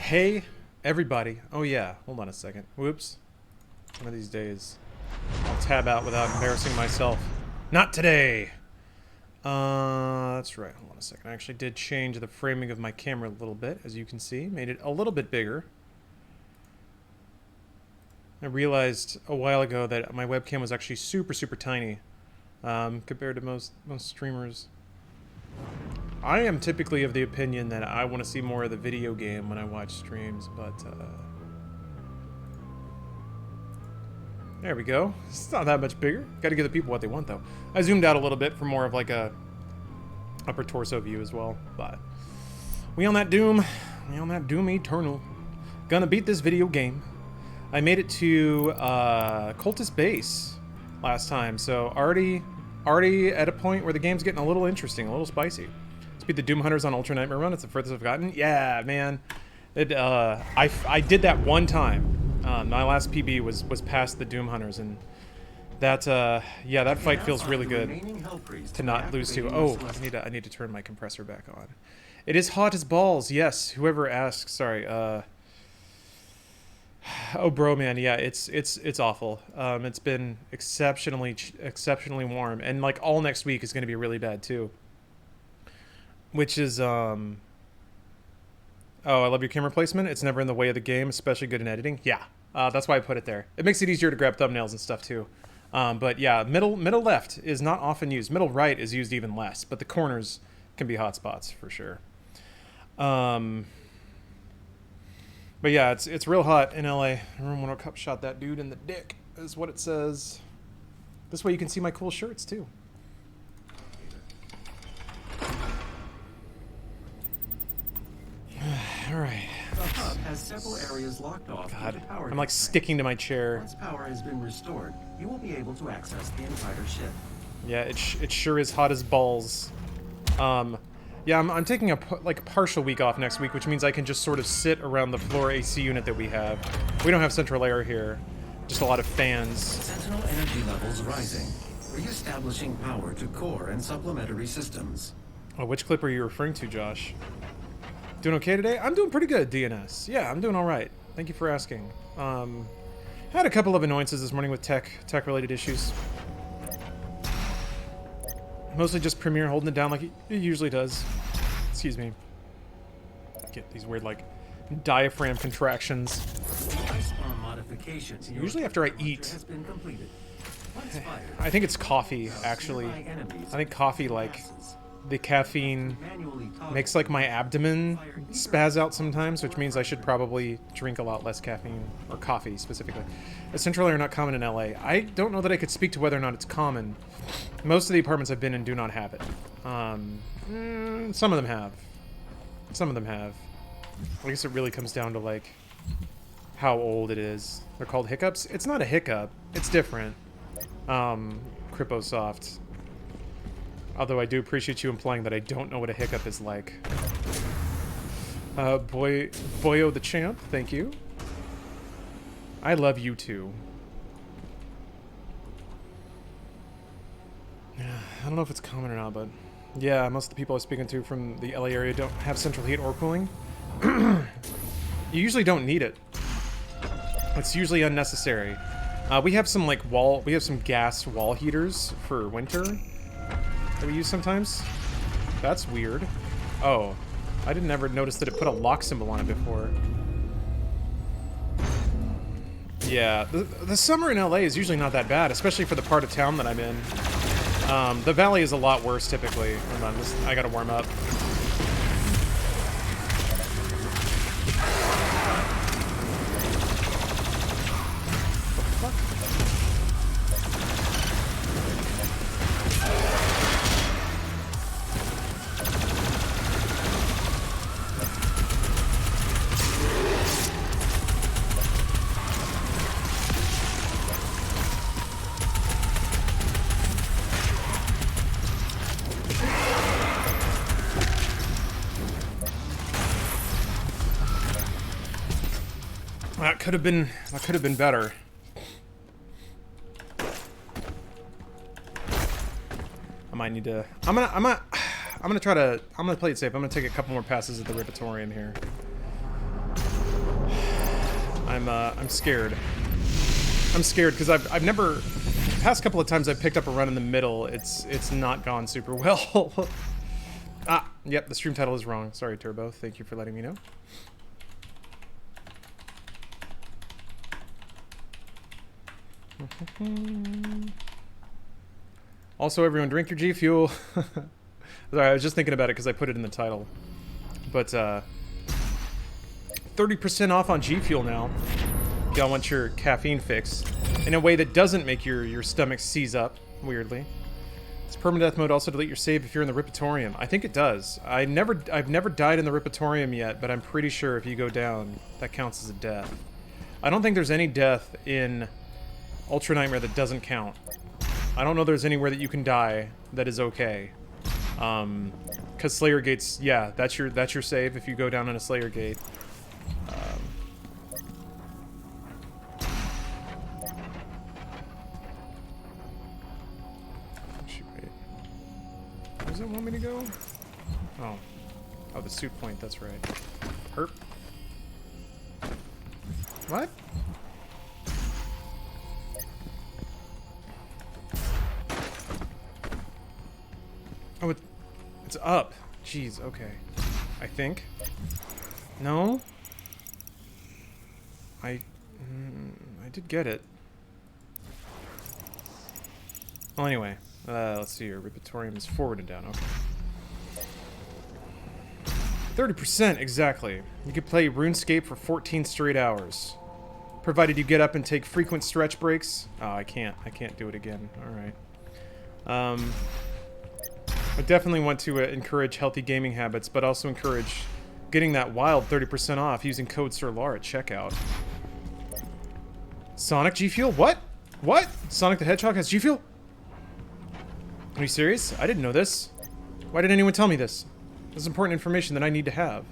Hey, everybody. Oh, yeah. Hold on a second. Whoops. One of these days. I'll tab out without embarrassing myself. Not today! That's right. Hold on a second. I actually did change the framing of my camera a little bit, as you can see. Made it a little bit bigger. I realized a while ago that my webcam was actually super, super tiny compared to most streamers. I am typically of the opinion that I want to see more of the video game when I watch streams, but there we go. It's not that much bigger. Got to give the people what they want, though. I zoomed out a little bit for more of like a upper torso view as well, but we on that doom. We on that doom eternal. Gonna beat this video game. I made it to Cultist Base last time, so already at a point where the game's getting a little interesting, a little spicy. Let's beat the Doom Hunters on Ultra Nightmare Run. It's the furthest I've gotten. Yeah, man. I did that one time. My last PB was past the Doom Hunters, and that yeah, that fight feels really good to not lose to. Oh, I need to turn my compressor back on. It is hot as balls. Yes, whoever asked. Sorry. Oh, bro, man, yeah, it's awful. It's been exceptionally warm, and like all next week is going to be really bad too. Which is oh, I love your camera placement. It's never in the way of the game, especially good in editing. Yeah, that's why I put it there. It makes it easier to grab thumbnails and stuff too. But yeah, middle left is not often used. Middle right is used even less, but the corners can be hot spots for sure. But yeah, it's real hot in LA. Everyone want to cup shot that dude in the dick, is what it says. This way you can see my cool shirts too. All right. The hub has several areas locked off. God, I'm like sticking to my chair. Once power has been restored, you will be able to access the entire ship. Yeah, it sure is hot as balls. Yeah, I'm taking a partial week off next week, which means I can just sort of sit around the floor AC unit that we have. We don't have central air here, just a lot of fans. Sentinel energy levels rising, re-establishing power to core and supplementary systems. Oh, which clip are you referring to, Josh? Doing okay today? I'm doing pretty good, DNS. Yeah, I'm doing all right. Thank you for asking. Had a couple of annoyances this morning with tech-related issues. Mostly just Premiere holding it down like it usually does. Excuse me. Get these weird, like, diaphragm contractions. Usually after I eat. I think it's coffee, actually. I think coffee, like, the caffeine makes, like, my abdomen spaz out sometimes, which means I should probably drink a lot less caffeine, or coffee, specifically. Central air are not common in LA. I don't know that I could speak to whether or not it's common. Most of the apartments I've been in do not have it. Some of them have. Some of them have. I guess it really comes down to, like, how old it is. They're called hiccups. It's not a hiccup. It's different. Criposoft. Although I do appreciate you implying that I don't know what a hiccup is like. Boyo the Champ, thank you. I love you too. I don't know if it's common or not, but yeah, most of the people I was speaking to from the LA area don't have central heat or cooling. You usually don't need it. It's usually unnecessary. We have some gas wall heaters for winter that we use sometimes. That's weird. Oh, I didn't ever notice that it put a lock symbol on it before. Yeah, the summer in LA is usually not that bad, especially for the part of town that I'm in. The valley is a lot worse typically. Hold on, I gotta warm up. That could have been better. I might need to. I'm gonna play it safe. I'm gonna take a couple more passes at the Ripitorium here. I'm scared. I'm scared because I've never, the past couple of times I've picked up a run in the middle, it's not gone super well. Ah, yep, the stream title is wrong. Sorry, Turbo. Thank you for letting me know. Also, everyone, drink your G Fuel. Sorry, I was just thinking about it because I put it in the title. But 30% off on G Fuel now. Y'all want your caffeine fix in a way that doesn't make your stomach seize up, weirdly. Does permadeath mode also delete your save if you're in the Ripitorium? I think it does. I've never died in the Ripitorium yet, but I'm pretty sure if you go down, that counts as a death. I don't think there's any death in Ultra Nightmare that doesn't count. I don't know there's anywhere that you can die that is okay. Cause Slayer Gates, yeah, that's your save if you go down in a Slayer Gate. Where does it want me to go? Oh, the suit point, that's right. Herp. What? Oh, it's up. Jeez, okay. I think. No? I did get it. Well, anyway. Let's see here. Ripitorium is forward and down. Okay. 30%, exactly. You could play RuneScape for 14 straight hours. Provided you get up and take frequent stretch breaks. Oh, I can't do it again. Alright. I definitely want to encourage healthy gaming habits, but also encourage getting that wild 30% off using code SirLar at checkout. Sonic G Fuel? What? What? Sonic the Hedgehog has G Fuel? Are you serious? I didn't know this. Why didn't anyone tell me this? This is important information that I need to have.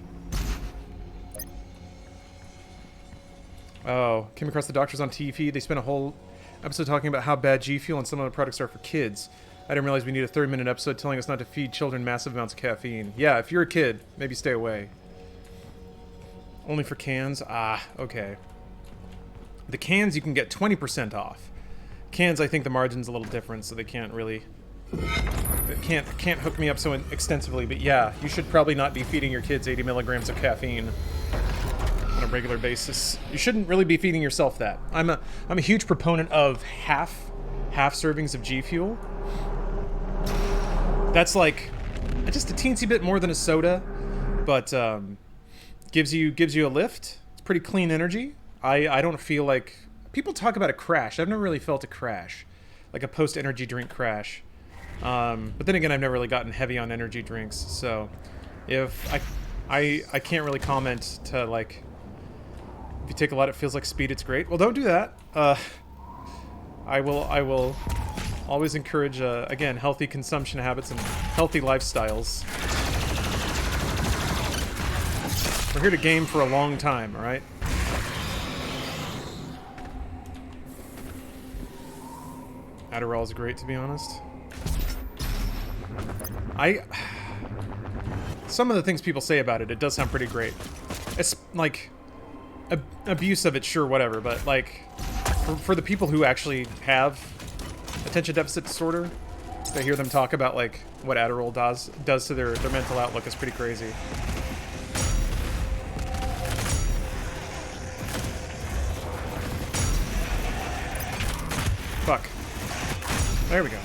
Oh, came across the doctors on TV. They spent a whole episode talking about how bad G Fuel and some other products are for kids. I didn't realize we need a 30-minute episode telling us not to feed children massive amounts of caffeine. Yeah, if you're a kid, maybe stay away. Only for cans? Ah, okay. The cans you can get 20% off. Cans, I think the margin's a little different, so they can't really... They can't hook me up so extensively, but yeah, you should probably not be feeding your kids 80 milligrams of caffeine on a regular basis. You shouldn't really be feeding yourself that. I'm a huge proponent of half servings of G Fuel. That's like just a teensy bit more than a soda, but gives you a lift. It's pretty clean energy. I don't feel like people talk about a crash. I've never really felt a crash, like a post-energy drink crash. But then again, I've never really gotten heavy on energy drinks, so if I can't really comment to like if you take a lot, it feels like speed. It's great. Well, don't do that. I will always encourage again healthy consumption habits and healthy lifestyles. We're here to game for a long time, all right? Adderall is great, to be honest. Some of the things people say about it, it does sound pretty great. It's like abuse of it, sure, whatever, but like for the people who actually have attention deficit disorder, to hear them talk about like what Adderall does to their mental outlook is pretty crazy. Fuck. There we go.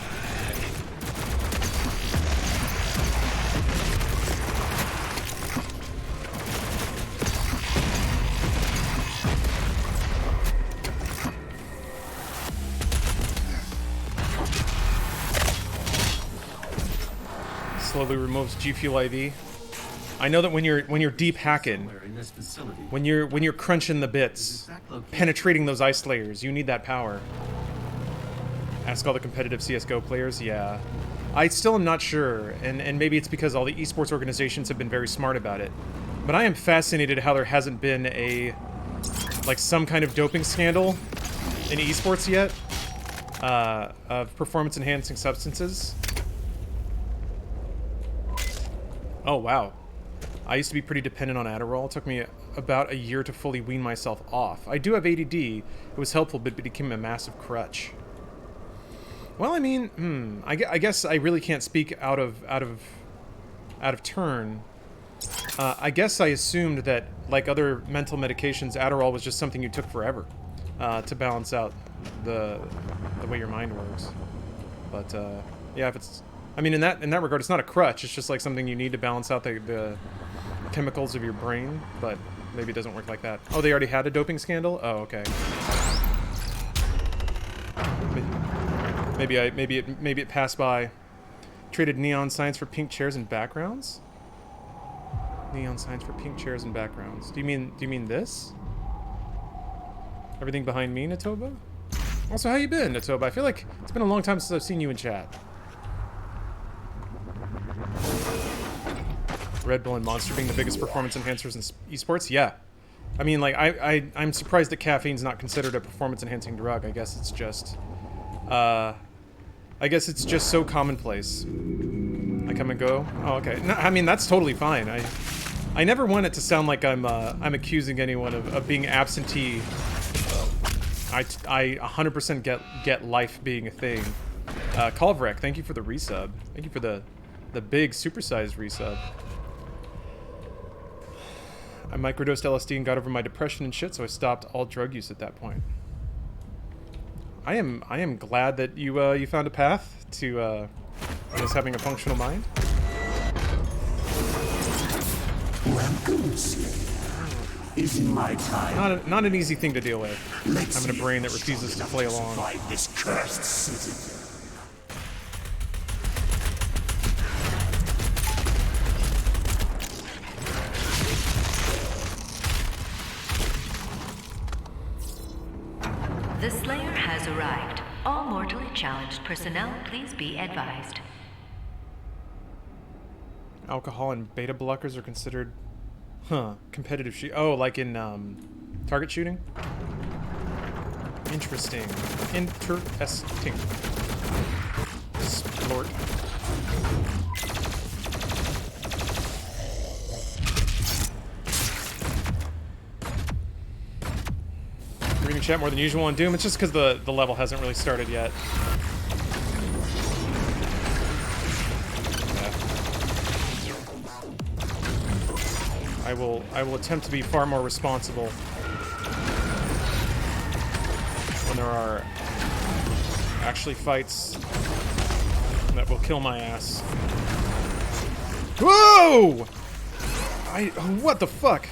Slowly removes G Fuel IV. I know that when you're deep hacking, when you're crunching the bits, penetrating those ice layers, you need that power. Ask all the competitive CSGO players, yeah. I still am not sure, and maybe it's because all the esports organizations have been very smart about it. But I am fascinated how there hasn't been some kind of doping scandal in esports yet, of performance-enhancing substances. Oh, wow. I used to be pretty dependent on Adderall. It took me about a year to fully wean myself off. I do have ADD. It was helpful, but it became a massive crutch. Well, I mean, I guess I really can't speak out of turn. I guess I assumed that, like other mental medications, Adderall was just something you took forever to balance out the way your mind works. But yeah, if it's, I mean, in that regard, it's not a crutch. It's just like something you need to balance out the chemicals of your brain. But maybe it doesn't work like that. Oh, they already had a doping scandal? Oh, okay. Maybe it passed by. Traded neon signs for pink chairs and backgrounds? Neon signs for pink chairs and backgrounds. Do you mean this? Everything behind me, Natoba? Also, how you been, Natoba? I feel like it's been a long time since I've seen you in chat. Red Bull and Monster being the biggest performance enhancers in esports? Yeah. I mean, like, I'm surprised that caffeine's not considered a performance-enhancing drug. I guess it's just so commonplace. I come and go? Oh, okay. No, I mean, that's totally fine. I never want it to sound like I'm accusing anyone of being absentee. I 100% get life being a thing. Kalvrek, thank you for the resub. Thank you for the big supersized resub. I microdosed LSD and got over my depression and shit, so I stopped all drug use at that point. I am glad that you found a path to just having a functional mind. Welcome, Is my time. Not an easy thing to deal with. Having a brain that refuses to play along. This cursed city. The Slayer has arrived. All mortally challenged personnel, please be advised. Alcohol and beta blockers are considered, competitive shoot. Oh, like in target shooting. Interesting. Splort. Reading chat more than usual on Doom. It's just because the level hasn't really started yet. I will attempt to be far more responsible when there are actually fights that will kill my ass. Whoa! What the fuck?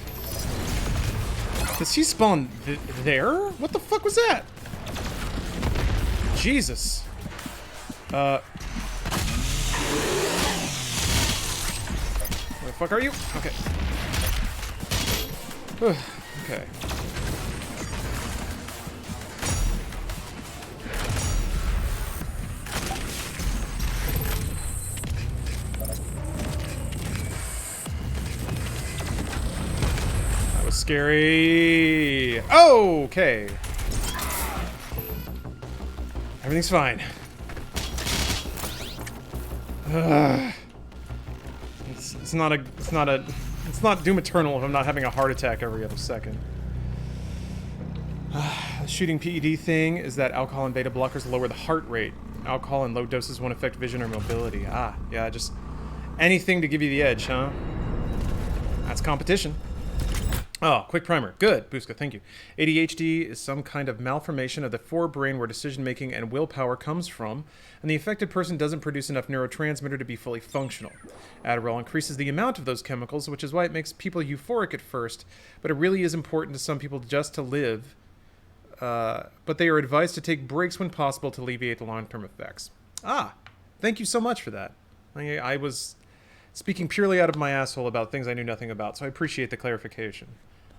Does he spawn there? What the fuck was that? Jesus. Where the fuck are you? Okay. Okay. That was scary. Oh, okay. Everything's fine. It's not Doom Eternal if I'm not having a heart attack every other second. The shooting PED thing is that alcohol and beta blockers lower the heart rate. Alcohol in low doses won't affect vision or mobility. Ah, yeah, just anything to give you the edge, huh? That's competition. Oh, quick primer. Good, Buska, thank you. ADHD is some kind of malformation of the forebrain where decision-making and willpower comes from, and the affected person doesn't produce enough neurotransmitter to be fully functional. Adderall increases the amount of those chemicals, which is why it makes people euphoric at first, but it really is important to some people just to live, but they are advised to take breaks when possible to alleviate the long-term effects. Ah, thank you so much for that. I was speaking purely out of my asshole about things I knew nothing about, so I appreciate the clarification.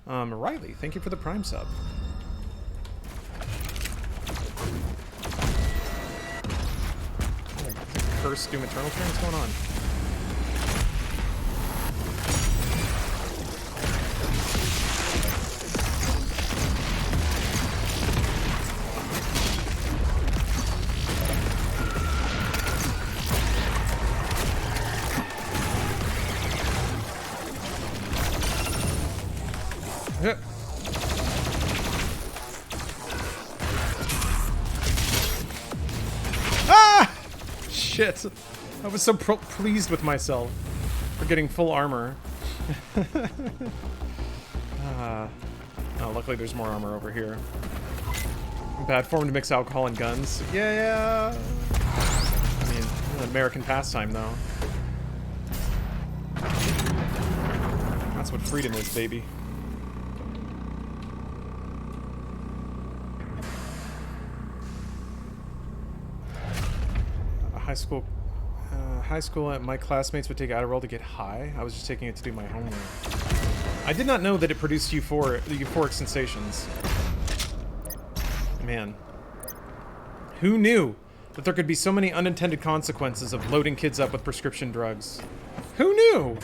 Riley, thank you for the Prime sub. Curse Doom Eternal train? What's going on? Ah! Shit. I was so pleased with myself for getting full armor. Oh, luckily there's more armor over here. Bad form to mix alcohol and guns. Yeah. I mean, an American pastime, though. That's what freedom is, baby. High school, my classmates would take Adderall to get high. I was just taking it to do my homework. I did not know that it produced euphoric sensations. Man. Who knew that there could be so many unintended consequences of loading kids up with prescription drugs? Who knew?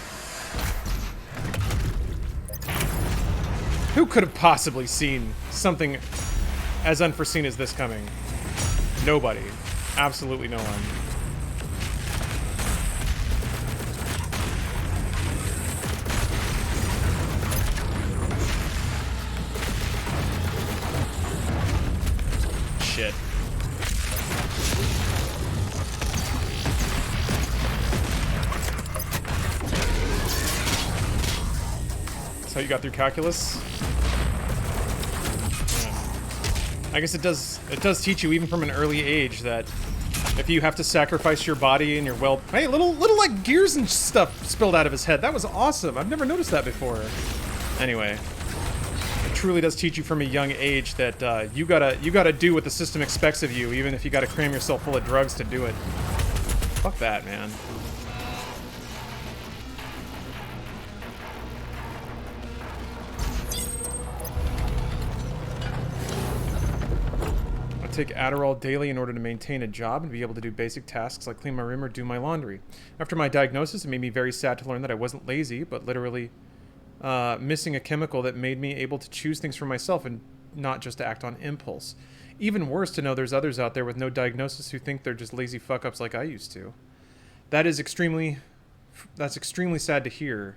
Who could have possibly seen something as unforeseen as this coming? Nobody. Absolutely no one. Shit. That's how you got through calculus? Yeah. I guess it does teach you even from an early age that if you have to sacrifice your body and your hey, little like gears and stuff spilled out of his head. That was awesome. I've never noticed that before. Anyway. Truly does teach you from a young age that you gotta do what the system expects of you, even if you gotta cram yourself full of drugs to do it. Fuck that, man. I take Adderall daily in order to maintain a job and be able to do basic tasks like clean my room or do my laundry. After my diagnosis, it made me very sad to learn that I wasn't lazy, but literally missing a chemical that made me able to choose things for myself and not just to act on impulse. Even worse to know there's others out there with no diagnosis who think they're just lazy fuck-ups like I used to. That's extremely sad to hear.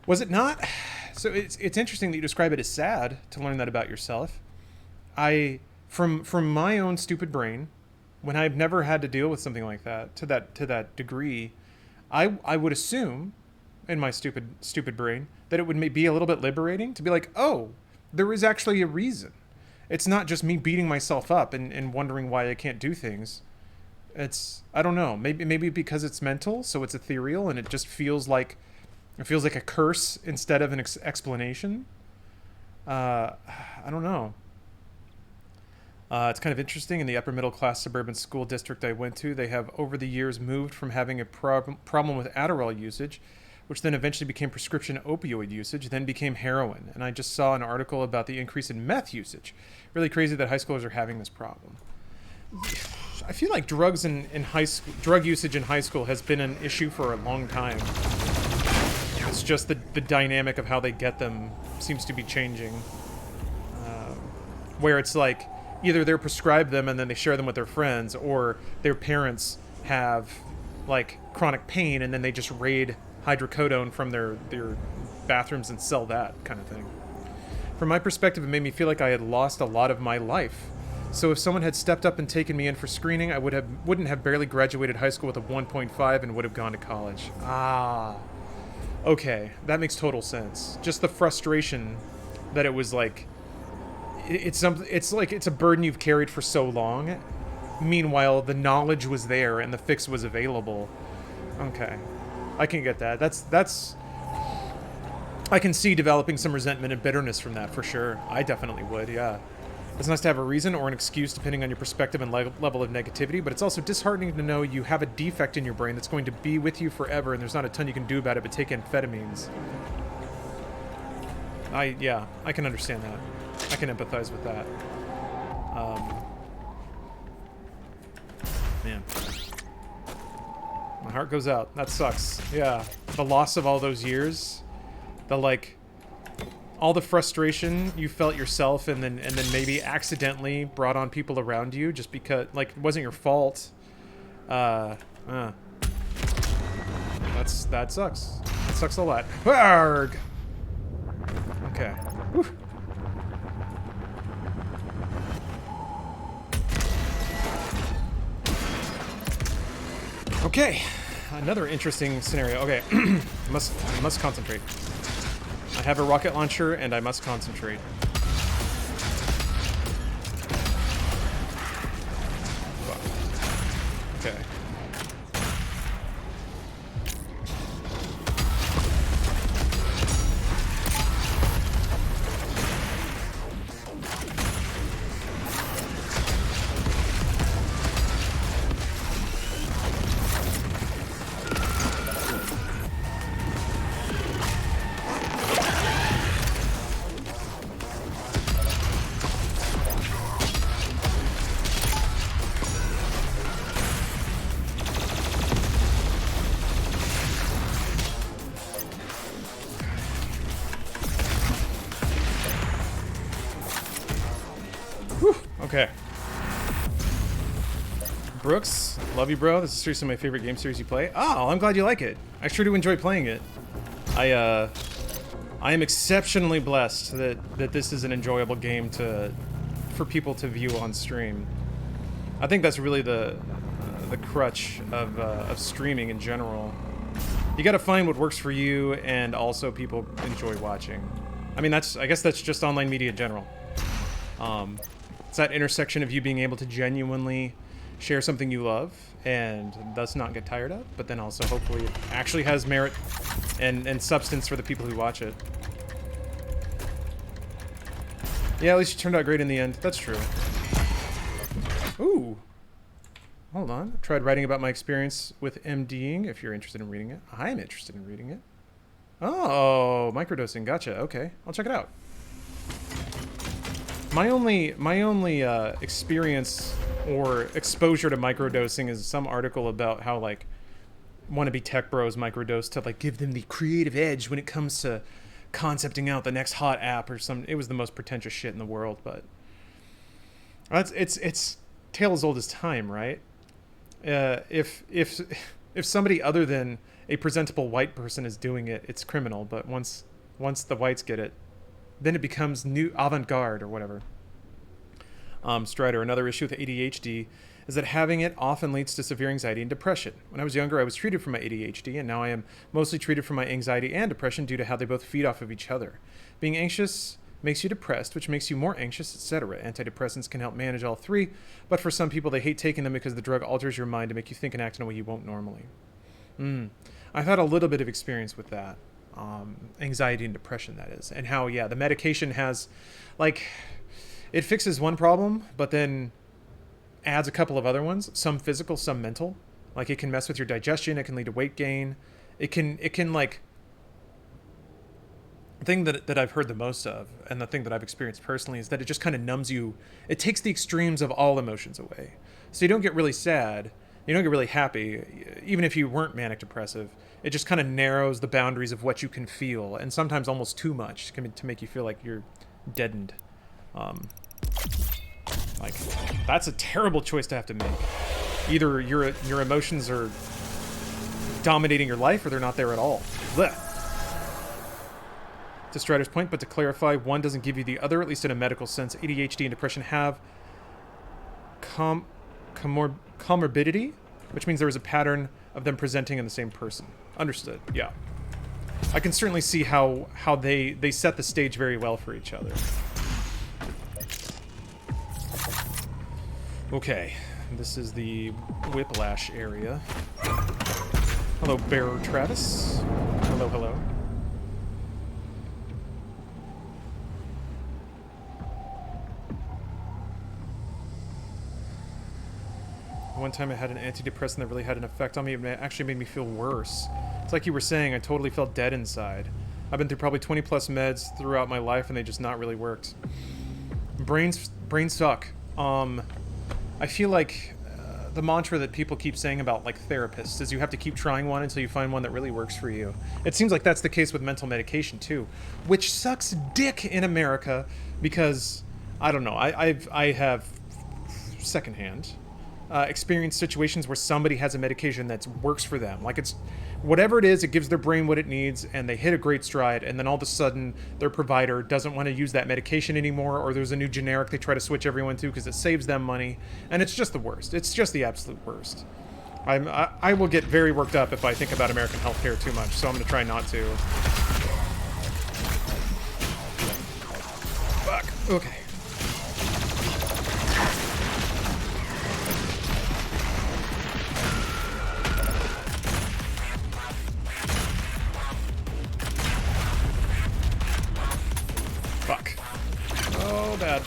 Was it not? So it's interesting that you describe it as sad to learn that about yourself. From my own stupid brain, when I've never had to deal with something like that to that degree, I would assume in my stupid brain that it would be a little bit liberating to be like, oh, there is actually a reason. It's not just me beating myself up and wondering why I can't do things. I don't know, maybe because it's mental, so it's ethereal and it just feels like a curse instead of an explanation. I don't know. It's kind of interesting. In the upper middle class suburban school district I went to, they have over the years moved from having a problem with Adderall usage, which then eventually became prescription opioid usage, then became heroin. And I just saw an article about the increase in meth usage. Really crazy that high schoolers are having this problem. I feel like drug usage in high school has been an issue for a long time. It's just the dynamic of how they get them seems to be changing. Where it's like, either they're prescribed them and then they share them with their friends, or their parents have like chronic pain and then they just raid hydrocodone from their bathrooms and sell that kind of thing. From my perspective, it made me feel like I had lost a lot of my life. So if someone had stepped up and taken me in for screening, I wouldn't have barely graduated high school with a 1.5 and would have gone to college. Okay, that makes total sense. Just the frustration that it was like, it's like it's a burden you've carried for so long. Meanwhile, the knowledge was there and the fix was available. Okay, I can get that. That's. I can see developing some resentment and bitterness from that for sure. I definitely would. Yeah. It's nice to have a reason or an excuse depending on your perspective and level of negativity, but it's also disheartening to know you have a defect in your brain that's going to be with you forever and there's not a ton you can do about it but take amphetamines. Yeah, I can understand that. I can empathize with that. Man. My heart goes out. That sucks. Yeah. The loss of all those years. All the frustration you felt yourself and then maybe accidentally brought on people around you just because, like, it wasn't your fault. That sucks. That sucks a lot. Arrgh! Okay. Whew. Okay. Another interesting scenario. Okay. I must concentrate. I have a rocket launcher and I must concentrate. Okay. Okay. Brooks, love you, bro. This is seriously my favorite game series you play. Oh, I'm glad you like it. I sure do enjoy playing it. I am exceptionally blessed that this is an enjoyable game for people to view on stream. I think that's really the crutch of streaming in general. You got to find what works for you, and also people enjoy watching. I mean, I guess that's just online media in general. It's that intersection of you being able to genuinely share something you love and thus not get tired of, but then also hopefully it actually has merit and substance for the people who watch it. Yeah, at least you turned out great in the end. That's true. Ooh. Hold on. I tried writing about my experience with MDing, if you're interested in reading it. I am interested in reading it. Oh, microdosing. Gotcha. Okay. I'll check it out. My only experience or exposure to microdosing is some article about how, like, wannabe tech bros microdose to, like, give them the creative edge when it comes to concepting out the next hot app or some. It was the most pretentious shit in the world, but it's tale as old as time, right? If somebody other than a presentable white person is doing it, it's criminal. But once the whites get it, then it becomes new avant-garde or whatever. Strider, another issue with ADHD is that having it often leads to severe anxiety and depression. When I was younger, I was treated for my ADHD, and now I am mostly treated for my anxiety and depression due to how they both feed off of each other. Being anxious makes you depressed, which makes you more anxious, etc. Antidepressants can help manage all three, but for some people, they hate taking them because the drug alters your mind to make you think and act in a way you won't normally. I've had a little bit of experience with that. Anxiety and depression, that is. And how, yeah, the medication has, like, it fixes one problem, but then adds a couple of other ones, some physical, some mental. Like, it can mess with your digestion, it can lead to weight gain. It can like, the thing that I've heard the most of, and the thing that I've experienced personally, is that it just kind of numbs you. It takes the extremes of all emotions away. So you don't get really sad, you don't get really happy, even if you weren't manic depressive. It just kind of narrows the boundaries of what you can feel, and sometimes almost too much to make you feel like you're deadened. Like, that's a terrible choice to have to make. Either your emotions are dominating your life, or they're not there at all. Blech. To Strider's point, but to clarify, one doesn't give you the other, at least in a medical sense. ADHD and depression have comorbidity, which means there is a pattern of them presenting in the same person. Understood, yeah. I can certainly see how they set the stage very well for each other. Okay, this is the Whiplash area. Hello, Bearer Travis. Hello, hello. One time I had an antidepressant that really had an effect on me. It actually made me feel worse. It's like you were saying, I totally felt dead inside. I've been through probably 20 plus meds throughout my life, and they just not really worked. Brains suck. I feel like the mantra that people keep saying about, like, therapists is you have to keep trying one until you find one that really works for you. It seems like that's the case with mental medication too, which sucks dick in America because, I don't know, I have secondhand experienced situations where somebody has a medication that works for them. Like, it's whatever it is, it gives their brain what it needs, and they hit a great stride, and then all of a sudden their provider doesn't want to use that medication anymore, or there's a new generic they try to switch everyone to because it saves them money, and it's just the worst. It's just the absolute worst. I will get very worked up if I think about American healthcare too much, so I'm going to try not to. Fuck. Okay. Fuck. Oh, bad.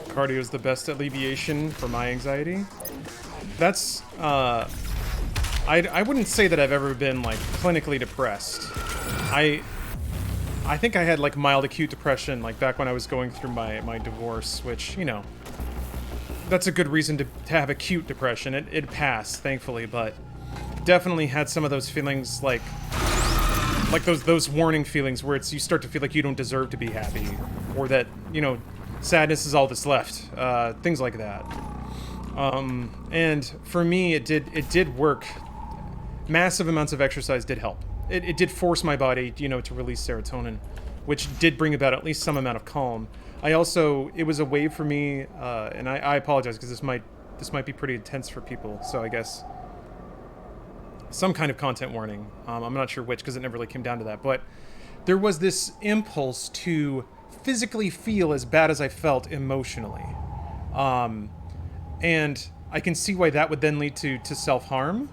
Cardio is the best alleviation for my anxiety. That's, I wouldn't say that I've ever been, like, clinically depressed. I think I had, like, mild acute depression, like, back when I was going through my divorce, which, you know, that's a good reason to have acute depression. It passed, thankfully, but definitely had some of those feelings, like those warning feelings where you start to feel like you don't deserve to be happy, or that, you know, sadness is all that's left, things like that. And for me, it did work. Massive amounts of exercise did help. It did force my body, you know, to release serotonin, which did bring about at least some amount of calm. It was a way for me, and I apologize because this might be pretty intense for people, so I guess some kind of content warning. I'm not sure which because it never really came down to that, but there was this impulse to physically feel as bad as I felt emotionally. And I can see why that would then lead to self-harm.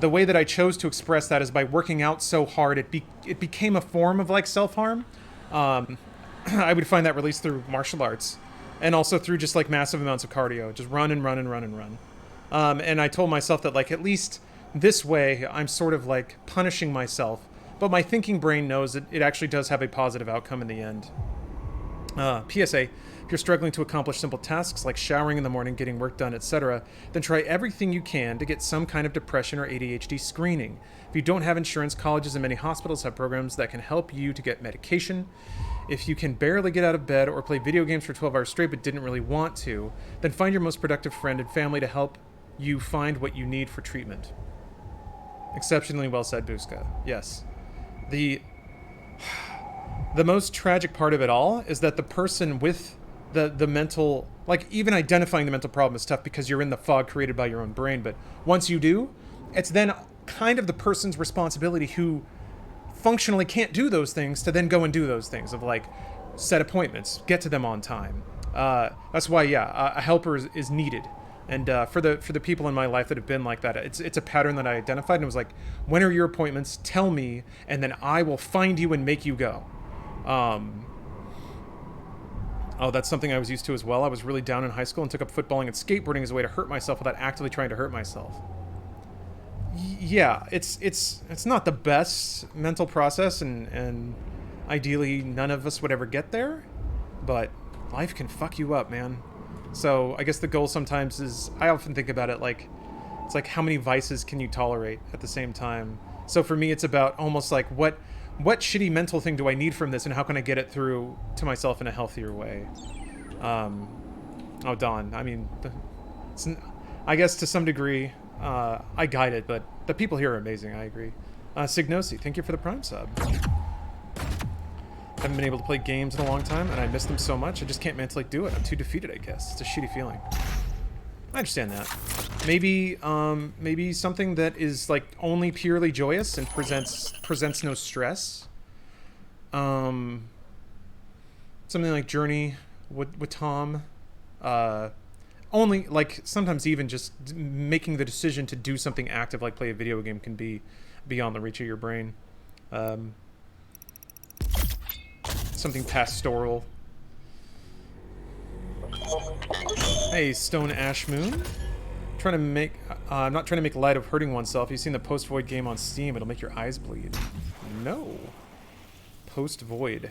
The way that I chose to express that is by working out so hard, it became a form of, like, self-harm. I would find that released through martial arts, and also through just, like, massive amounts of cardio. Just run and run and run and run. And I told myself that, like, at least this way, I'm sort of, like, punishing myself. But my thinking brain knows that it actually does have a positive outcome in the end. PSA, if you're struggling to accomplish simple tasks like showering in the morning, getting work done, etc., then try everything you can to get some kind of depression or ADHD screening. If you don't have insurance, colleges and many hospitals have programs that can help you to get medication. If you can barely get out of bed or play video games for 12 hours straight but didn't really want to, then find your most productive friend and family to help you find what you need for treatment. Exceptionally well said, Buska. Yes. The most tragic part of it all is that the person with the mental, like, even identifying the mental problem is tough because you're in the fog created by your own brain. But once you do, it's then kind of the person's responsibility who functionally can't do those things to then go and do those things of, like, set appointments, get to them on time. That's why, yeah, a helper is needed. And for the people in my life that have been like that, it's a pattern that I identified, and it was like, when are your appointments? Tell me, and then I will find you and make you go. Oh, that's something I was used to as well. I was really down in high school and took up footballing and skateboarding as a way to hurt myself without actively trying to hurt myself. Yeah, it's not the best mental process, and ideally none of us would ever get there, but life can fuck you up, man. So I guess the goal sometimes is, I often think about it like, it's like how many vices can you tolerate at the same time? So for me, it's about almost like what shitty mental thing do I need from this, and how can I get it through to myself in a healthier way? Oh, Dawn, I mean, I guess to some degree, I guide it, but the people here are amazing, I agree. Signosi, thank you for the Prime sub. Haven't been able to play games in a long time, and I miss them so much, I just can't mentally do it. I'm too defeated, I guess. It's a shitty feeling. I understand that. Maybe something that is, like, only purely joyous and presents no stress. Something like Journey with Tom. Only, like, sometimes even just making the decision to do something active, like play a video game, can be beyond the reach of your brain. Something pastoral. Hey, Stone Ash Moon. I'm not trying to make light of hurting oneself. You've seen the Post Void game on Steam. It'll make your eyes bleed. No. Post Void.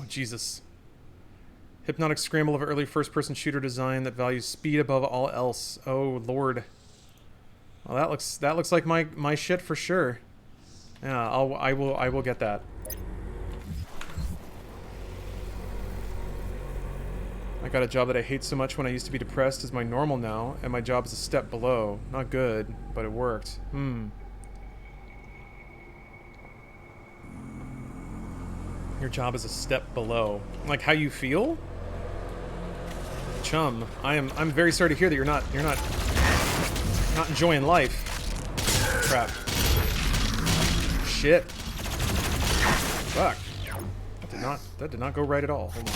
Jesus. Hypnotic scramble of early first-person shooter design that values speed above all else. Oh, Lord. Well, that looks like my shit for sure. Yeah, I will get that. I got a job that I hate so much when I used to be depressed is my normal now, and my job is a step below. Not good, but it worked. Your job is a step below. Like how you feel? Chum, I'm very sorry to hear that you're not enjoying life. Crap. Shit. Fuck. That did not go right at all. Hold on.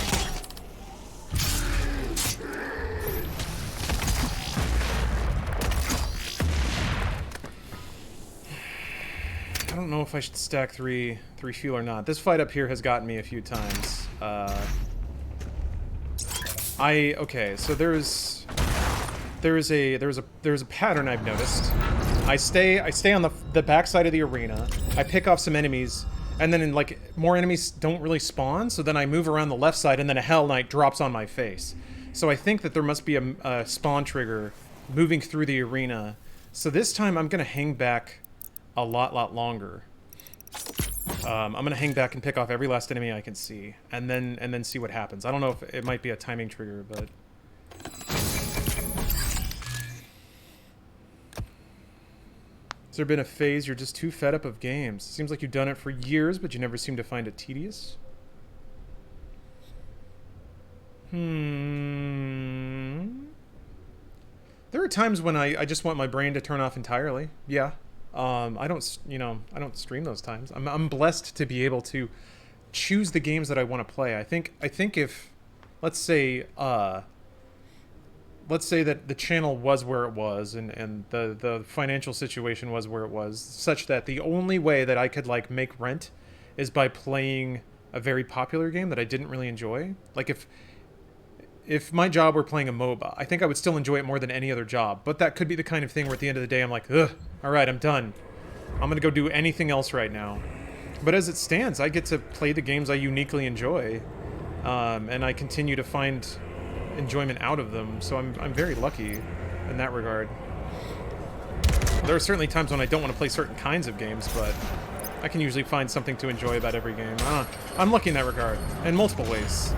I don't know if I should stack three fuel or not. This fight up here has gotten me a few times. Okay, so there's a pattern I've noticed. I stay on the backside of the arena. I pick off some enemies, and then like more enemies don't really spawn. So then I move around the left side, and then a Hell Knight drops on my face. So I think that there must be a spawn trigger moving through the arena. So this time I'm gonna hang back a lot longer. I'm gonna hang back and pick off every last enemy I can see, and then see what happens. I don't know if it might be a timing trigger, but has there been a phase you're just too fed up of games? Seems like you've done it for years, but you never seem to find it tedious. There are times when I just want my brain to turn off entirely. Yeah. I don't stream those times. I'm blessed to be able to choose the games that I want to play. I think if, let's say that the channel was where it was and the financial situation was where it was, such that the only way that I could like make rent is by playing a very popular game that I didn't really enjoy. Like if my job were playing a MOBA, I think I would still enjoy it more than any other job. But that could be the kind of thing where at the end of the day I'm like, ugh, alright, I'm done. I'm gonna go do anything else right now. But as it stands, I get to play the games I uniquely enjoy. And I continue to find enjoyment out of them. So I'm very lucky in that regard. There are certainly times when I don't want to play certain kinds of games, but I can usually find something to enjoy about every game. I'm lucky in that regard, in multiple ways.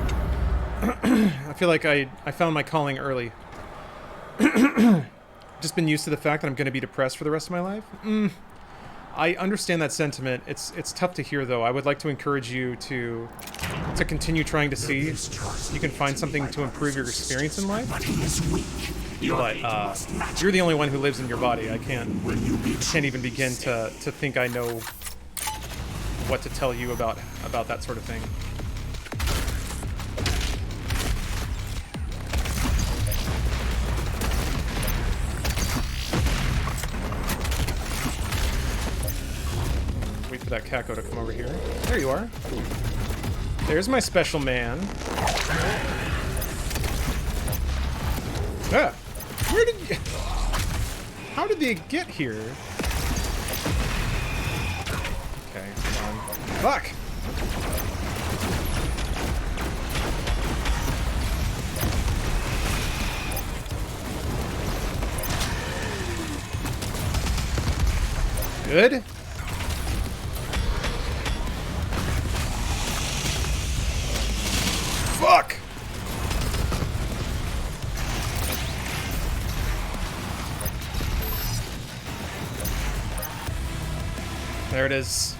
I feel like I found my calling early. Just been used to the fact that I'm going to be depressed for the rest of my life. I understand that sentiment. It's tough to hear, though. I would like to encourage you to continue trying to see if you can find something to improve your experience in life. But you're the only one who lives in your body. I can't even begin to think I know what to tell you about that sort of thing. Wait for that Kako to come over here. There you are. There's my special man. Ah! Where did you... How did they get here? Okay, come on. Fuck! Good. Fuck! There it is.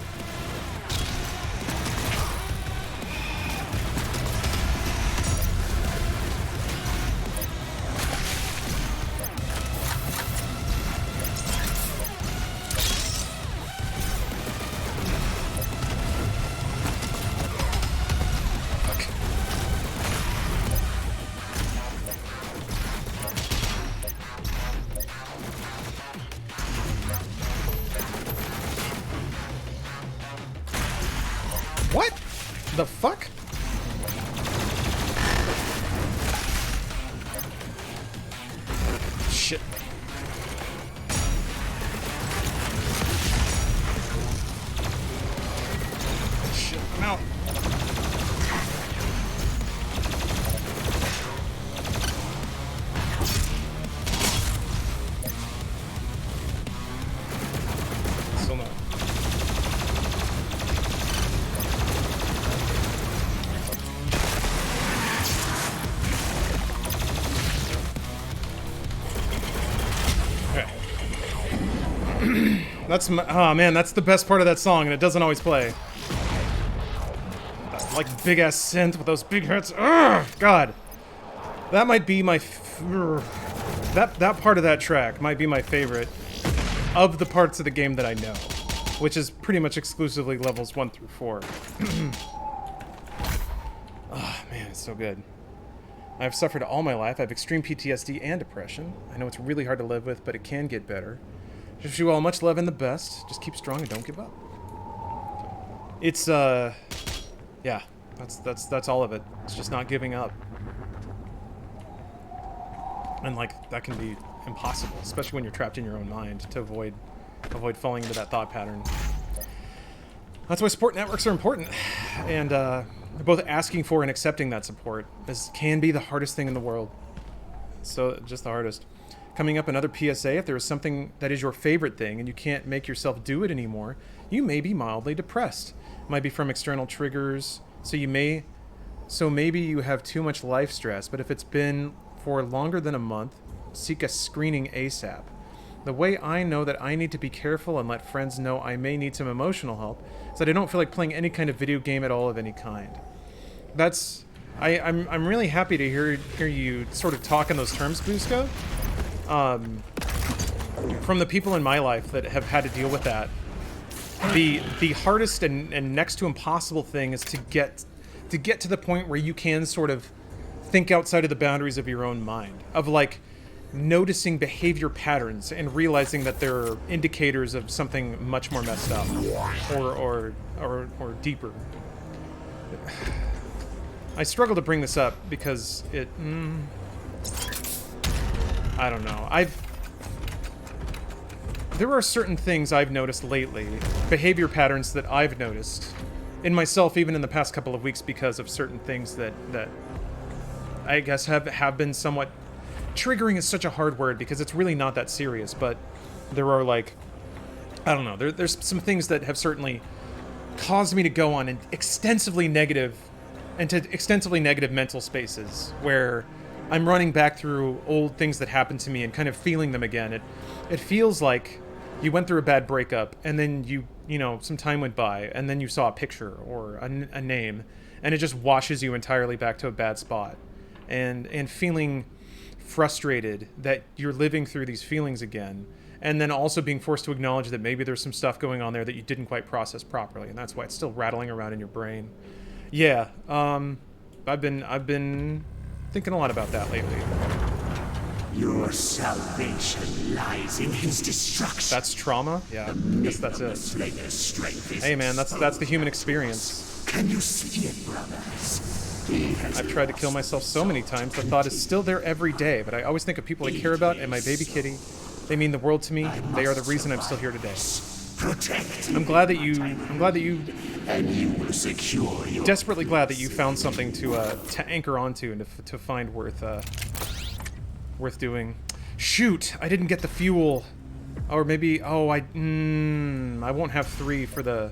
What the fuck? Shit. Shit, I'm out. That's my, oh man, that's the best part of that song, and it doesn't always play. That, like, big-ass synth with those big hits. Ugh, God. That might be my... That part of that track might be my favorite of the parts of the game that I know, which is pretty much exclusively levels 1 through 4. Oh, man, it's so good. I've suffered all my life. I have extreme PTSD and depression. I know it's really hard to live with, but it can get better. Just wish you all much love and the best. Just keep strong and don't give up. It's, yeah, that's all of it. It's just not giving up. And, like, that can be impossible, especially when you're trapped in your own mind, to avoid falling into that thought pattern. That's why support networks are important. And, both asking for and accepting that support can be the hardest thing in the world. So, just the hardest. Coming up, another PSA: if there is something that is your favorite thing and you can't make yourself do it anymore, you may be mildly depressed. It might be from external triggers, so maybe you have too much life stress, but if it's been for longer than a month, seek a screening ASAP. The way I know that I need to be careful and let friends know I may need some emotional help is that I don't feel like playing any kind of video game at all of any kind. I'm really happy to hear you sort of talk in those terms, Busco. From the people in my life that have had to deal with that, the hardest and next to impossible thing is to get to the point where you can sort of think outside of the boundaries of your own mind, of like noticing behavior patterns and realizing that they're indicators of something much more messed up or deeper. I struggle to bring this up because it I don't know. There are certain things I've noticed lately, behavior patterns that I've noticed in myself even in the past couple of weeks because of certain things that I guess have been somewhat... Triggering is such a hard word because it's really not that serious, but there are, like... I don't know. There's some things that have certainly caused me to go on extensively negative mental spaces where I'm running back through old things that happened to me and kind of feeling them again. It feels like you went through a bad breakup and then you know, some time went by and then you saw a picture or a name and it just washes you entirely back to a bad spot. And feeling frustrated that you're living through these feelings again, and then also being forced to acknowledge that maybe there's some stuff going on there that you didn't quite process properly, and that's why it's still rattling around in your brain. Yeah, I've been thinking a lot about that lately. Your salvation lies in his destruction. That's trauma? Yeah, I guess that's it. Hey man, that's the human experience. Can you see it, brothers? I've tried to kill myself so many times, the thought is still there every day, but I always think of people I care about and my baby kitty. They mean the world to me. They are the reason I'm still here today. I'm glad that you and you will secure your... Desperately glad that you found something to anchor onto and to find worth doing. Shoot, I didn't get the fuel. Or maybe, oh, I won't have 3 for the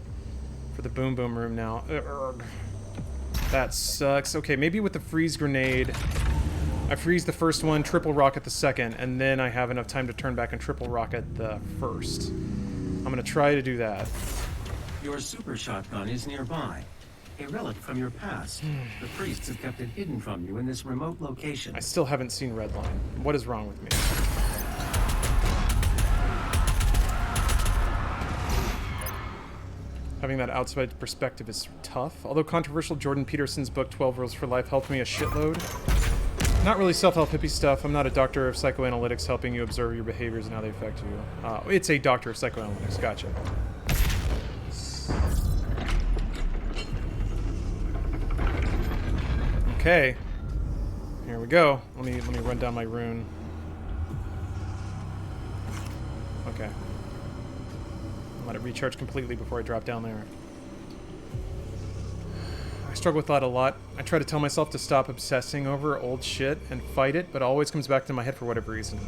boom boom room now. That sucks. Okay, maybe with the freeze grenade, I freeze the first one, triple rocket the second, and then I have enough time to turn back and triple rocket the first. I'm gonna try to do that. Your super shotgun is nearby. A relic from your past. The priests have kept it hidden from you in this remote location. I still haven't seen Redline. What is wrong with me? Having that outside perspective is tough. Although controversial, Jordan Peterson's book 12 Rules for Life helped me a shitload. Not really self-help hippie stuff. I'm not a doctor of psychoanalytics helping you observe your behaviors and how they affect you. It's a doctor of psychoanalytics. Gotcha. Okay. Here we go. Let me run down my rune. Okay. Let it recharge completely before I drop down there. I struggle with that a lot. I try to tell myself to stop obsessing over old shit and fight it, but it always comes back to my head for whatever reason.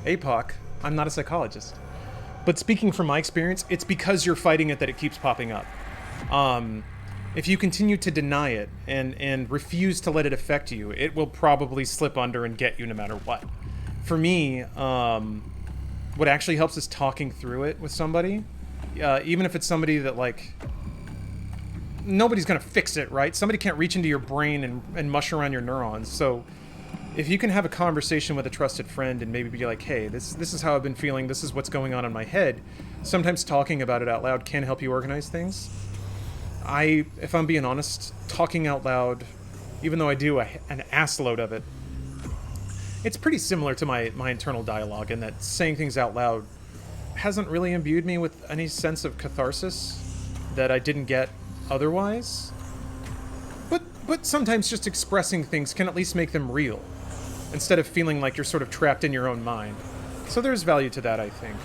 APOC, I'm not a psychologist. But speaking from my experience, it's because you're fighting it that it keeps popping up. If you continue to deny it and refuse to let it affect you, it will probably slip under and get you no matter what. For me, what actually helps is talking through it with somebody. even if it's somebody that, like, nobody's gonna fix it, right? Somebody can't reach into your brain and mush around your neurons. So if you can have a conversation with a trusted friend and maybe be like, hey, this is how I've been feeling, this is what's going on in my head, sometimes talking about it out loud can help you organize things. If I'm being honest, talking out loud, even though I do an assload of it, it's pretty similar to my internal dialogue in that saying things out loud hasn't really imbued me with any sense of catharsis that I didn't get otherwise. But sometimes just expressing things can at least make them real, instead of feeling like you're sort of trapped in your own mind. So there's value to that, I think.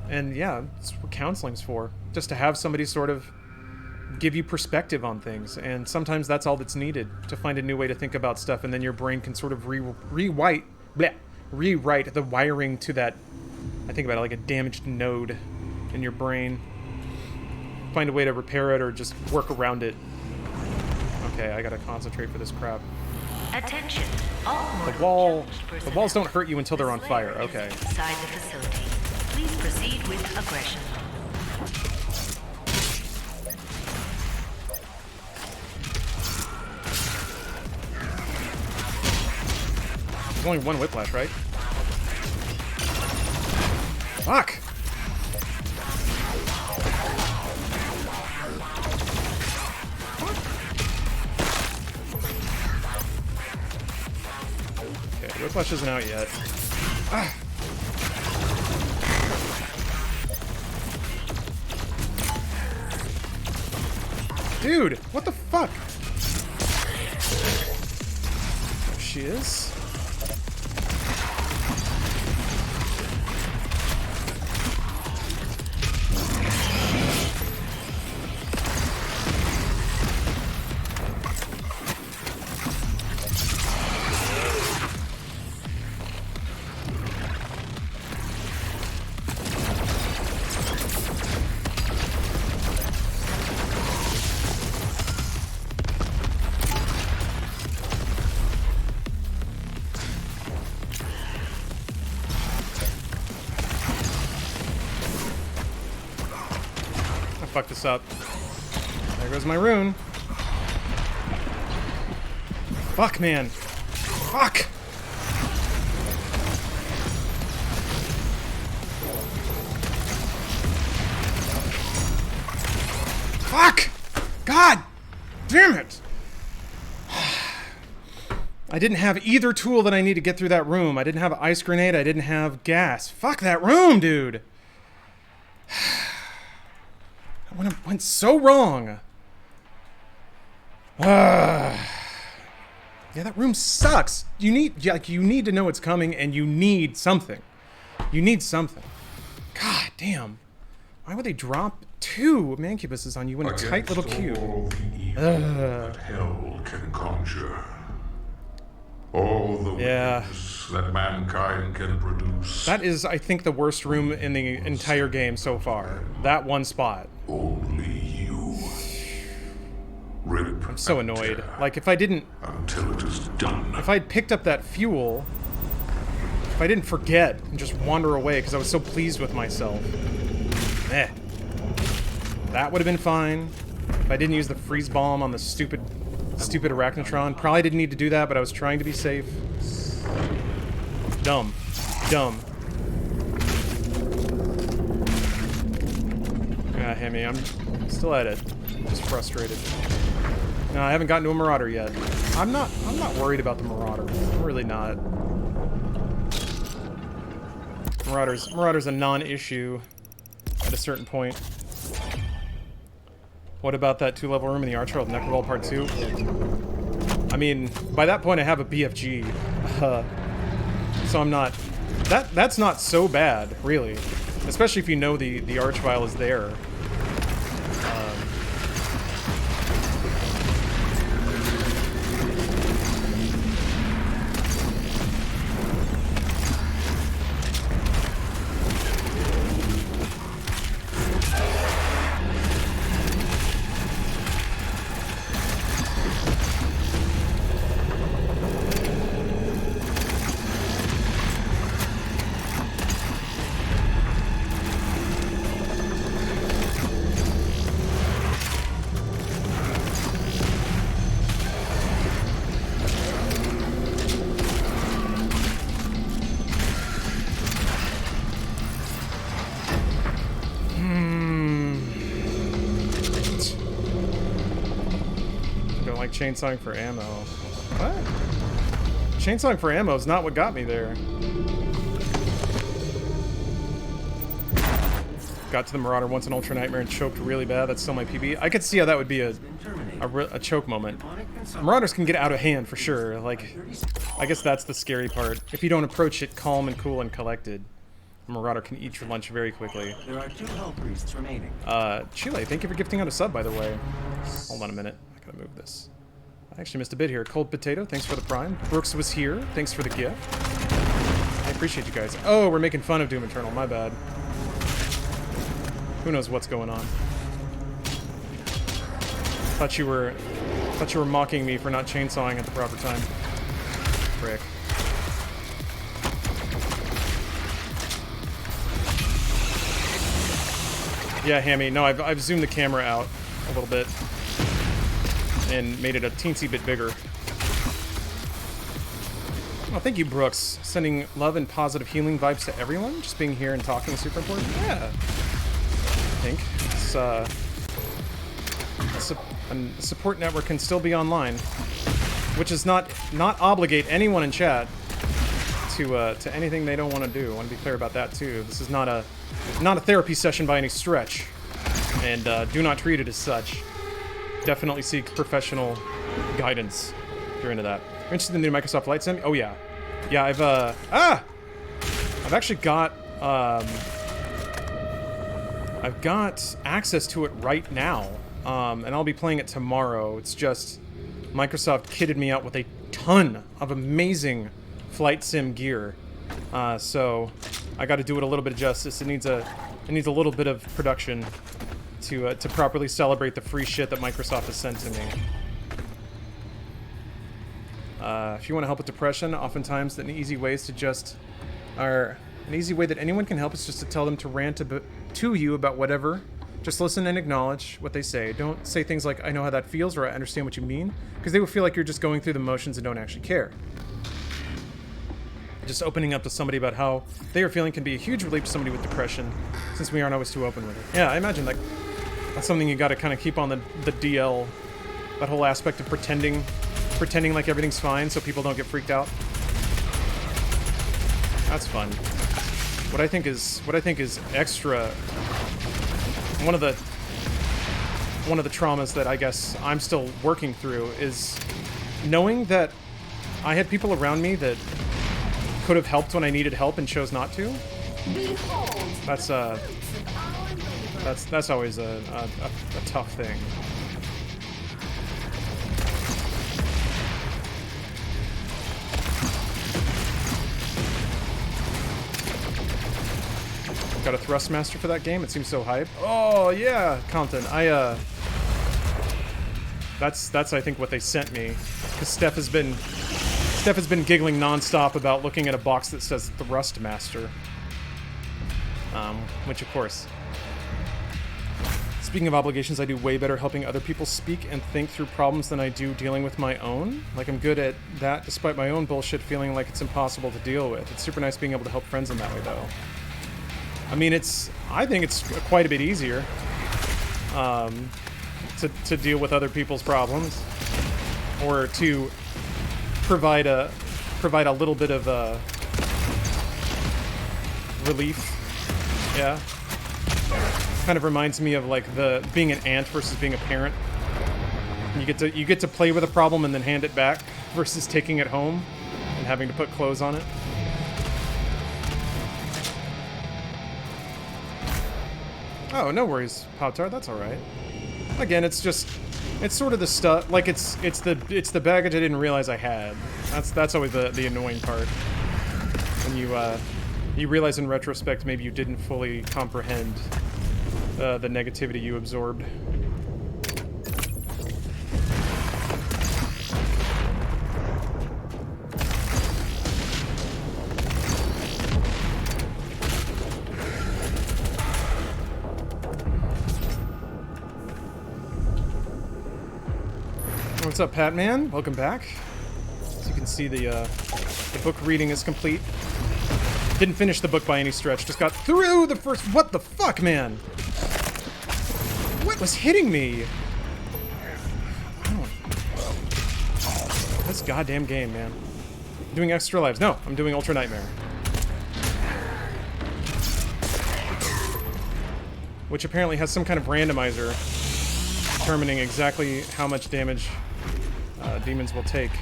And yeah, it's what counseling's for. Just to have somebody sort of give you perspective on things, and sometimes that's all that's needed to find a new way to think about stuff, and then your brain can sort of rewrite the wiring to that. I think about it like a damaged node in your brain. Find a way to repair it or just work around it. Okay, I gotta concentrate for this crap. Attention, all The mortally walls don't hurt you until they're on fire. Okay. Inside the facility. Please proceed with aggression. There's only one whiplash, right? Fuck! Okay, whiplash isn't out yet. Ah! Dude, what the fuck? There she is. Fuck this up. There goes my rune. Fuck, man. Fuck! Fuck! God damn it! I didn't have either tool that I need to get through that room. I didn't have an ice grenade. I didn't have gas. Fuck that room, dude! When it went so wrong. Yeah, that room sucks. You need to know it's coming, and you need something. You need something. God damn. Why would they drop 2 mancubuses on you in a tight little cube? All the evil that hell can conjure. All the wickedness that mankind can produce. That is, I think, the worst room in the entire game so far. That one spot. Only you. Rip I'm so annoyed. Like, if I didn't... until it is done. If I'd picked up that fuel... If I didn't forget and just wander away because I was so pleased with myself... That would have been fine. If I didn't use the freeze bomb on the stupid arachnotron. Probably didn't need to do that, but I was trying to be safe. Dumb. Dumb. Ah, Hemi, I'm still at it. Just frustrated. No, I haven't gotten to a Marauder yet. I'm not worried about the Marauder. I'm really not. Marauder's a non-issue at a certain point. What about that 2-level room in the Archworld Necroball Part 2? I mean, by that point I have a BFG. So I'm not... That's not so bad, really. Especially if you know the Archvile is there. chainsawing for ammo. What? Chainsawing for ammo is not what got me there. Got to the Marauder once in Ultra Nightmare and choked really bad. That's still my PB. I could see how that would be a choke moment. Marauders can get out of hand for sure. Like, I guess that's the scary part. If you don't approach it calm and cool and collected, a Marauder can eat your lunch very quickly. There are 2 Hell Priests remaining. Chile, thank you for gifting out a sub, by the way. Hold on a minute. I gotta move this. I actually missed a bit here. Cold Potato, thanks for the prime. Brooks was here. Thanks for the gift. I appreciate you guys. Oh, we're making fun of Doom Eternal. My bad. Who knows what's going on? Thought you were mocking me for not chainsawing at the proper time. Frick. Yeah, Hammy. No, I've zoomed the camera out a little bit and made it a teensy bit bigger. Oh, thank you, Brooks. Sending love and positive healing vibes to everyone. Just being here and talking is super important. Yeah. I think it's a support network can still be online, which is not obligate anyone in chat to anything they don't want to do. I want to be clear about that too. This is not a therapy session by any stretch, and do not treat it as such. Definitely seek professional guidance if you're into that. You're interested in the new Microsoft Flight Sim? Oh yeah, yeah. I've actually got I've got access to it right now, and I'll be playing it tomorrow. It's just Microsoft kitted me out with a ton of amazing flight sim gear, so I got to do it a little bit of justice. It needs a little bit of production to properly celebrate the free shit that Microsoft has sent to me. If you want to help with depression, oftentimes an easy way that anyone can help is just to tell them to rant to you about whatever. Just listen and acknowledge what they say. Don't say things like, I know how that feels, or I understand what you mean, because they will feel like you're just going through the motions and don't actually care. Just opening up to somebody about how they are feeling can be a huge relief to somebody with depression, since we aren't always too open with it. Yeah, I imagine that's something you got to kind of keep on the DL, that whole aspect of pretending like everything's fine so people don't get freaked out. That's fun. What I think is extra, one of the traumas that I guess I'm still working through is knowing that I had people around me that could have helped when I needed help and chose not to. That's always a tough thing. Got a Thrustmaster for that game. It seems so hype. Oh yeah, Compton. That's I think what they sent me, because Steph has been giggling nonstop about looking at a box that says Thrustmaster. Which of course. Speaking of obligations, I do way better helping other people speak and think through problems than I do dealing with my own. Like, I'm good at that despite my own bullshit feeling like it's impossible to deal with. It's super nice being able to help friends in that way though. I mean, I think it's quite a bit easier to deal with other people's problems, or to provide a little bit of relief. Yeah, kind of reminds me of like being an aunt versus being a parent. You get to play with a problem and then hand it back versus taking it home and having to put clothes on it. Oh, no worries, Pop-Tart, that's alright. Again, it's sort of the stuff, like it's the baggage I didn't realize I had. That's always the annoying part. When you realize in retrospect maybe you didn't fully comprehend the negativity you absorbed. What's up, Patman? Welcome back. As you can see, the book reading is complete. Didn't finish the book by any stretch. Just got through the first... What the fuck, man? What was hitting me? this goddamn game, man. I'm doing extra lives. No, I'm doing Ultra Nightmare. Which apparently has some kind of randomizer determining exactly how much damage demons will take. The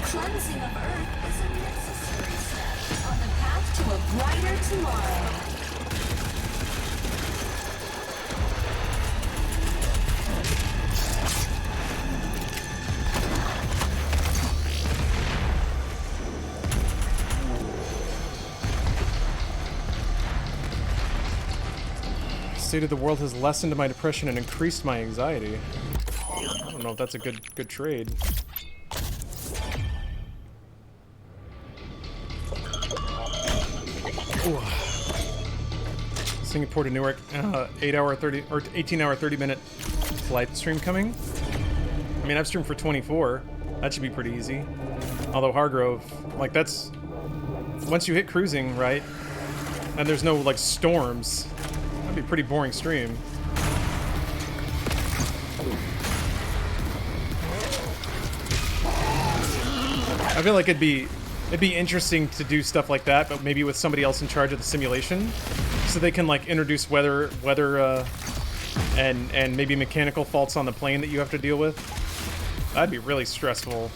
cleansing of Earth is a necessary step on the path to a brighter tomorrow. The state of the world has lessened my depression and increased my anxiety. I don't know if that's a good trade. Ooh. Singapore to Newark, 8-hour 30 or 18-hour 30-minute flight stream coming. I mean, I've streamed for 24. That should be pretty easy. Although Hargrove, like that's once you hit cruising, right? And there's no like storms. That'd be a pretty boring stream. I feel like it'd be interesting to do stuff like that, but maybe with somebody else in charge of the simulation, so they can like introduce weather, and maybe mechanical faults on the plane that you have to deal with. That'd be really stressful.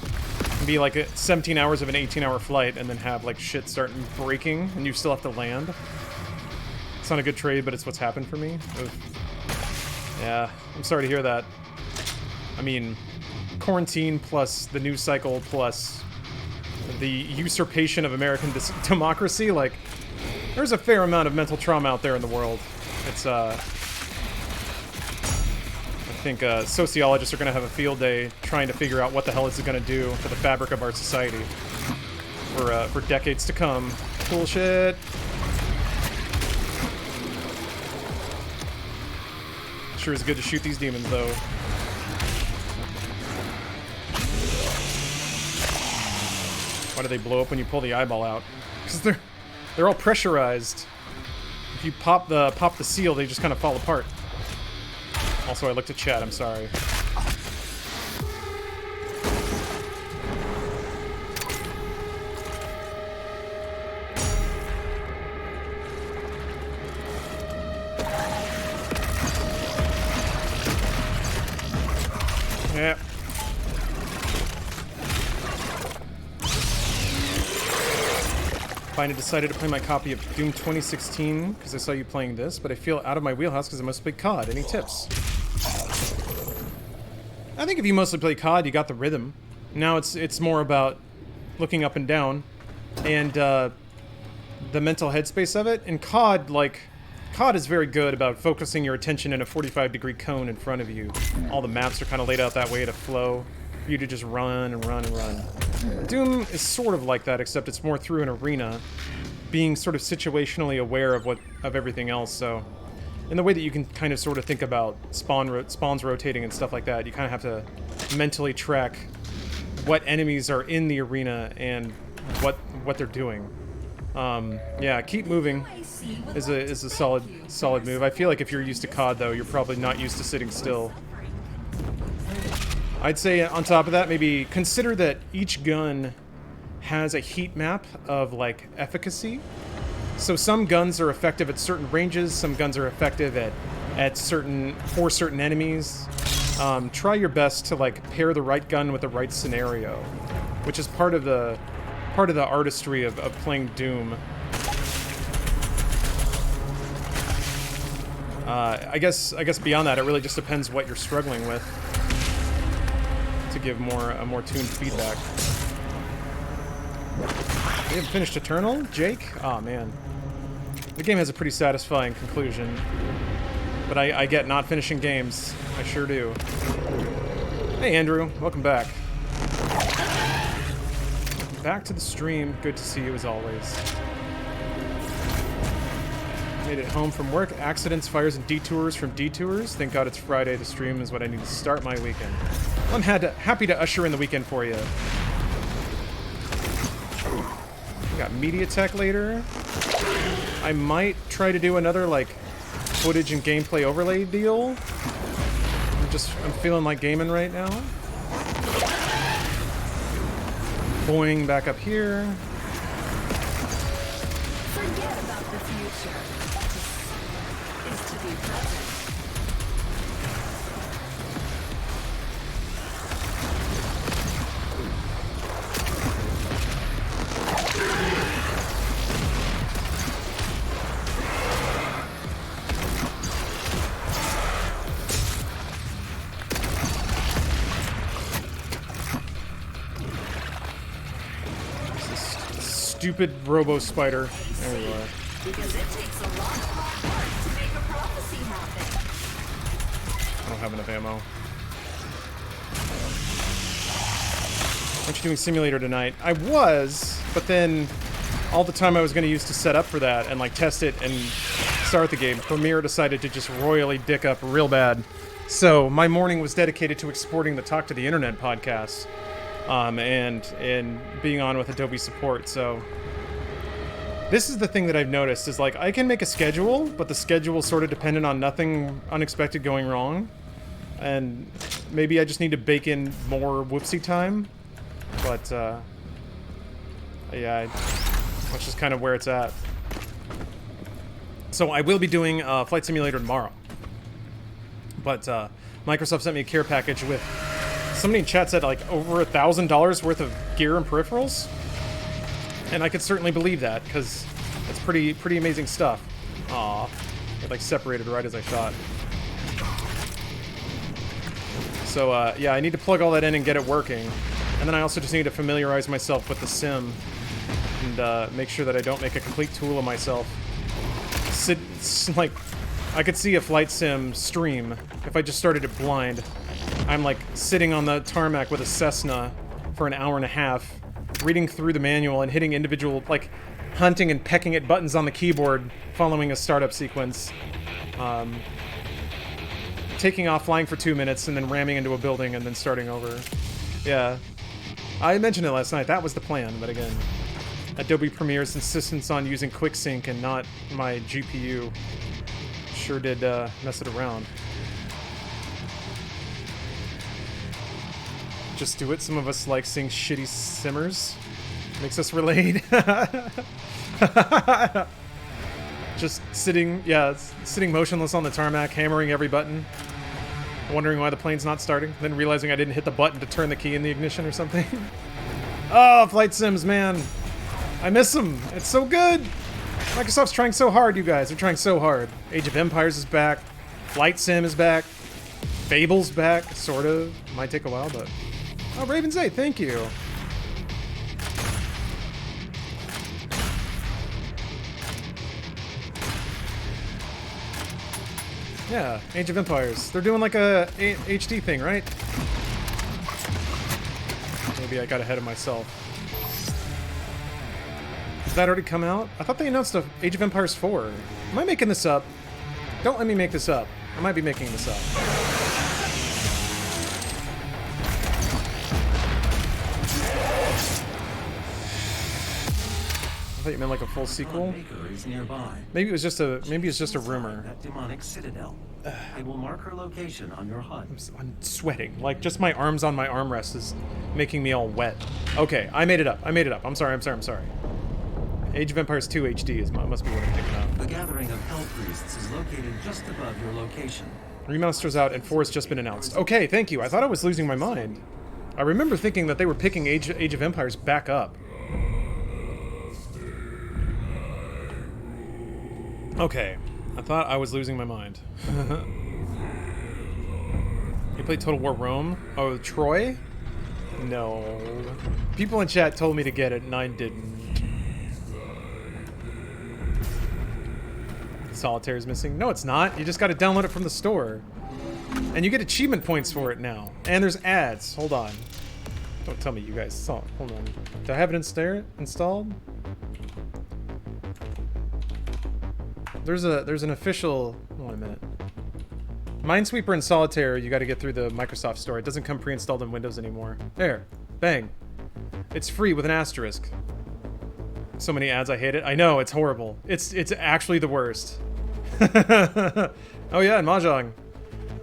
It'd be like 17 hours of an 18-hour flight, and then have like shit start breaking, and you still have to land. It's not a good trade, but it's what's happened for me. Yeah, I'm sorry to hear that. I mean, quarantine plus the news cycle plus the usurpation of American democracy, like, there's a fair amount of mental trauma out there in the world. It's, I think sociologists are going to have a field day trying to figure out what the hell it's going to do to the fabric of our society for decades to come. Bullshit. Sure is good to shoot these demons, though. Why do they blow up when you pull the eyeball out? Because they're all pressurized. If you pop the seal, they just kind of fall apart. Also, I looked at chat. I'm sorry. Yeah. Finally decided to play my copy of Doom 2016 because I saw you playing this, but I feel out of my wheelhouse because I mostly play COD. Any tips? I think if you mostly play COD, you got the rhythm. Now it's more about looking up and down and the mental headspace of it. And COD, like, COD is very good about focusing your attention in a 45-degree cone in front of you. All the maps are kind of laid out that way to flow, for you to just run and run and run. Doom is sort of like that, except it's more through an arena, being sort of situationally aware of everything else. So, in the way that you can kind of sort of think about spawns rotating and stuff like that, you kind of have to mentally track what enemies are in the arena and what they're doing. Yeah, keep moving is a solid move. I feel like if you're used to COD though, you're probably not used to sitting still. I'd say on top of that, maybe consider that each gun has a heat map of like efficacy. So some guns are effective at certain ranges, some guns are effective for certain enemies. Try your best to like pair the right gun with the right scenario, which is part of the artistry of playing Doom. I guess beyond that, it really just depends what you're struggling with to give more tuned feedback. We haven't finished Eternal, Jake? Aw, man. The game has a pretty satisfying conclusion, but I get not finishing games. I sure do. Hey, Andrew. Welcome back. Back to the stream. Good to see you as always. Made it home from work. Accidents, fires, and detours from detours. Thank God it's Friday. The stream is what I need to start my weekend. I'm happy to usher in the weekend for you. We got MediaTek later. I might try to do another like footage and gameplay overlay deal. I'm feeling like gaming right now. boing back up here. Forget about the future. Is to be present. Stupid robo spider. There you are. Because it takes a lot of hard work to make a prophecy happen. I don't have enough ammo. Aren't you doing simulator tonight? I was, but then all the time I was going to use to set up for that and like test it and start the game, Premiere decided to just royally dick up real bad. So my morning was dedicated to exporting the Talk to the Internet podcast. And being on with Adobe support, so this is the thing that I've noticed is like I can make a schedule, but the schedule is sort of dependent on nothing unexpected going wrong, and maybe I just need to bake in more whoopsie time, but yeah, that's just kind of where it's at. So I will be doing Flight Simulator tomorrow, but Microsoft sent me a care package with. Somebody in chat said like over $1,000 worth of gear and peripherals, and I could certainly believe that because it's pretty amazing stuff. Aw, it like separated right as I shot. So yeah, I need to plug all that in and get it working, and then I also just need to familiarize myself with the sim and make sure that I don't make a complete tool of myself. Like I could see a flight sim stream if I just started it blind. I'm like sitting on the tarmac with a Cessna for an hour and a half, reading through the manual and hitting individual, like, hunting and pecking at buttons on the keyboard, following a startup sequence. Taking off, flying for 2 minutes, and then ramming into a building and then starting over. Yeah. I mentioned it last night. That was the plan, but again, Adobe Premiere's insistence on using QuickSync and not my GPU sure did mess it around. Just do it. Some of us like seeing shitty simmers. Makes us relate. Just sitting motionless on the tarmac, hammering every button, wondering why the plane's not starting, then realizing I didn't hit the button to turn the key in the ignition or something. Oh, flight sims, man. I miss them. It's so good. Microsoft's trying so hard, you guys. They're trying so hard. Age of Empires is back. Flight Sim is back. Fable's back, sort of. Might take a while, but... Oh, Raven's 8, thank you. Yeah, Age of Empires. They're doing like a HD thing, right? Maybe I got ahead of myself. Has that already come out? I thought they announced Age of Empires 4. Am I making this up? Don't let me make this up. I might be making this up. I thought you meant like a full sequel. Maybe it's just a rumor. That demonic citadel. I will mark her location on your HUD. I'm sweating. Like just my arms on my armrest is making me all wet. Okay, I made it up. I'm sorry. Age of Empires 2 HD must be what I'm picking up. The gathering of Hell Priests is located just above your location. Remaster's out and 4 has just been announced. Okay, thank you. I thought I was losing my mind. I remember thinking that they were picking Age of Empires back up. Okay, I thought I was losing my mind. You played Total War Rome? Oh, Troy? No. People in chat told me to get it and I didn't. Solitaire is missing? No, it's not. You just gotta download it from the store. And you get achievement points for it now. And there's ads. Hold on. Don't tell me you guys saw it. Hold on. Do I have it installed? There's an official... Hold on a minute. Minesweeper and Solitaire, you gotta get through the Microsoft Store. It doesn't come pre-installed in Windows anymore. There. Bang. It's free with an asterisk. So many ads, I hate it. I know, it's horrible. It's actually the worst. Oh yeah, and Mahjong.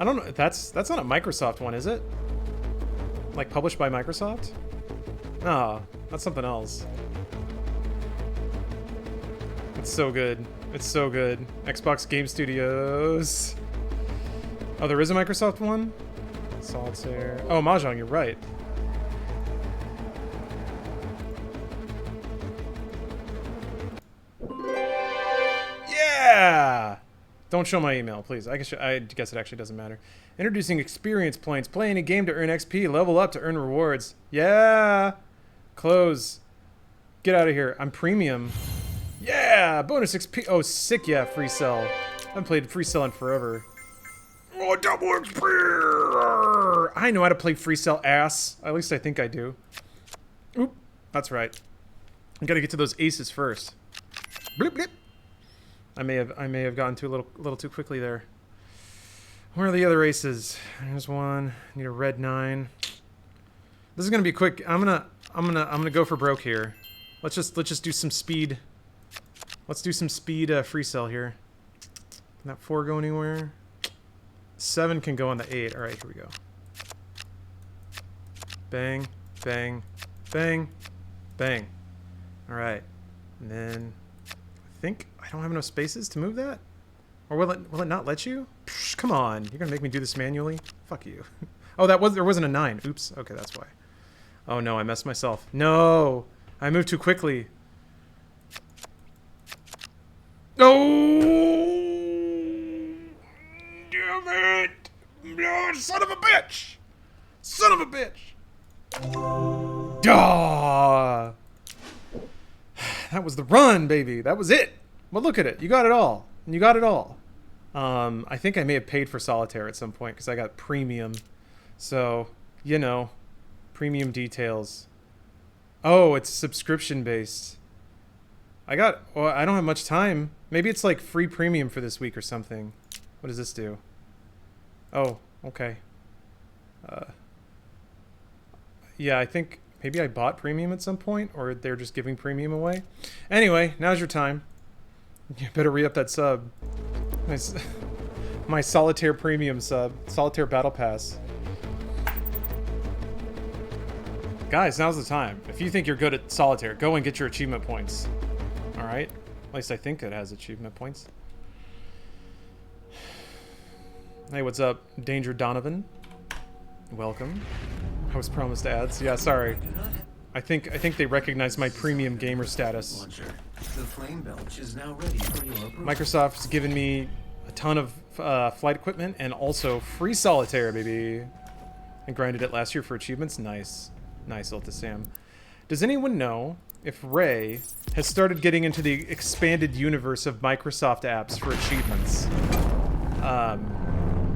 I don't know, that's not a Microsoft one, is it? Like published by Microsoft? Ah. That's something else. It's so good. It's so good. Xbox Game Studios. Oh, there is a Microsoft one? Solitaire. Oh, Mahjong, you're right. Yeah! Don't show my email, please. I guess it actually doesn't matter. Introducing experience points. Playing a game to earn XP. Level up to earn rewards. Yeah! Close. Get out of here. I'm premium. Yeah! Bonus XP. Oh, sick, yeah, free cell. I haven't played free cell in forever. Oh, double XP! I know how to play free cell, ass. At least I think I do. Oop. That's right. I gotta get to those aces first. Blip, blip. I may have gotten too a little too quickly there. Where are the other aces? There's one. Need a red 9. This is gonna be quick. I'm gonna go for broke here. Let's just do some speed. Let's do some speed free cell here. Can that 4 go anywhere? 7 can go on the 8. All right, here we go. Bang, bang, bang, bang. All right, and then I think I don't have enough spaces to move that. Or will it not let you? Psh, come on, you're gonna make me do this manually? Fuck you. Oh, there wasn't a 9. Oops. Okay, that's why. Oh no, I messed myself. No, I moved too quickly. No! Damn it! No, son of a bitch! Son of a bitch! Duh! That was the run, baby. That was it. Well, look at it. You got it all. And you got it all. I think I may have paid for Solitaire at some point because I got premium. So, you know, premium details. Oh, it's subscription based. Well, I don't have much time. Maybe it's like free premium for this week or something. What does this do? Oh, okay. Yeah, I think maybe I bought premium at some point, or they're just giving premium away. Anyway, now's your time. You better re-up that sub. My Solitaire premium sub. Solitaire Battle Pass. Guys, now's the time. If you think you're good at Solitaire, go and get your achievement points. Alright? At least I think it has achievement points. Hey, what's up? Danger Donovan. Welcome. I was promised ads. Yeah, sorry. I think they recognize my premium gamer status. Launcher. The flame belch is now ready for your approval. Microsoft's given me a ton of flight equipment and also free Solitaire, baby. I grinded it last year for achievements. Nice. Nice, Ulta Sam. Does anyone know if Ray has started getting into the expanded universe of Microsoft apps for achievements?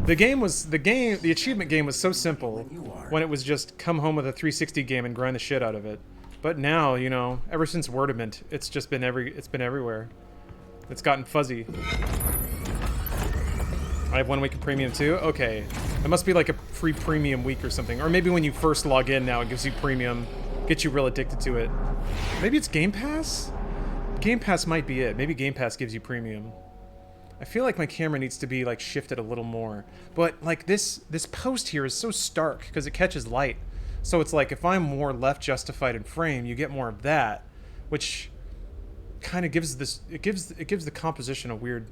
The achievement game was so simple when it was just come home with a 360 game and grind the shit out of it. But now, you know, ever since Wordament, it's just been everywhere. It's gotten fuzzy. I have 1 week of premium too? Okay. It must be like a free premium week or something. Or maybe when you first log in now, it gives you premium. Gets you real addicted to it. Maybe it's Game Pass? Game Pass might be it. Maybe Game Pass gives you premium. I feel like my camera needs to be like shifted a little more. But like this post here is so stark because it catches light. So it's like if I'm more left justified in frame, you get more of that, which kind of gives this it gives the composition a weird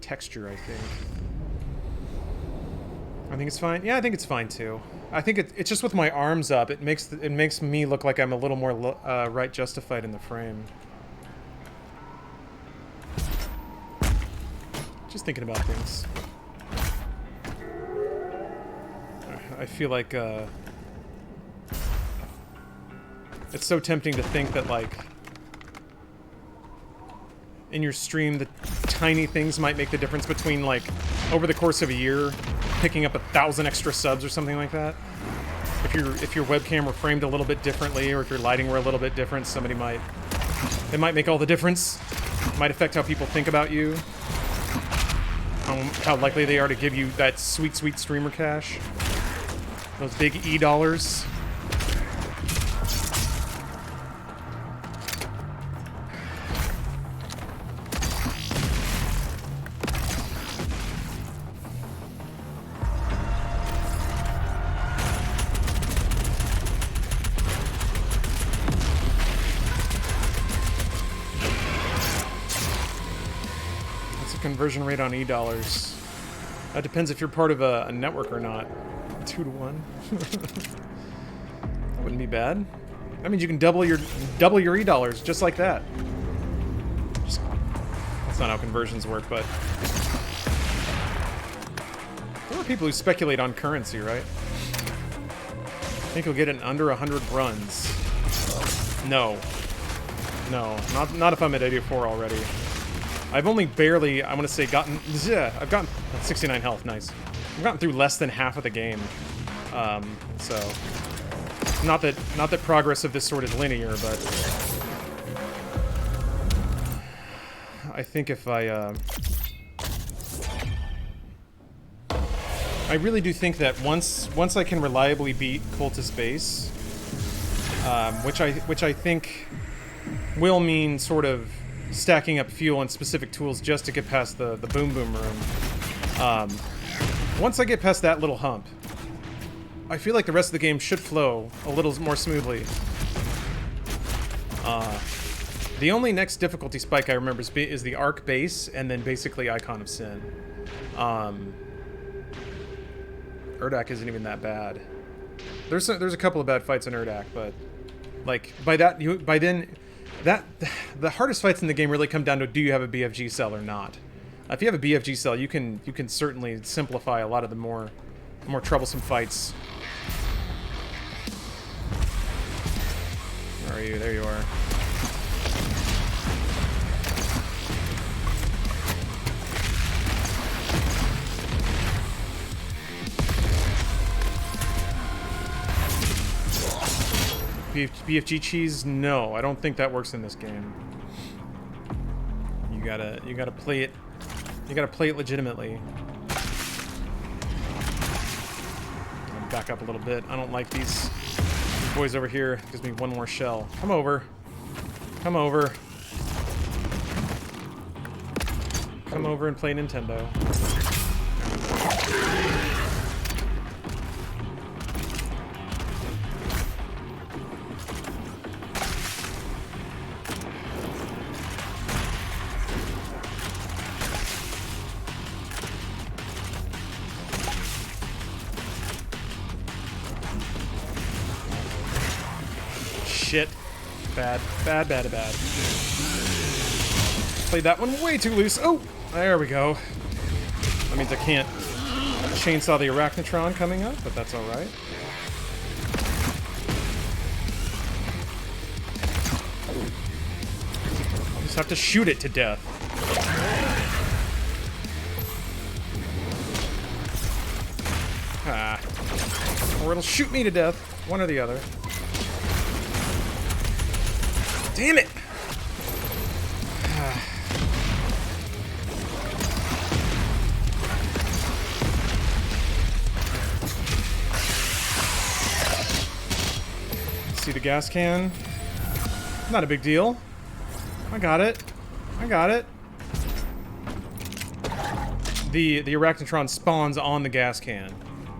texture, I think. I think it's fine. Yeah, I think it's fine too. I think it's just with my arms up, it makes me look like I'm a little more right justified in the frame. Just thinking about things. I feel like it's so tempting to think that like in your stream the tiny things might make the difference between like over the course of a year picking up 1,000 extra subs or something like that. If your webcam were framed a little bit differently, or if your lighting were a little bit different, it might make all the difference. It might affect how people think about you. How likely they are to give you that sweet, sweet streamer cash. Those big E-dollars. conversion rate on e-dollars? That depends if you're part of a network or not. 2 to 1. That wouldn't be bad. That means you can double your e-dollars just like that. That's not how conversions work, but there are people who speculate on currency, right? I think you'll get it in under 100 runs. No, not if I'm at 84 already. I've only barely, I want to say, I've gotten 69 health. Nice. I've gotten through less than half of the game, so not that progress of this sort is linear, but I think if I really do think that once I can reliably beat Cultist Base, which I think will mean sort of stacking up fuel and specific tools just to get past the boom boom room. Once I get past that little hump, I feel like the rest of the game should flow a little more smoothly. The only next difficulty spike I remember is the Arc Base, and then basically Icon of Sin. Urdak isn't even that bad. There's a couple of bad fights in Urdak, but like by then the hardest fights in the game really come down to, do you have a BFG cell or not? If you have a BFG cell, you can certainly simplify a lot of the more troublesome fights. Where are you? There you are. BFG cheese? No, I don't think that works in this game. You gotta play it. You gotta play it legitimately. I'll back up a little bit. I don't like these boys over here. Gives me one more shell. Come over. Come over. Come over and play Nintendo. Shit. Bad. Played that one way too loose. Oh! There we go. That means I can't chainsaw the Arachnotron coming up, but that's alright. I'll just have to shoot it to death. Or it'll shoot me to death. One or the other. Damn it! See the gas can? Not a big deal. I got it. The Arachnotron spawns on the gas can.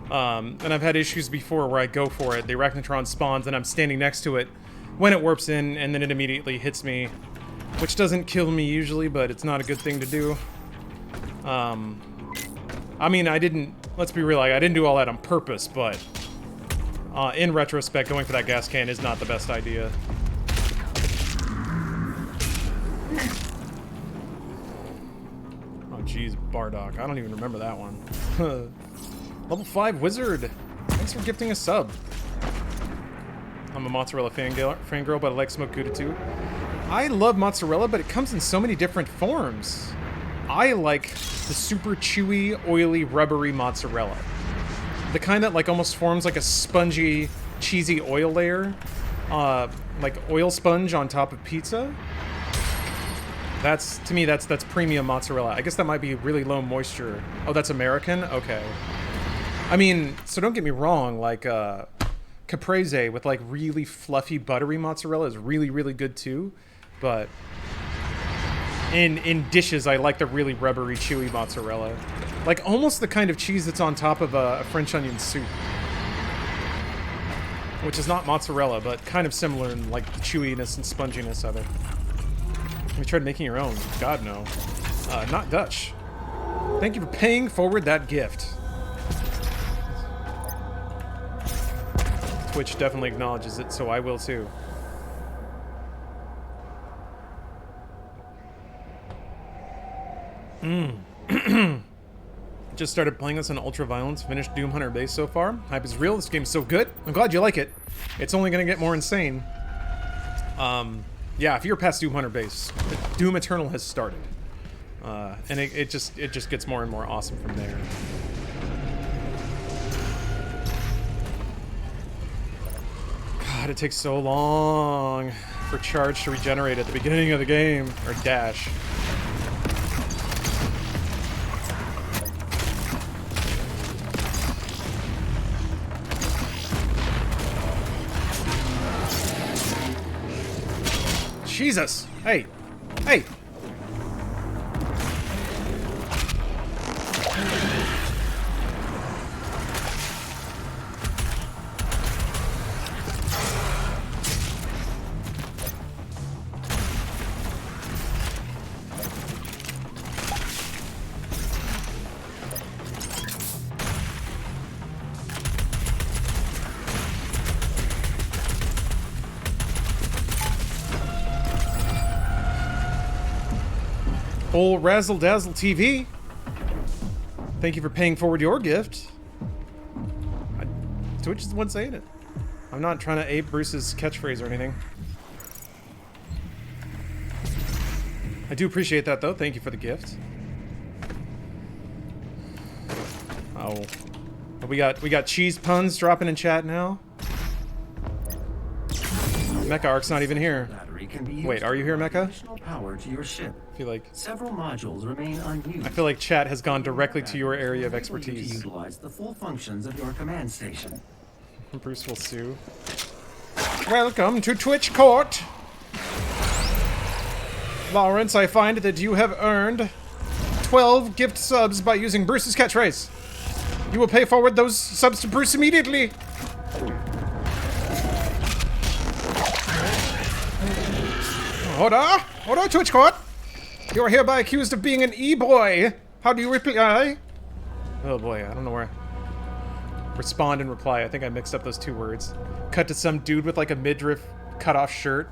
And I've had issues before where I go for it, the Arachnotron spawns and I'm standing next to it when it warps in, and then it immediately hits me, which doesn't kill me usually, but it's not a good thing to do. I mean, let's be real, I didn't do all that on purpose, but in retrospect, going for that gas can is not the best idea. Oh jeez, Bardock, I don't even remember that one. Level 5 Wizard, thanks for gifting a sub. I'm a mozzarella fangirl, but I like smoked Gouda too. I love mozzarella, but it comes in so many different forms. I like the super chewy, oily, rubbery mozzarella. The kind that like almost forms like a spongy, cheesy oil layer. Like oil sponge on top of pizza. To me, that's premium mozzarella. I guess that might be really low moisture. Oh, that's American? Okay. I mean, so don't get me wrong, like, Caprese with like really fluffy buttery mozzarella is really, really good too, but in dishes I like the really rubbery chewy mozzarella, like almost the kind of cheese that's on top of a French onion soup, which is not mozzarella but kind of similar in like the chewiness and sponginess of it. Have you tried making your own? God no. Not Dutch. Thank you for paying forward that gift. Twitch definitely acknowledges it, so I will too. Just started playing this on Ultra Violence, finished Doom Hunter base so far. Hype is real, this game's so good. I'm glad you like it. It's only gonna get more insane. Yeah, if you're past Doom Hunter base, Doom Eternal has started. And it just gets more and more awesome from there. God, it takes so long for charge to regenerate at the beginning of the game, or dash. Jesus! Hey! Hey! Old Razzle Dazzle TV. Thank you for paying forward your gift. Twitch is the one saying it. I'm not trying to ape Bruce's catchphrase or anything. I do appreciate that though. Thank you for the gift. Oh, we got cheese puns dropping in chat now. Mecha Arc's not even here. Wait, are you here, Mecha? Power to your ship. I feel like Several modules remain unused. I feel like chat has gone directly to your area of To expertise. utilize the full functions of your command station. Bruce will sue. Welcome to Twitch Court. Lawrence, I find that you have earned 12 gift subs by using Bruce's catchphrase. You will pay forward those subs to Bruce immediately. Order, Twitch Court. You are hereby accused of being an e-boy. How do you reply? Oh boy, I don't know where. Respond and reply. I think I mixed up those two words. Cut to some dude with like a midriff cut-off shirt,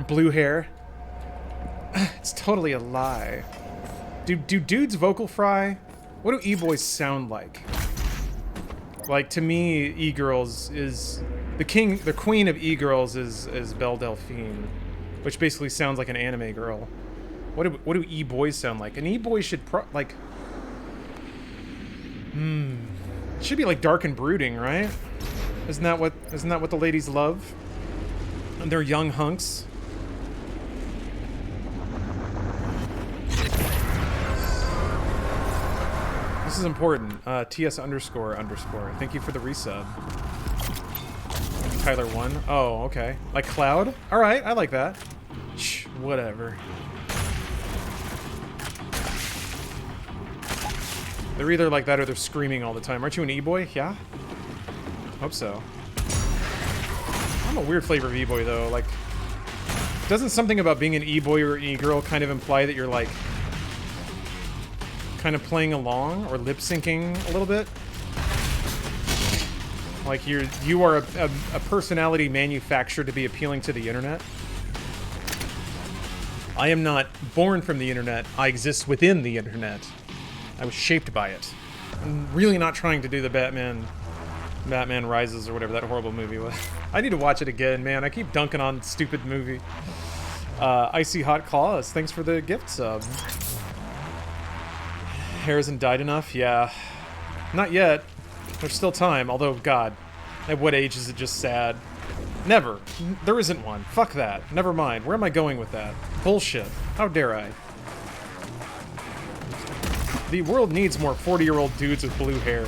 blue hair. It's totally a lie. Do dudes vocal fry? What do e-boys sound like? Like, to me, e-girls is the queen of e-girls is Belle Delphine, which basically sounds like an anime girl. What do e-boys sound like? An e-boy should it should be like dark and brooding, right? Isn't that what the ladies love? And they're young hunks. This is important. TS underscore. Thank you for the resub. Tyler 1. Oh, okay. Like Cloud? Alright, I like that. Shh, whatever. They're either like that or they're screaming all the time. Aren't you an e-boy? Yeah? Hope so. I'm a weird flavor of e-boy, though. Like, doesn't something about being an e-boy or an e-girl kind of imply that you're, like, kind of playing along or lip-syncing a little bit? Like, you are a personality manufactured to be appealing to the internet? I am not born from the internet. I exist within the internet. I was shaped by it. I'm really not trying to do the Batman Rises or whatever that horrible movie was. I need to watch it again, man. I keep dunking on stupid movie. Icy Hot Claws, thanks for the gift sub. Hair hasn't died enough? Yeah. Not yet. There's still time, although, God, at what age is it just sad? Never. There isn't one. Fuck that. Never mind. Where am I going with that? Bullshit. How dare I? The world needs more 40-year-old dudes with blue hair.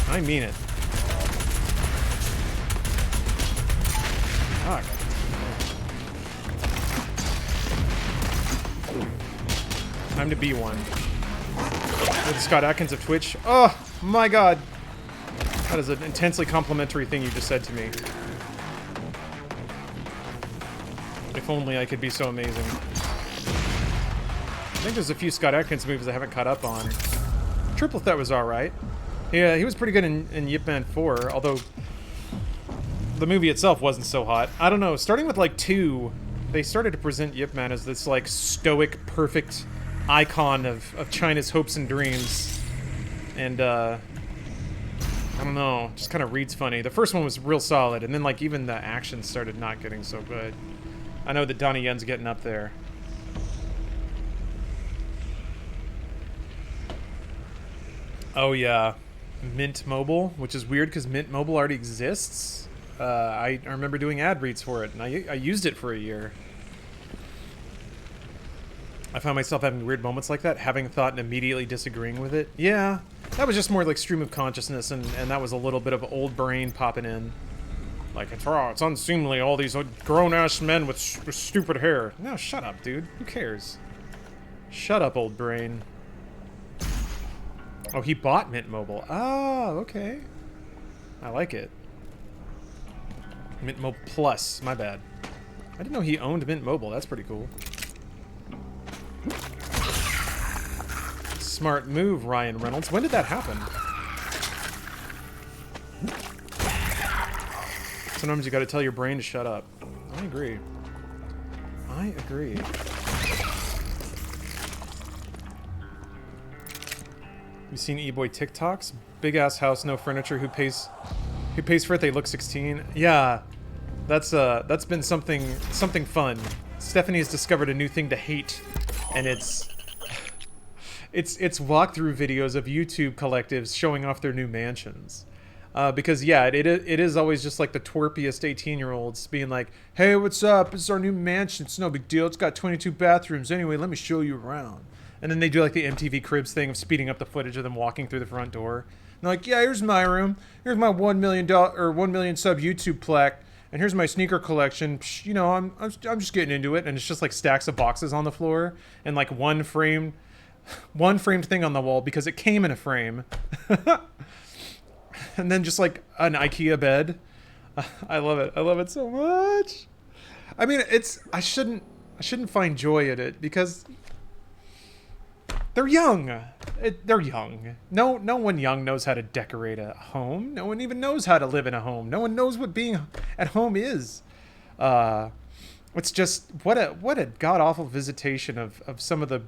I mean it. Fuck. Time to be one. With Scott Atkins of Twitch. Oh my god. That is an intensely complimentary thing you just said to me. If only I could be so amazing. think there's a few Scott Adkins movies I haven't caught up on. Triple Threat was alright. Yeah, he was pretty good in Yip Man 4, although the movie itself wasn't so hot. I don't know, starting with like 2, they started to present Yip Man as this like stoic, perfect icon of China's hopes and dreams. And I don't know, just kind of reads funny. The first one was real solid, and then like even the action started not getting so good. I know that Donnie Yen's getting up there. Oh yeah, Mint Mobile, which is weird because Mint Mobile already exists. I remember doing ad reads for it, and I used it for a year. I found myself having weird moments like that, having thought and immediately disagreeing with it. Yeah, that was just more like stream of consciousness, and that was a little bit of old brain popping in. Like, it's unseemly, all these grown-ass men with stupid hair. No, shut up, dude. Who cares? Shut up, old brain. Oh, he bought Mint Mobile. Oh, okay. I like it. Mint Mobile Plus, my bad. I didn't know he owned Mint Mobile. That's pretty cool. Smart move, Ryan Reynolds. When did that happen? Sometimes you gotta tell your brain to shut up. I agree. I agree. You seen E-Boy TikToks? Big ass house, no furniture. Who pays for it? They look 16. Yeah, that's been something fun. Stephanie has discovered a new thing to hate, and it's walkthrough videos of YouTube collectives showing off their new mansions. Because yeah, it is always just like the twerpiest 18-year-olds being like, "Hey, what's up? This is our new mansion. It's no big deal. It's got 22 bathrooms. Anyway, let me show you around." And then they do like the MTV Cribs thing of speeding up the footage of them walking through the front door. And they're like, "Yeah, here's my room. Here's my $1 million sub YouTube plaque. And here's my sneaker collection. Psh, you know, I'm just getting into it." And it's just like stacks of boxes on the floor and like one framed thing on the wall because it came in a frame. And then just like an IKEA bed. I love it. I love it so much. I mean, I shouldn't find joy in it because they're young. They're young. No one young knows how to decorate a home. No one even knows how to live in a home. No one knows what being at home is. It's just what a god-awful visitation of some of the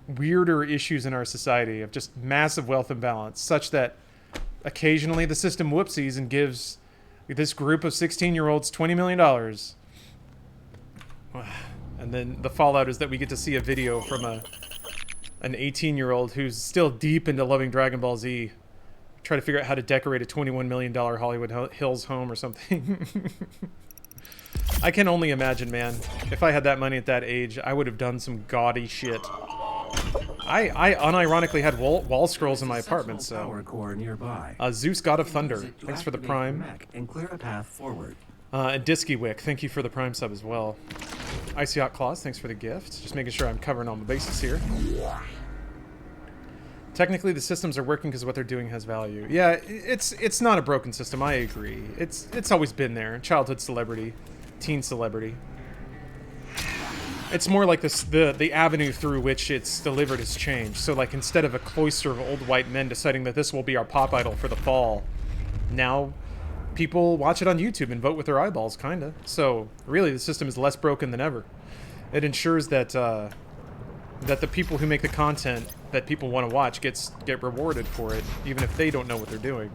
weirder issues in our society of just massive wealth imbalance, such that occasionally the system whoopsies and gives this group of 16-year-olds $20 million. And then the fallout is that we get to see a video from an 18-year-old who's still deep into loving Dragon Ball Z, try to figure out how to decorate a $21 million Hollywood Hills home or something. I can only imagine, man. If I had that money at that age, I would have done some gaudy shit. I unironically had wall scrolls in my apartment, so. Power core nearby. Zeus, God of Thunder, thanks for the prime. And clear a path forward. And Diskywick, thank you for the prime sub as well. Icy Hot Claws, thanks for the gift. Just making sure I'm covering all my bases here. Technically, the systems are working because what they're doing has value. Yeah, it's not a broken system. I agree. It's always been there. Childhood celebrity, teen celebrity. It's more like the avenue through which it's delivered has changed. So like instead of a cloister of old white men deciding that this will be our pop idol for the fall, now people watch it on YouTube and vote with their eyeballs, kinda. So really, the system is less broken than ever. It ensures that that the people who make the content that people want to watch get rewarded for it, even if they don't know what they're doing.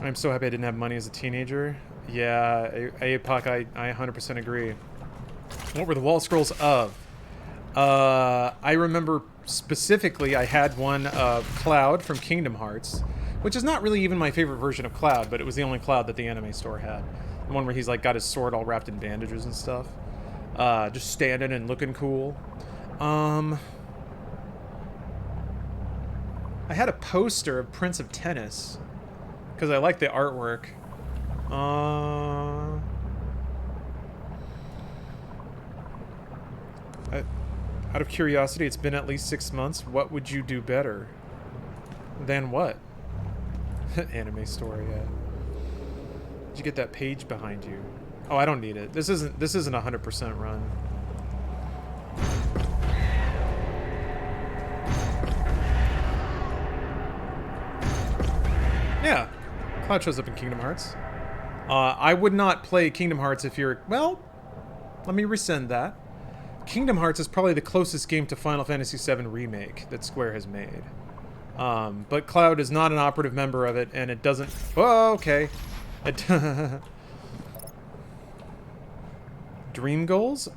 I'm so happy I didn't have money as a teenager. Yeah, APOC, I 100% agree. What were the wall scrolls of? I remember specifically I had one of Cloud from Kingdom Hearts, which is not really even my favorite version of Cloud, but it was the only Cloud that the anime store had. The one where he's like got his sword all wrapped in bandages and stuff. Just standing and looking cool. I had a poster of Prince of Tennis because I like the artwork. Out of curiosity, it's been at least 6 months. What would you do better? Than what? Anime story, yeah. Did you get that page behind you? Oh, I don't need it. This isn't a 100% run. Cloud shows up in Kingdom Hearts. I would not play Kingdom Hearts if you're... Well, let me rescind that. Kingdom Hearts is probably the closest game to Final Fantasy VII Remake that Square has made. But Cloud is not an operative member of it, and it doesn't... Oh, okay. Dream goals?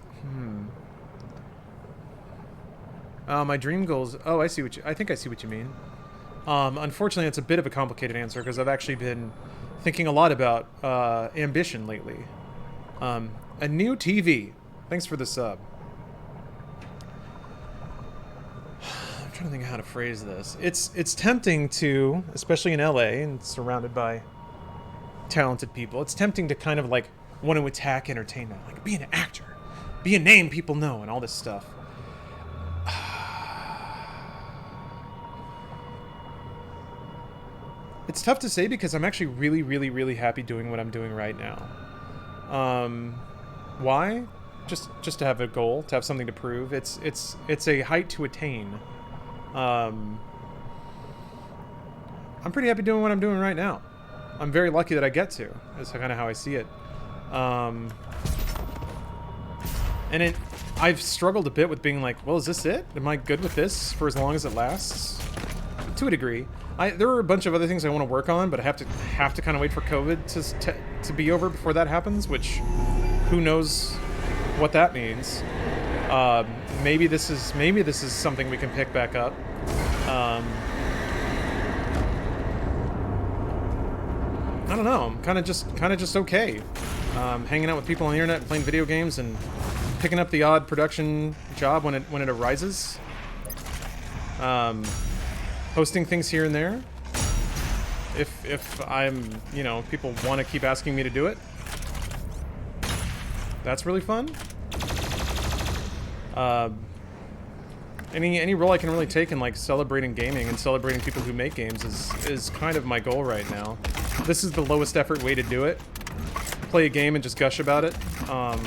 My dream goals... Oh, I see what you... I think I see what you mean. Unfortunately, it's a bit of a complicated answer, because I've actually been thinking a lot about ambition lately. A new TV. Thanks for the sub. I'm trying to think of how to phrase this. It's tempting to, especially in LA and surrounded by talented people, it's tempting to kind of like want to attack entertainment, like be an actor, be a name people know, and all this stuff. It's tough to say because I'm actually really, really, really happy doing what I'm doing right now. Why? Just to have a goal, to have something to prove. It's a height to attain. I'm pretty happy doing what I'm doing right now. I'm very lucky that I get to. That's kind of how I see it. And I've struggled a bit with being like, well, is this it? Am I good with this for as long as it lasts? To a degree. There are a bunch of other things I want to work on, but I have to kind of wait for COVID to be over before that happens, which who knows what that means. Maybe this is something we can pick back up. I don't know. I'm kind of just okay. Hanging out with people on the internet, playing video games, and picking up the odd production job when it arises. Posting things here and there. If I'm, people want to keep asking me to do it. That's really fun. Any role I can really take in like celebrating gaming and celebrating people who make games is kind of my goal right now. This is the lowest effort way to do it. Play a game and just gush about it. But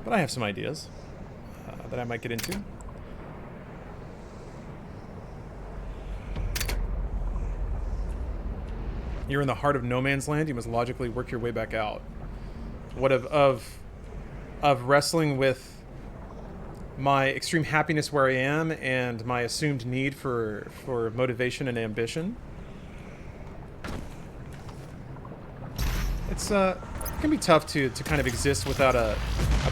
I have some ideas that I might get into. You're in the heart of no man's land. You must logically work your way back out. What of wrestling with my extreme happiness where I am and my assumed need for motivation and ambition. It can be tough to kind of exist without a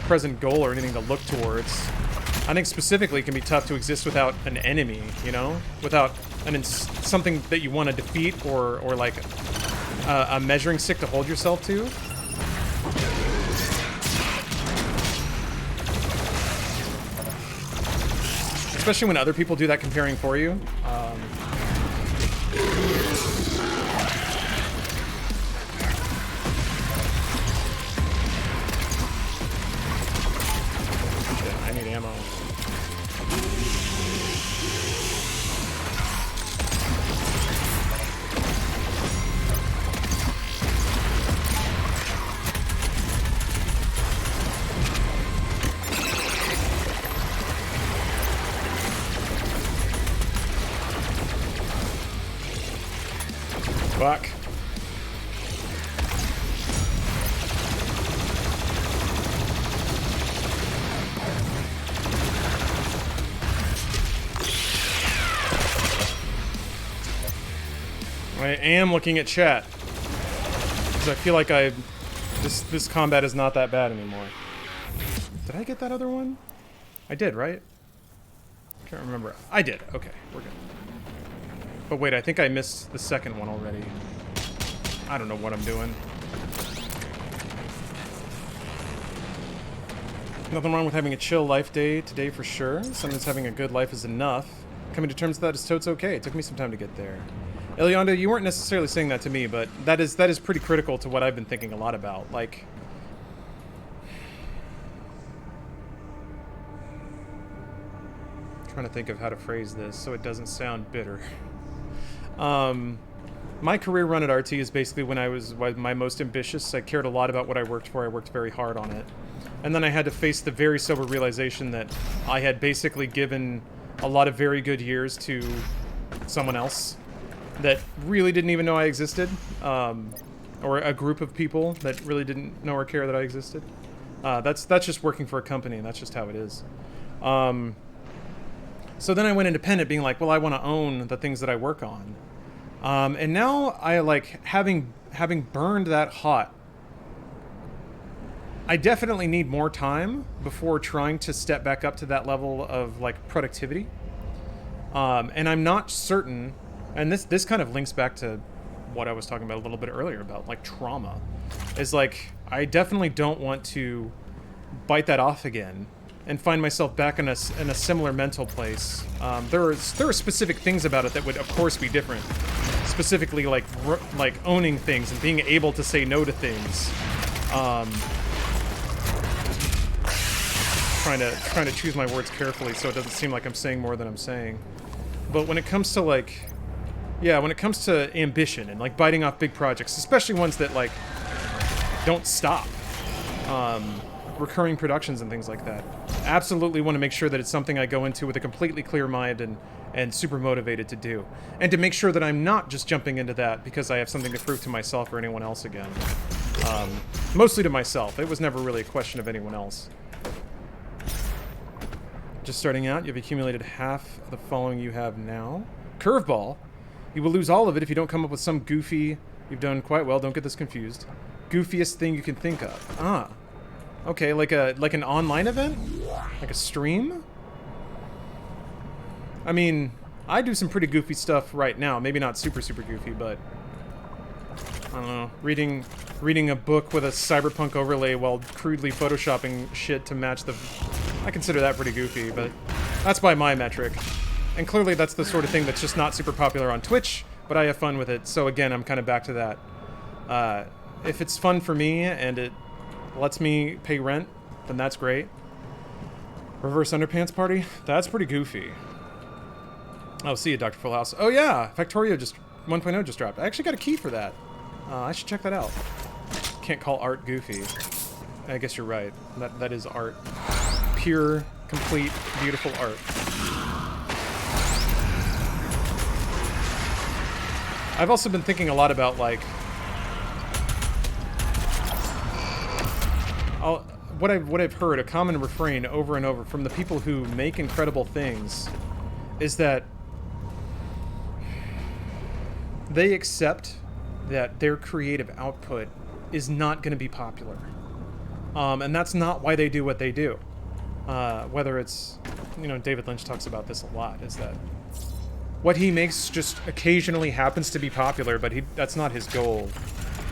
present goal or anything to look towards. I think specifically it can be tough to exist without an enemy, without something that you want to defeat or like a measuring stick to hold yourself to. Especially when other people do that comparing for you. Shit, I need ammo. Fuck. I am looking at chat because I feel like this combat is not that bad anymore. Did I get that other one? I did, right? Can't remember. I did. Okay, we're good. But wait, I think I missed the second one already. I don't know what I'm doing. Nothing wrong with having a chill life day today for sure. Sometimes having a good life is enough. Coming to terms with that is totes okay. It took me some time to get there. Eliondo, you weren't necessarily saying that to me, but that is pretty critical to what I've been thinking a lot about. Like, trying to think of how to phrase this so it doesn't sound bitter. My career run at RT is basically when I was my most ambitious. I cared a lot about what I worked for. I worked very hard on it. And then I had to face the very sober realization that I had basically given a lot of very good years to someone else. that really didn't even know I existed, or a group of people that really didn't know or care that I existed. That's just working for a company, and that's just how it is. So then I went independent, being like, well, I want to own the things that I work on. And now I like having burned that hot. I definitely need more time before trying to step back up to that level of like productivity. And I'm not certain, and this kind of links back to what I was talking about a little bit earlier about like trauma, is like I definitely don't want to bite that off again and find myself back in a similar mental place. There are specific things about it that would of course be different, specifically like owning things and being able to say no to things. Trying to choose my words carefully so it doesn't seem like I'm saying more than I'm saying. But when it comes to like, yeah, when it comes to ambition and like biting off big projects, especially ones that like don't stop, recurring productions and things like that, absolutely want to make sure that it's something I go into with a completely clear mind and super motivated to do. And to make sure that I'm not just jumping into that because I have something to prove to myself or anyone else again. Mostly to myself. It was never really a question of anyone else. Just starting out, you've accumulated half of the following you have now. Curveball. You will lose all of it if you don't come up with some goofy... You've done quite well, don't get this confused. Goofiest thing you can think of. Ah. Okay, like an online event? Like a stream? I mean, I do some pretty goofy stuff right now. Maybe not super goofy, but... I don't know. Reading a book with a cyberpunk overlay while crudely photoshopping shit to match the... I consider that pretty goofy, but that's by my metric. And clearly that's the sort of thing that's just not super popular on Twitch, but I have fun with it, so again, I'm kind of back to that. If it's fun for me and it lets me pay rent, then that's great. Reverse underpants party? That's pretty goofy. Oh, see you, Dr. Full House. Oh yeah, Factorio 1.0 just dropped. I actually got a key for that. I should check that out. Can't call art goofy. I guess you're right. That is art. Pure, complete, beautiful art. I've also been thinking a lot about, like... What I've heard, a common refrain over and over from the people who make incredible things, is that they accept that their creative output is not going to be popular. And that's not why they do what they do. Whether it's, you know, David Lynch talks about this a lot, is that what he makes just occasionally happens to be popular, but that's not his goal.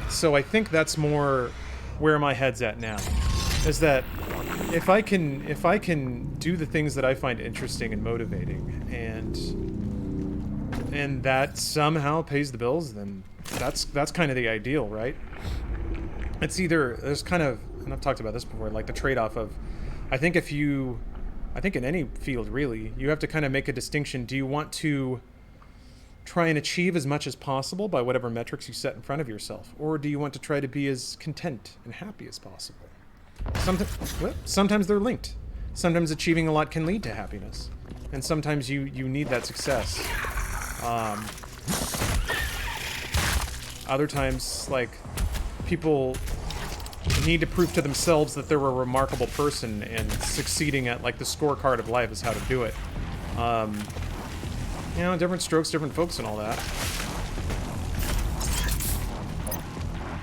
So I think that's more where my head's at now, is that if I can do the things that I find interesting and motivating, and that somehow pays the bills, then that's kind of the ideal, right? It's either, there's kind of, and I've talked about this before, like the trade-off of, I think in any field really, you have to kind of make a distinction. Do you want to try and achieve as much as possible by whatever metrics you set in front of yourself? Or do you want to try to be as content and happy as possible? Sometimes they're linked. Sometimes achieving a lot can lead to happiness. And sometimes you need that success. Other times, like, people need to prove to themselves that they're a remarkable person, and succeeding at, like, the scorecard of life is how to do it. You know, different strokes, different folks and all that.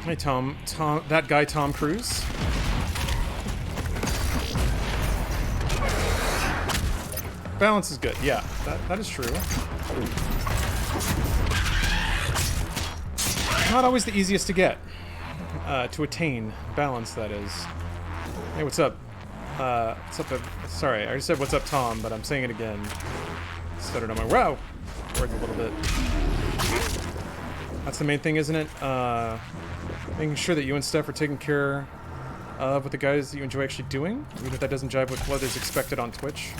Hey, Tom, that guy Tom Cruise. Balance is good, yeah, that is true. Not always the easiest to get. To attain balance, that is. Hey, what's up? Sorry, I just said what's up, Tom, but I'm saying it again. Stuttered on my wow words a little bit. That's the main thing, isn't it? Making sure that you and Steph are taking care of with the guys that you enjoy actually doing, even if that doesn't jive with what is expected on Twitch.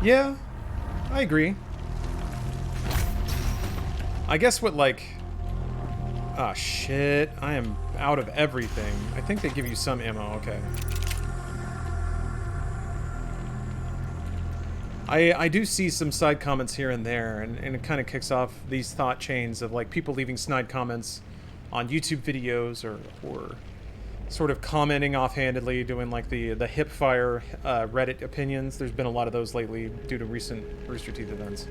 Yeah, I agree. I guess what, like... Ah, shit. I am out of everything. I think they give you some ammo. Okay. I do see some side comments here and there, and it kind of kicks off these thought chains of like people leaving snide comments on YouTube videos or sort of commenting offhandedly, doing like the hip fire Reddit opinions. There's been a lot of those lately due to recent Rooster Teeth events.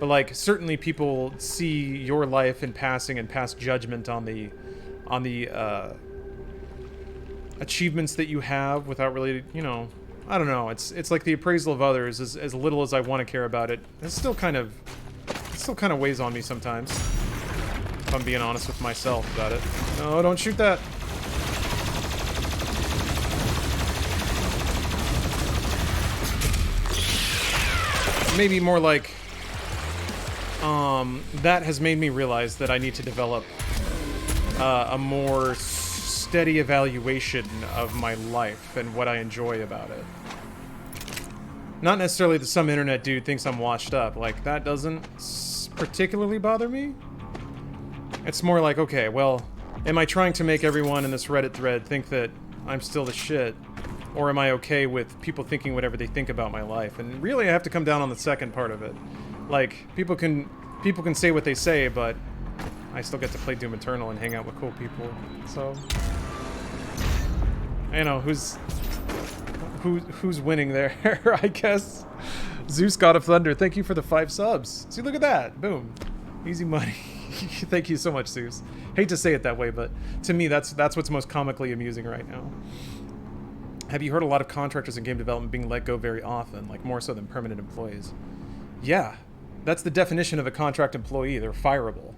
But like certainly people see your life in passing and pass judgment on the achievements that you have without really, you know, I don't know. It's like the appraisal of others, as little as I want to care about it. It still kind of weighs on me sometimes. If I'm being honest with myself about it. No, don't shoot that. Maybe more like that has made me realize that I need to develop a more steady evaluation of my life and what I enjoy about it. Not necessarily that some internet dude thinks I'm washed up. Like, that doesn't particularly bother me. It's more like, okay, well, am I trying to make everyone in this Reddit thread think that I'm still the shit? Or am I okay with people thinking whatever they think about my life? And really, I have to come down on the second part of it. Like, people can say what they say, but I still get to play Doom Eternal and hang out with cool people. So, you know, who's winning there, I guess. Zeus, God of Thunder, thank you for the 5 subs. See, look at that. Boom. Easy money. Thank you so much, Zeus. Hate to say it that way, but to me, that's what's most comically amusing right now. Have you heard a lot of contractors in game development being let go very often, like more so than permanent employees? Yeah. That's the definition of a contract employee. They're fireable.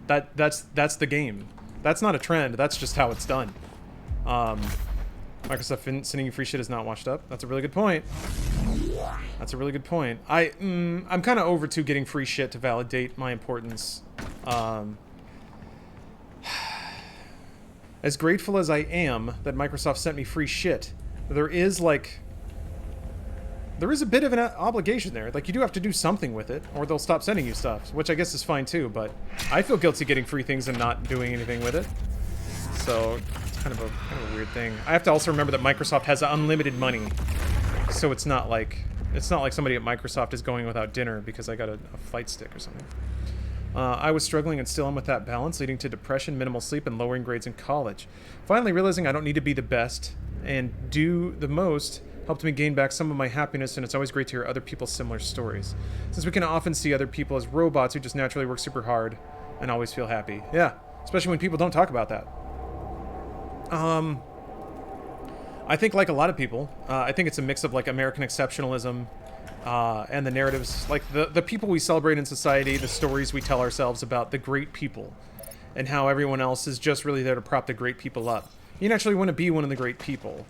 That's the game. That's not a trend. That's just how it's done. Microsoft sending you free shit is not washed up. That's a really good point. That's a really good point. I'm kind of over to getting free shit to validate my importance. As grateful as I am that Microsoft sent me free shit, there is a bit of an obligation there. Like, you do have to do something with it, or they'll stop sending you stuff, which I guess is fine too, but I feel guilty getting free things and not doing anything with it. So, it's kind of a weird thing. I have to also remember that Microsoft has unlimited money, so it's not like somebody at Microsoft is going without dinner because I got a fight stick or something. I was struggling and still am with that balance, leading to depression, minimal sleep, and lowering grades in college. Finally realizing I don't need to be the best and do the most helped me gain back some of my happiness, and it's always great to hear other people's similar stories, since we can often see other people as robots who just naturally work super hard and always feel happy. Yeah, especially when people don't talk about that. I think, like a lot of people, I think it's a mix of like American exceptionalism and the narratives, like the people we celebrate in society, the stories we tell ourselves about the great people, and how everyone else is just really there to prop the great people up. You naturally want to be one of the great people,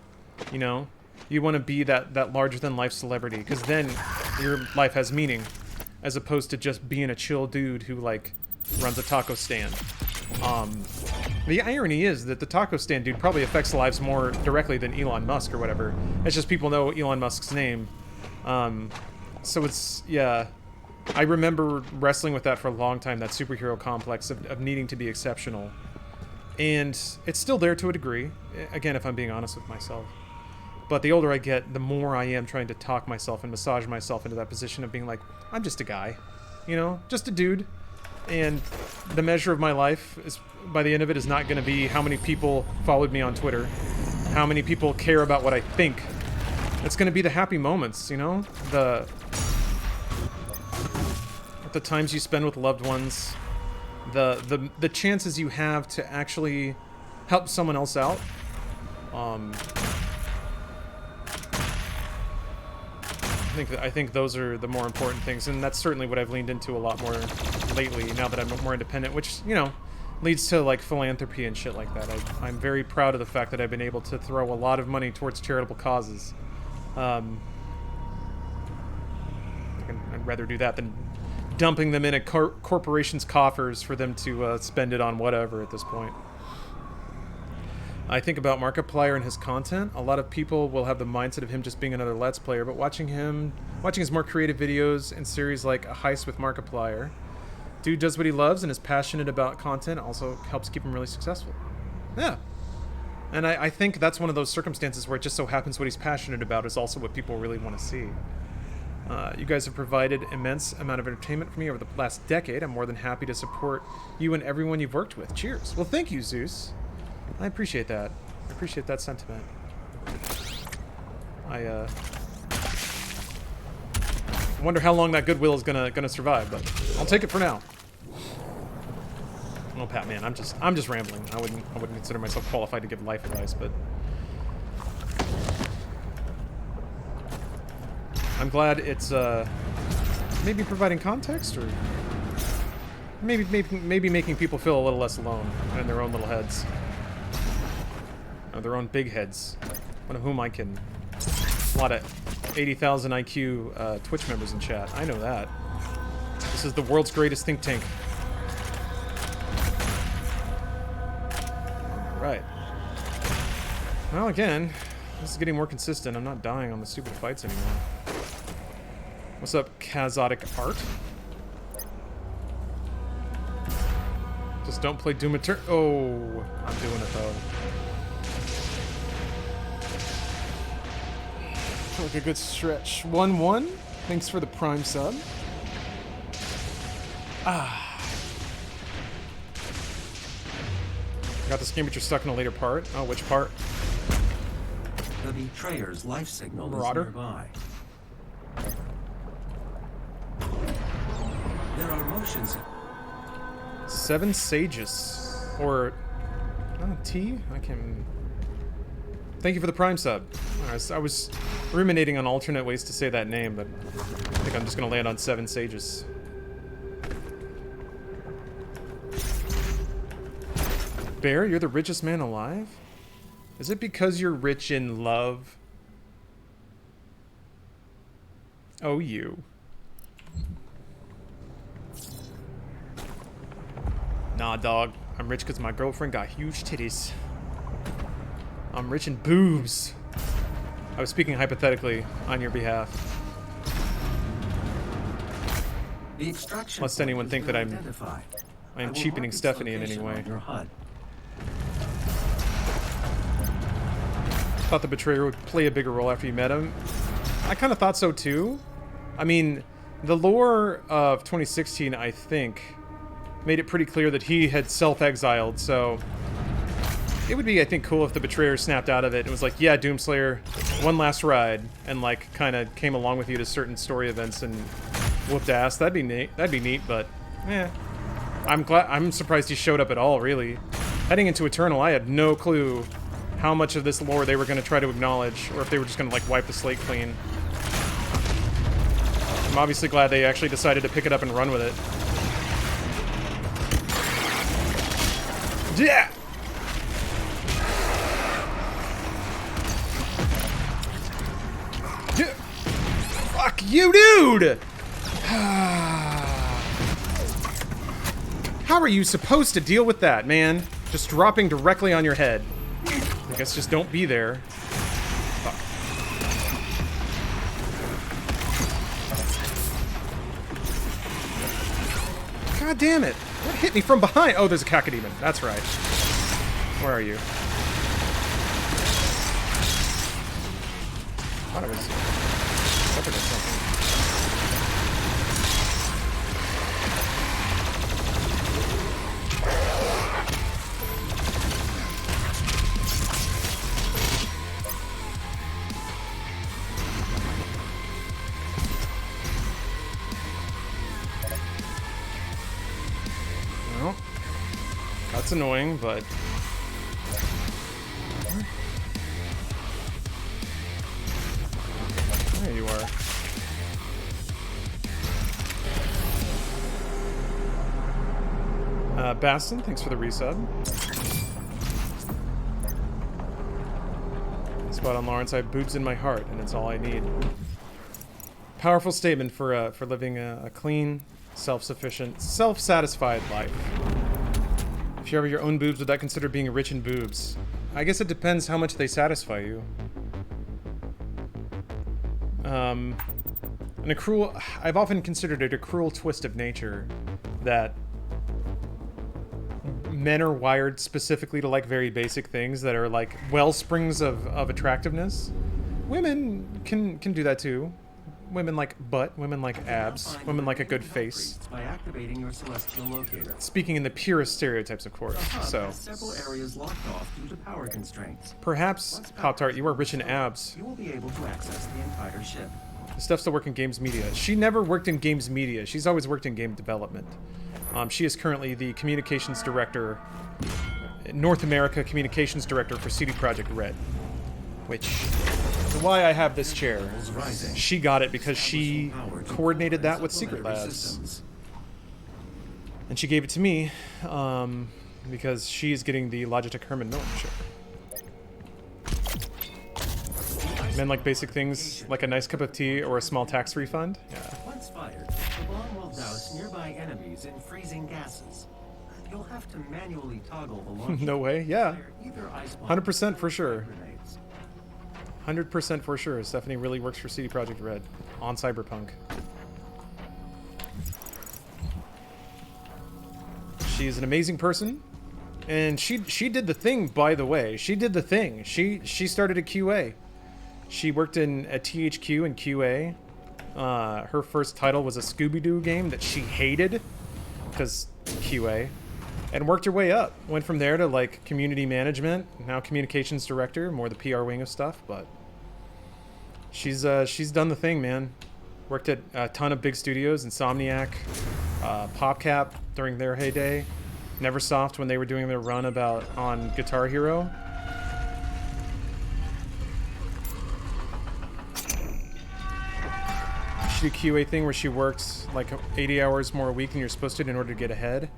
you know? You want to be that larger-than-life celebrity, because then your life has meaning, as opposed to just being a chill dude who, like, runs a taco stand. The irony is that the taco stand dude probably affects lives more directly than Elon Musk or whatever. It's just people know Elon Musk's name. So it's, yeah. I remember wrestling with that for a long time, that superhero complex of needing to be exceptional. And it's still there to a degree, again, if I'm being honest with myself. But the older I get, the more I am trying to talk myself and massage myself into that position of being like, I'm just a guy, you know, just a dude. And the measure of my life is, by the end of it, is not going to be how many people followed me on Twitter, how many people care about what I think. It's going to be the happy moments, you know, the times you spend with loved ones, the chances you have to actually help someone else out. I think those are the more important things, and that's certainly what I've leaned into a lot more lately, now that I'm more independent, which, you know, leads to, like, philanthropy and shit like that. I'm very proud of the fact that I've been able to throw a lot of money towards charitable causes. I'd rather do that than dumping them in a corporation's coffers for them to spend it on whatever at this point. I think about Markiplier and his content. A lot of people will have the mindset of him just being another Let's Player, but watching his more creative videos and series like A Heist with Markiplier, dude does what he loves and is passionate about content, also helps keep him really successful. Yeah. And I think that's one of those circumstances where it just so happens what he's passionate about is also what people really want to see. You guys have provided immense amount of entertainment for me over the last decade. I'm more than happy to support you and everyone you've worked with. Cheers. Well, thank you, Zeus. I appreciate that. I appreciate that sentiment. I wonder how long that goodwill is gonna survive, but I'll take it for now. Oh, Pat, man, I'm just rambling. I wouldn't consider myself qualified to give life advice, but I'm glad it's maybe providing context, or maybe making people feel a little less alone in their own little heads, or their own big heads, one of whom I can. A lot of 80,000 IQ Twitch members in chat. I know that. This is the world's greatest think tank. Right. Well, again, this is getting more consistent. I'm not dying on the stupid fights anymore. What's up, Kazotic Art? Just don't play Doom Eternal. Oh, I'm doing it though. Like a good stretch. 1-1. Thanks for the Prime sub. Got this game, but you're stuck in a later part. Oh, which part? The betrayer's life signal Marauder? is nearby. There are motions. 7 sages. Or... T? I can't... Thank you for the Prime sub. I was ruminating on alternate ways to say that name, but I think I'm just gonna land on 7 sages. Bear, you're the richest man alive? Is it because you're rich in love? Oh, you. Nah, dog. I'm rich because my girlfriend got huge titties. I'm rich in boobs. I was speaking hypothetically on your behalf. The extraction Lest anyone point think is that well I'm identified. I am will cheapening mark its Stephanie in any location way. on your HUD. Thought the betrayer would play a bigger role after you met him. I kind of thought so too. I mean, the lore of 2016, I think, made it pretty clear that he had self-exiled, so it would be, I think, cool if the betrayer snapped out of it and was like, yeah, Doomslayer, one last ride, and like kind of came along with you to certain story events and whooped ass. That'd be neat. That'd be neat, but yeah, I'm surprised he showed up at all, really. Heading into Eternal, I had no clue how much of this lore they were going to try to acknowledge, or if they were just going to like wipe the slate clean. I'm obviously glad they actually decided to pick it up and run with it. Yeah! Yeah. Fuck you, dude! How are you supposed to deal with that, man? Just dropping directly on your head. I guess just don't be there. Fuck. God damn it. What hit me from behind? Oh, there's a cacodemon. That's right. Where are you? I thought it was something or something. Well, that's annoying, but there you are. Baston, thanks for the resub. Spot on, Lawrence. I have boobs in my heart, and it's all I need. Powerful statement for living a clean, self-sufficient, self-satisfied life. If you have your own boobs, would that consider being rich in boobs? I guess it depends how much they satisfy you. And a cruel... I've often considered it a cruel twist of nature that men are wired specifically to like very basic things that are like wellsprings of attractiveness. Women can do that too. women like butt, women like abs, women like a good face. By activating your celestial locator. Speaking in the purest stereotypes, of course. The hub So has several areas locked off due to power constraints. perhaps, Pop-Tart, you are rich in abs. You will be able to access the entire ship. The stuff still work in games media. She never worked in games media. She's always worked in game development. She is currently the communications director, North America communications director for CD Projekt Red, which is why I have this chair. She got it because she coordinated that with Secret Labs. And she gave it to me because she's getting the Logitech Herman Miller chair. Men like basic things like a nice cup of tea or a small tax refund. Yeah. Once fired, the bomb will douse nearby enemies in freezing gases. You'll have to manually toggle the launch. No way. Yeah. Either ice bomb 100% for sure. grenades. 100% for sure. Stephanie really works for CD Projekt Red on Cyberpunk. She is an amazing person, and she did the thing. By the way, she did the thing. She started a QA. She worked at THQ and QA. Her first title was a Scooby-Doo game that she hated because QA, and worked her way up. Went from there to like community management, now communications director, more the PR wing of stuff. But she's done the thing, man. Worked at a ton of big studios, Insomniac, PopCap during their heyday, Neversoft when they were doing their run on Guitar Hero. She did a QA thing where she worked like 80 hours more a week than you're supposed to in order to get ahead.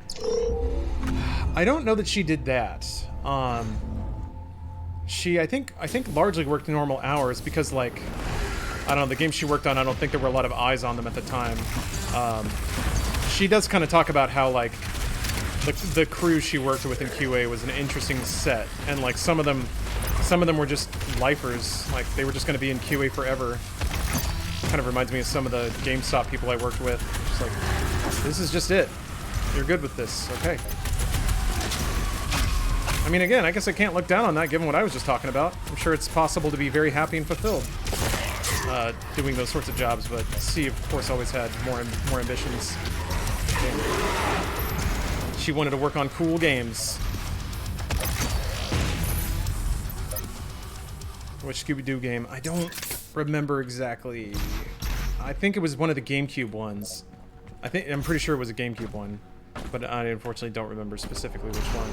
I don't know that she did that. She I think largely worked normal hours because like I don't know, the game she worked on, I don't think there were a lot of eyes on them at the time. She does kind of talk about how like the crew she worked with in QA was an interesting set, and like some of them were just lifers, like they were just going to be in QA forever. Kind of reminds me of some of the GameStop people I worked with. Just like, this is just it. You're good with this, okay. I mean, again, I guess I can't look down on that given what I was just talking about. I'm sure it's possible to be very happy and fulfilled doing those sorts of jobs, but C, of course, always had more ambitions. She wanted to work on cool games. Which Scooby-Doo game? I don't remember exactly. I think it was one of the GameCube ones. I'm pretty sure it was a GameCube one, but I unfortunately don't remember specifically which one.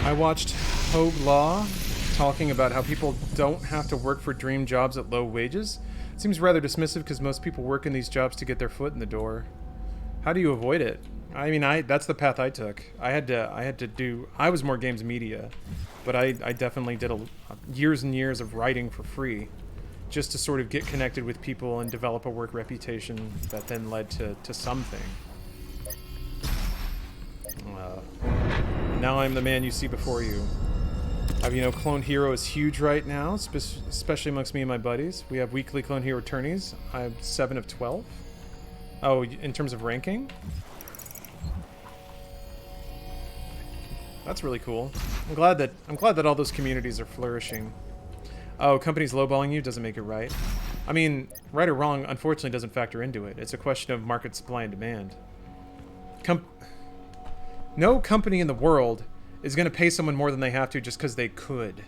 I watched Hogue Law talking about how people don't have to work for dream jobs at low wages. It seems rather dismissive because most people work in these jobs to get their foot in the door. How do you avoid it? I mean, that's the path I took. I was more games media, but I definitely did years and years of writing for free, just to sort of get connected with people and develop a work reputation that then led to something. Now I'm the man you see before you. Clone Hero is huge right now, especially amongst me and my buddies. We have weekly Clone Hero tourneys. I'm 7 of 12. Oh, in terms of ranking? That's really cool. I'm glad that all those communities are flourishing. Oh, companies lowballing you doesn't make it right. I mean, right or wrong, unfortunately doesn't factor into it. It's a question of market supply and demand. No company in the world is going to pay someone more than they have to just because they could.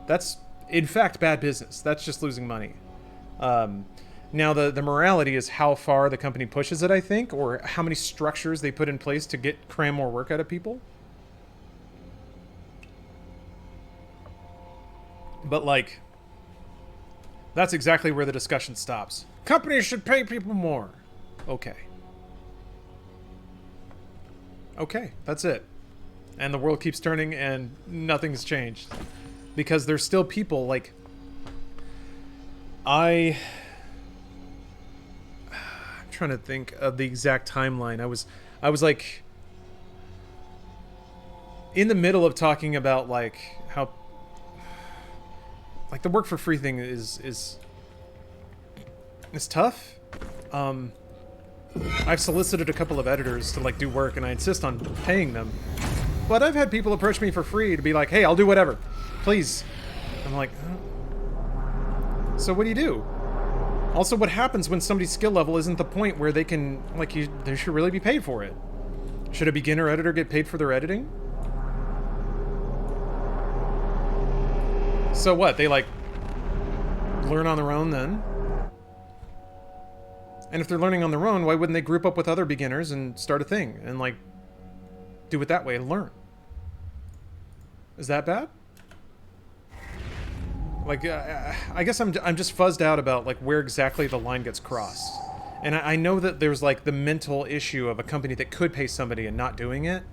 That's, in fact, bad business. That's just losing money. Now, the morality is how far the company pushes it, I think, or how many structures they put in place to cram more work out of people. But, like, that's exactly where the discussion stops. Companies should pay people more. Okay. Okay, that's it. And the world keeps turning and nothing's changed. Because there's still people, like... I'm trying to think of the exact timeline. I was like... in the middle of talking about, like, how... like, the work for free thing is tough. I've solicited a couple of editors to, like, do work, and I insist on paying them. But I've had people approach me for free to be like, hey, I'll do whatever. Please. I'm like, So what do you do? Also, what happens when somebody's skill level isn't the point where they can, like, they should really be paid for it? Should a beginner editor get paid for their editing? So what? They, like, learn on their own then? And if they're learning on their own, why wouldn't they group up with other beginners and start a thing and, like, do it that way and learn? Is that bad? Like, I guess I'm just fuzzed out about, like, where exactly the line gets crossed. And I know that there's, like, the mental issue of a company that could pay somebody and not doing it.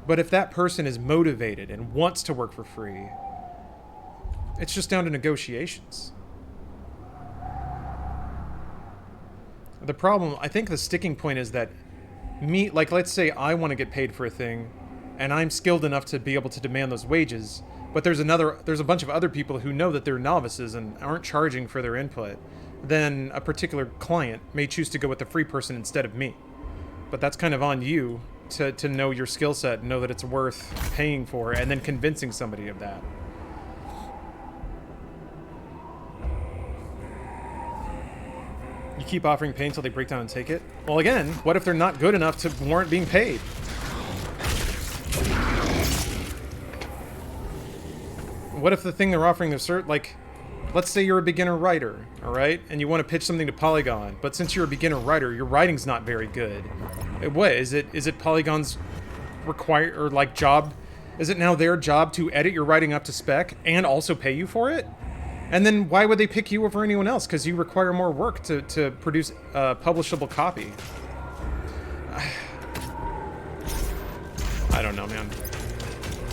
But if that person is motivated and wants to work for free, it's just down to negotiations. The problem, I think the sticking point is that like, let's say I want to get paid for a thing, and I'm skilled enough to be able to demand those wages, but there's a bunch of other people who know that they're novices and aren't charging for their input, then a particular client may choose to go with the free person instead of me. But that's kind of on you to know your skill set and know that it's worth paying for, and then convincing somebody of that. You keep offering pay until they break down and take it? Well, again, what if they're not good enough to warrant being paid? What if the thing they're offering their like, let's say you're a beginner writer, all right? And you want to pitch something to Polygon, but since you're a beginner writer, your writing's not very good. What, is it Polygon's job? Is it now their job to edit your writing up to spec and also pay you for it? And then why would they pick you over anyone else? Because you require more work to produce publishable copy. I don't know, man.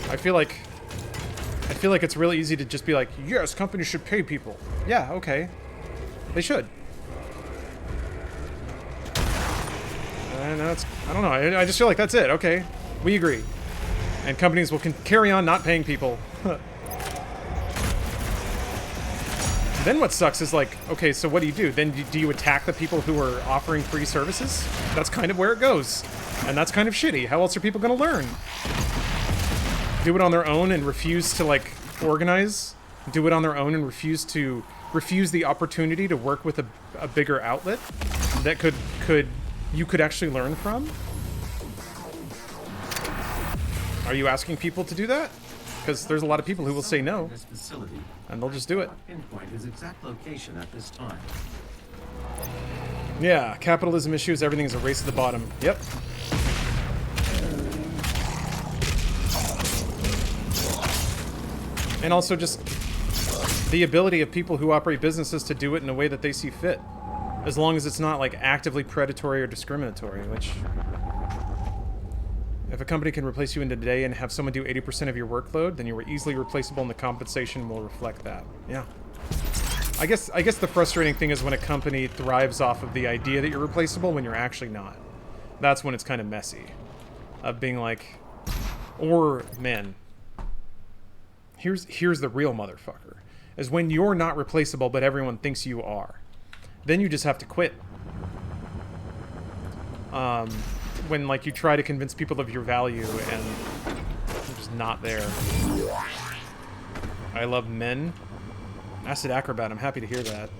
I feel like it's really easy to just be like, yes, companies should pay people. Yeah, okay. They should. And I don't know. I just feel like that's it. Okay, we agree. And companies will carry on not paying people. Then what sucks is like, okay, so what do you do? Then do you attack the people who are offering free services? That's kind of where it goes. And that's kind of shitty. How else are people going to learn? Do it on their own and refuse to, like, organize? Do it on their own and refuse the opportunity to work with a bigger outlet that you could actually learn from? Are you asking people to do that? Because there's a lot of people who will say no, and they'll just do it. Pinpoint his exact location at this time. Yeah, capitalism issues, everything is a race to the bottom. Yep. And also just the ability of people who operate businesses to do it in a way that they see fit. As long as it's not, like, actively predatory or discriminatory, which... If a company can replace you in a day and have someone do 80% of your workload, then you are easily replaceable and the compensation will reflect that. Yeah. I guess the frustrating thing is when a company thrives off of the idea that you're replaceable when you're actually not. That's when it's kind of messy. Of being like... Or, man... Here's the real motherfucker. Is when you're not replaceable but everyone thinks you are. Then you just have to quit. When, like, you try to convince people of your value and you're just not there. I love men. Acid Acrobat, I'm happy to hear that.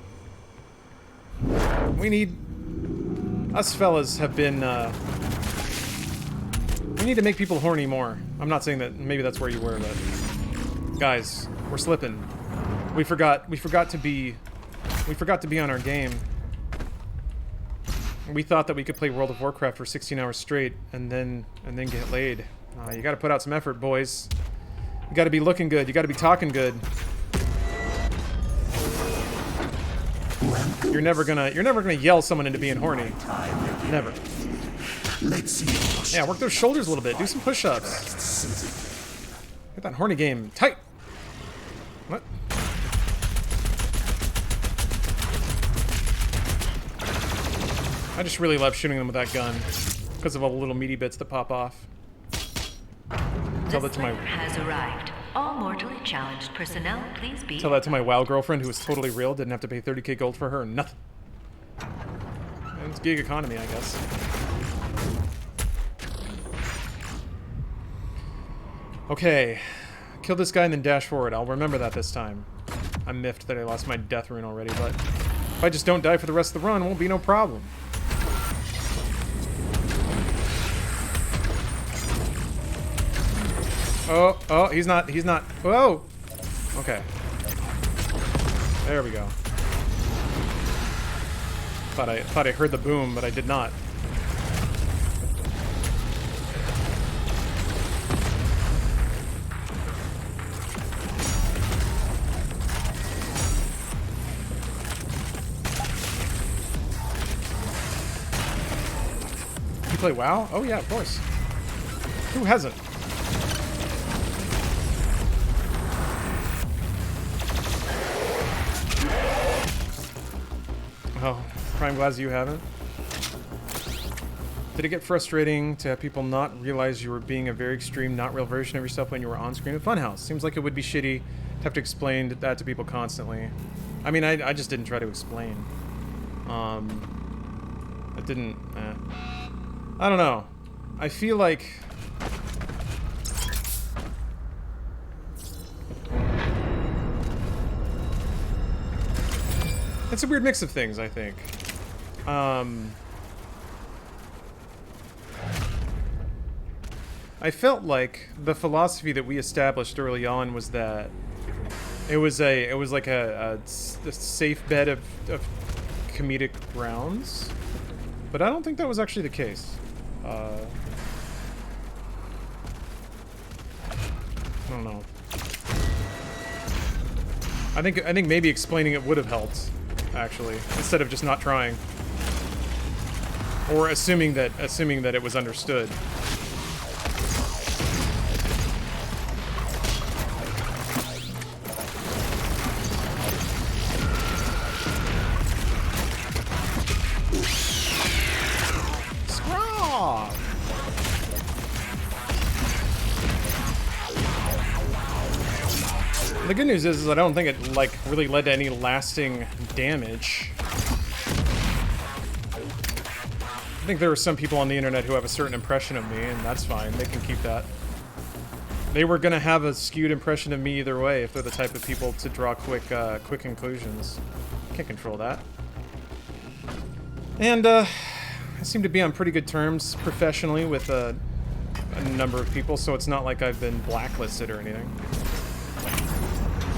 Us fellas have been, we need to make people horny more. I'm not saying that, maybe that's where you were, but... Guys, we're slipping. We forgot to be on our game. We thought that we could play World of Warcraft for 16 hours straight and then get laid. You gotta put out some effort, boys. You gotta be looking good. You gotta be talking good. You're never gonna yell someone into being horny. Never. Yeah, work those shoulders a little bit. Do some push-ups. Get that horny game tight. What? I just really love shooting them with that gun because of all the little meaty bits that pop off. Tell that to my has arrived. All mortally challenged personnel, please be. Tell that to my WoW girlfriend who was totally real, didn't have to pay 30k gold for her, nothing. And it's gig economy, I guess. Okay, kill this guy and then dash forward. I'll remember that this time. I'm miffed that I lost my death rune already, but if I just don't die for the rest of the run, it won't be no problem. Oh, he's not, whoa! Okay. There we go. Thought I heard the boom, but I did not. You play WoW? Oh yeah, of course. Who hasn't? Oh, Prime Glass, you haven't? Did it get frustrating to have people not realize you were being a very extreme, not real version of yourself when you were on screen at Funhouse? Seems like it would be shitty to have to explain that to people constantly. I mean, I just didn't try to explain. I didn't... I don't know. I feel like... It's a weird mix of things, I think. I felt like the philosophy that we established early on was that it was like a safe bed of comedic grounds, but I don't think that was actually the case. I don't know. I think maybe explaining it would have helped, actually, instead of just not trying, or assuming that it was understood. The good news is I don't think it, like, really led to any lasting damage. I think there are some people on the internet who have a certain impression of me, and that's fine. They can keep that. They were gonna have a skewed impression of me either way if they're the type of people to draw quick conclusions. Can't control that. And, I seem to be on pretty good terms professionally with a number of people, so it's not like I've been blacklisted or anything.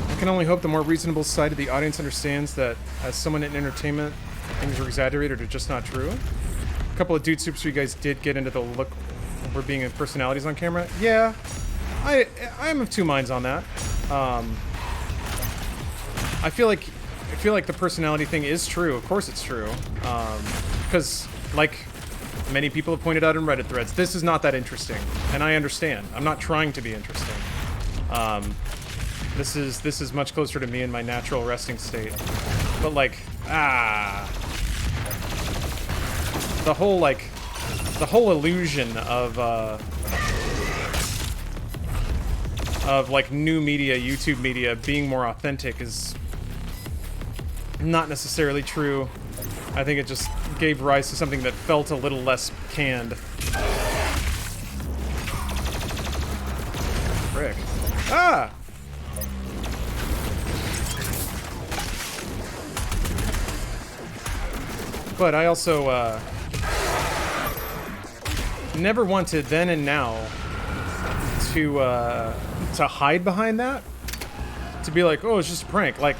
I can only hope the more reasonable side of the audience understands that, as someone in entertainment, things are exaggerated or just not true. A couple of Dude Soups, you guys did get into the look for being in personalities on camera. Yeah, I'm of two minds on that. I feel like the personality thing is true. Of course it's true. Because, like many people have pointed out in Reddit threads, this is not that interesting. And I understand. I'm not trying to be interesting. This is much closer to me in my natural resting state. But, like, the whole illusion of like new media, YouTube media being more authentic is not necessarily true. I think it just gave rise to something that felt a little less canned. Frick. Ah! But I also, never wanted then and now to hide behind that. To be like, oh, it's just a prank. Like,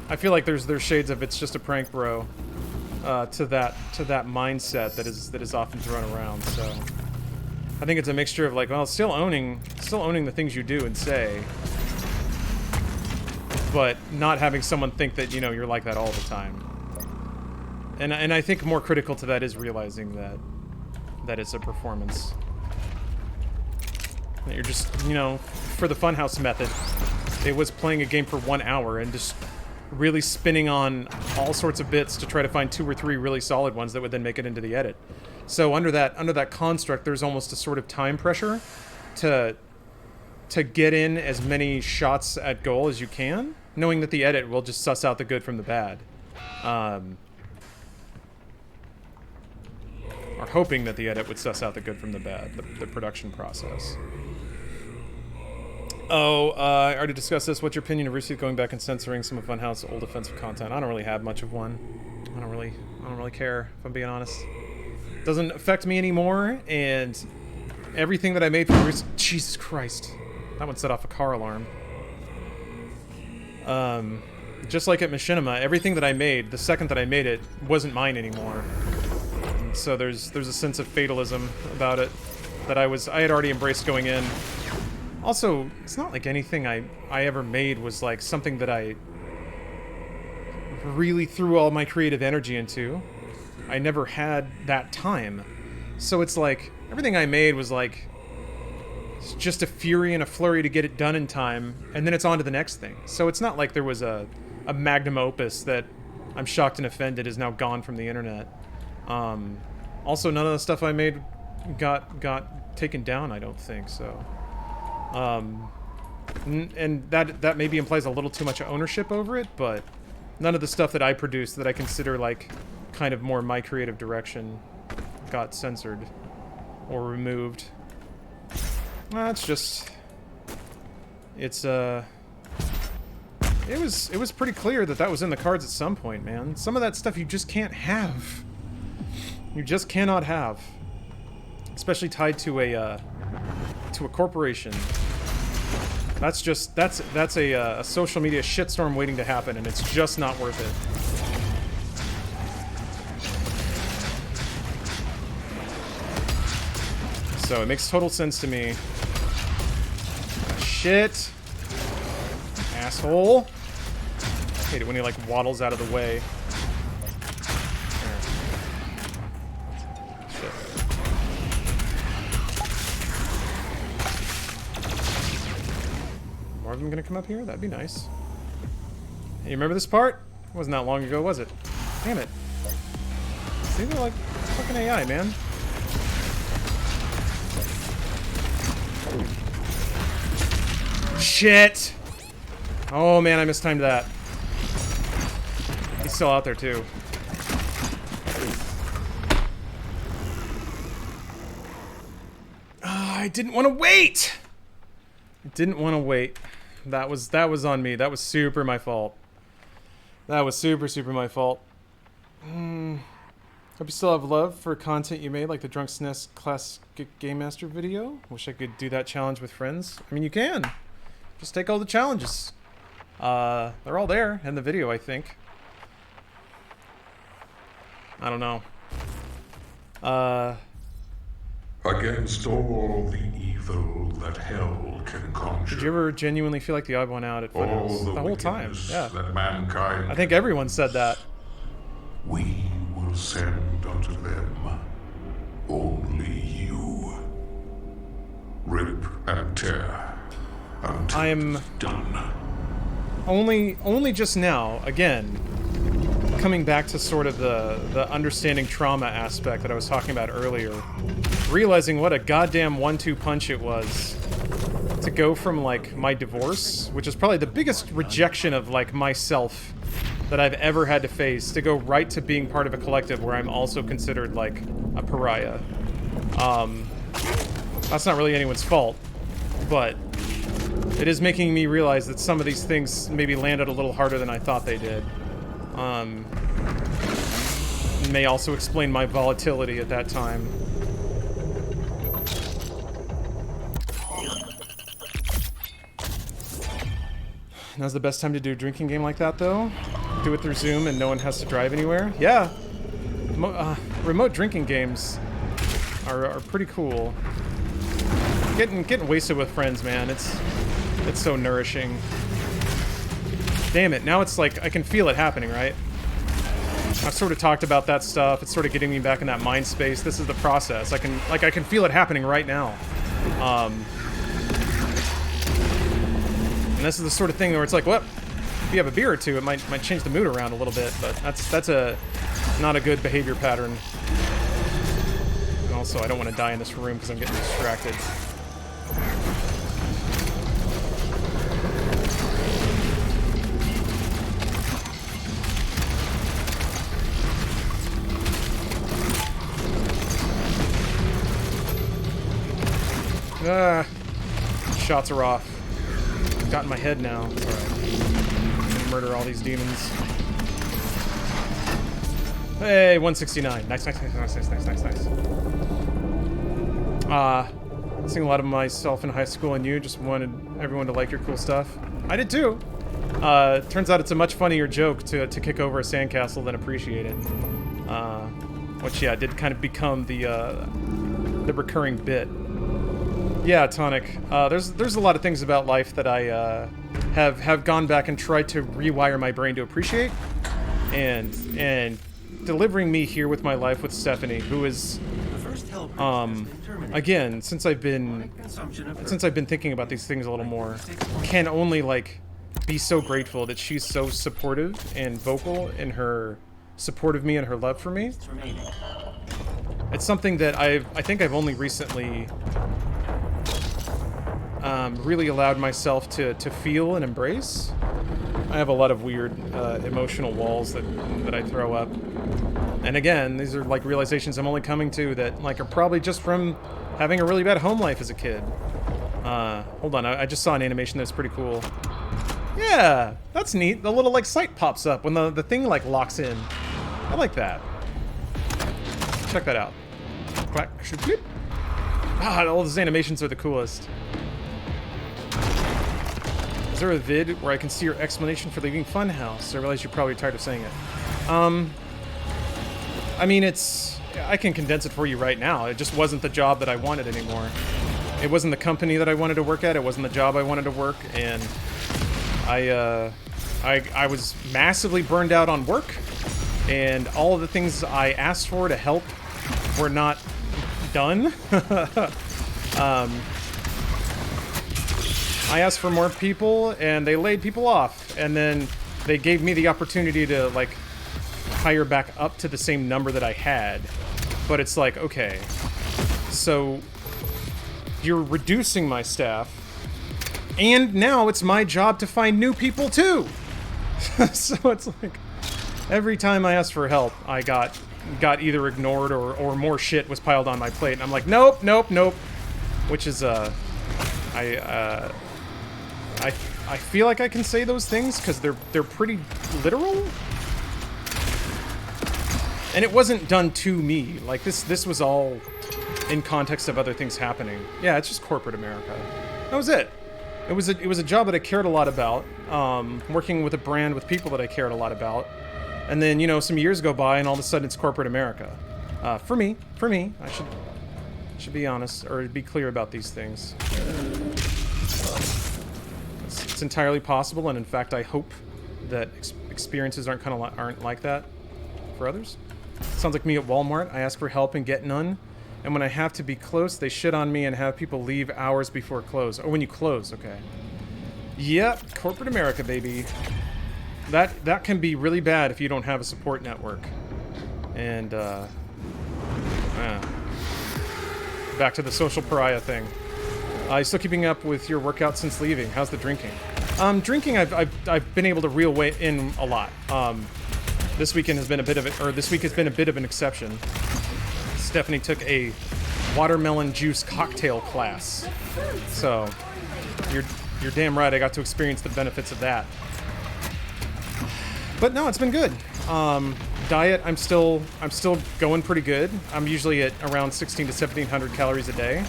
I feel like there's shades of it's just a prank, bro, to that mindset that is often thrown around. So I think it's a mixture of like, well, still owning the things you do and say, but not having someone think that, you know, you're like that all the time. And I think more critical to that is realizing that it's a performance. That you're just, you know, for the Funhouse method, it was playing a game for 1 hour and just really spinning on all sorts of bits to try to find 2 or 3 really solid ones that would then make it into the edit. So under that construct, there's almost a sort of time pressure to get in as many shots at goal as you can, knowing that the edit will just suss out the good from the bad. Or hoping that the edit would suss out the good from the bad, the production process. Oh, I already discussed this. What's your opinion of recently going back and censoring some of Funhouse's old offensive content? I don't really have much of one. I don't really care, if I'm being honest. It doesn't affect me anymore, and everything that I made from Jesus Christ. That one set off a car alarm. Just like at Machinima, everything that I made, the second that I made it, wasn't mine anymore. And so there's a sense of fatalism about it that I had already embraced going in. Also, it's not like anything I ever made was like something that I really threw all my creative energy into. I never had that time. So it's like, everything I made was like just a fury and a flurry to get it done in time, and then it's on to the next thing. So it's not like there was a magnum opus that I'm shocked and offended is now gone from the internet. Also, none of the stuff I made got taken down, I don't think, so. And that maybe implies a little too much ownership over it, but none of the stuff that I produced that I consider like kind of more my creative direction got censored or removed. It's just, it was pretty clear that was in the cards at some point, man. Some of that stuff you just can't have. You just cannot have, especially tied to a corporation. That's a social media shitstorm waiting to happen, and it's just not worth it. So it makes total sense to me. Shit. Asshole. I hate it when he like waddles out of the way. There. Shit. More of them gonna come up here? That'd be nice. Hey, you remember this part? It wasn't that long ago, was it? Damn it. See, they're like fucking AI, man. Shit! Oh man, I mistimed that. He's still out there too. I didn't want to wait! I didn't want to wait. That was on me. That was super my fault. That was super my fault. Hope you still have love for content you made, like the Drunk SNES Class Game Master video. Wish I could do that challenge with friends. I mean, you can. Just take all the challenges. They're all there in the video, I think. I don't know. Against all the evil that hell can conjure. Did you ever genuinely feel like the odd one out at Funhouse? The whole time, yeah. That mankind I think everyone said that. We will send unto them only you. Rip and tear until I'm it's done. only just now, again, coming back to sort of the understanding trauma aspect that I was talking about earlier, realizing what a goddamn 1-2 punch it was to go from like my divorce, which is probably the biggest rejection of like myself that I've ever had to face, to go right to being part of a collective where I'm also considered like a pariah. That's not really anyone's fault, but it is making me realize that some of these things maybe landed a little harder than I thought they did. May also explain my volatility at that time. Now's the best time to do a drinking game like that, though? Do it through Zoom and no one has to drive anywhere? Yeah! Remote drinking games are pretty cool. Getting wasted with friends, man, it's so nourishing. Damn it, now it's like, I can feel it happening, right? I've sort of talked about that stuff, it's sort of getting me back in that mind space. This is the process. I can feel it happening right now. And this is the sort of thing where it's like, well, if you have a beer or two, it might change the mood around a little bit, but that's not a good behavior pattern. And also, I don't want to die in this room because I'm getting distracted. Shots are off. got in my head now. It's alright. I'm gonna murder all these demons. Hey, 169. Nice. Seeing a lot of myself in high school and you just wanted everyone to like your cool stuff. I did too. Turns out it's a much funnier joke to kick over a sandcastle than appreciate it. Which, yeah, did kind of become the recurring bit. Yeah, Tonic. There's a lot of things about life that I have gone back and tried to rewire my brain to appreciate, and delivering me here with my life with Stephanie, who is again, since I've been thinking about these things a little more, can only like be so grateful that she's so supportive and vocal in her support of me and her love for me. It's something that I think I've only recently really allowed myself to feel and embrace. I have a lot of weird emotional walls that I throw up. And again, these are like realizations I'm only coming to that like are probably just from having a really bad home life as a kid. Hold on, I just saw an animation that's pretty cool. Yeah, that's neat. The little like sight pops up when the thing like locks in. I like that. Check that out. Quack, shoop, all those animations are the coolest. Is there a vid where I can see your explanation for leaving Funhouse? I realize you're probably tired of saying it. I mean, I can condense it for you right now. It just wasn't the job that I wanted anymore. It wasn't the company that I wanted to work at. It wasn't the job I wanted to work, and I was massively burned out on work, and all of the things I asked for to help were not done. I asked for more people, and they laid people off, and then they gave me the opportunity to, like, hire back up to the same number that I had. But it's like, okay, so you're reducing my staff, and now it's my job to find new people too. So it's like, every time I asked for help, I got either ignored or more shit was piled on my plate, and I'm like, nope. Which is, I feel like I can say those things because they're pretty literal. And it wasn't done to me. Like this was all in context of other things happening. Yeah, it's just corporate America. That was it. It was a job that I cared a lot about. Working with a brand with people that I cared a lot about. And then, you know, some years go by and all of a sudden it's corporate America. For me, I should be honest or be clear about these things. It's entirely possible, and in fact, I hope that experiences aren't like that for others. Sounds like me at Walmart. I ask for help and get none, and when I have to be close, they shit on me and have people leave hours before close. Or when you close, okay. Yep, corporate America, baby. That can be really bad if you don't have a support network. And back to the social pariah thing. You still keeping up with your workout since leaving? How's the drinking? Drinking, I've been able to reel in a lot. This weekend has been this week has been a bit of an exception. Stephanie took a watermelon juice cocktail class, so you're damn right. I got to experience the benefits of that. But no, it's been good. Diet, I'm still going pretty good. I'm usually at around 16 to 1700 calories a day.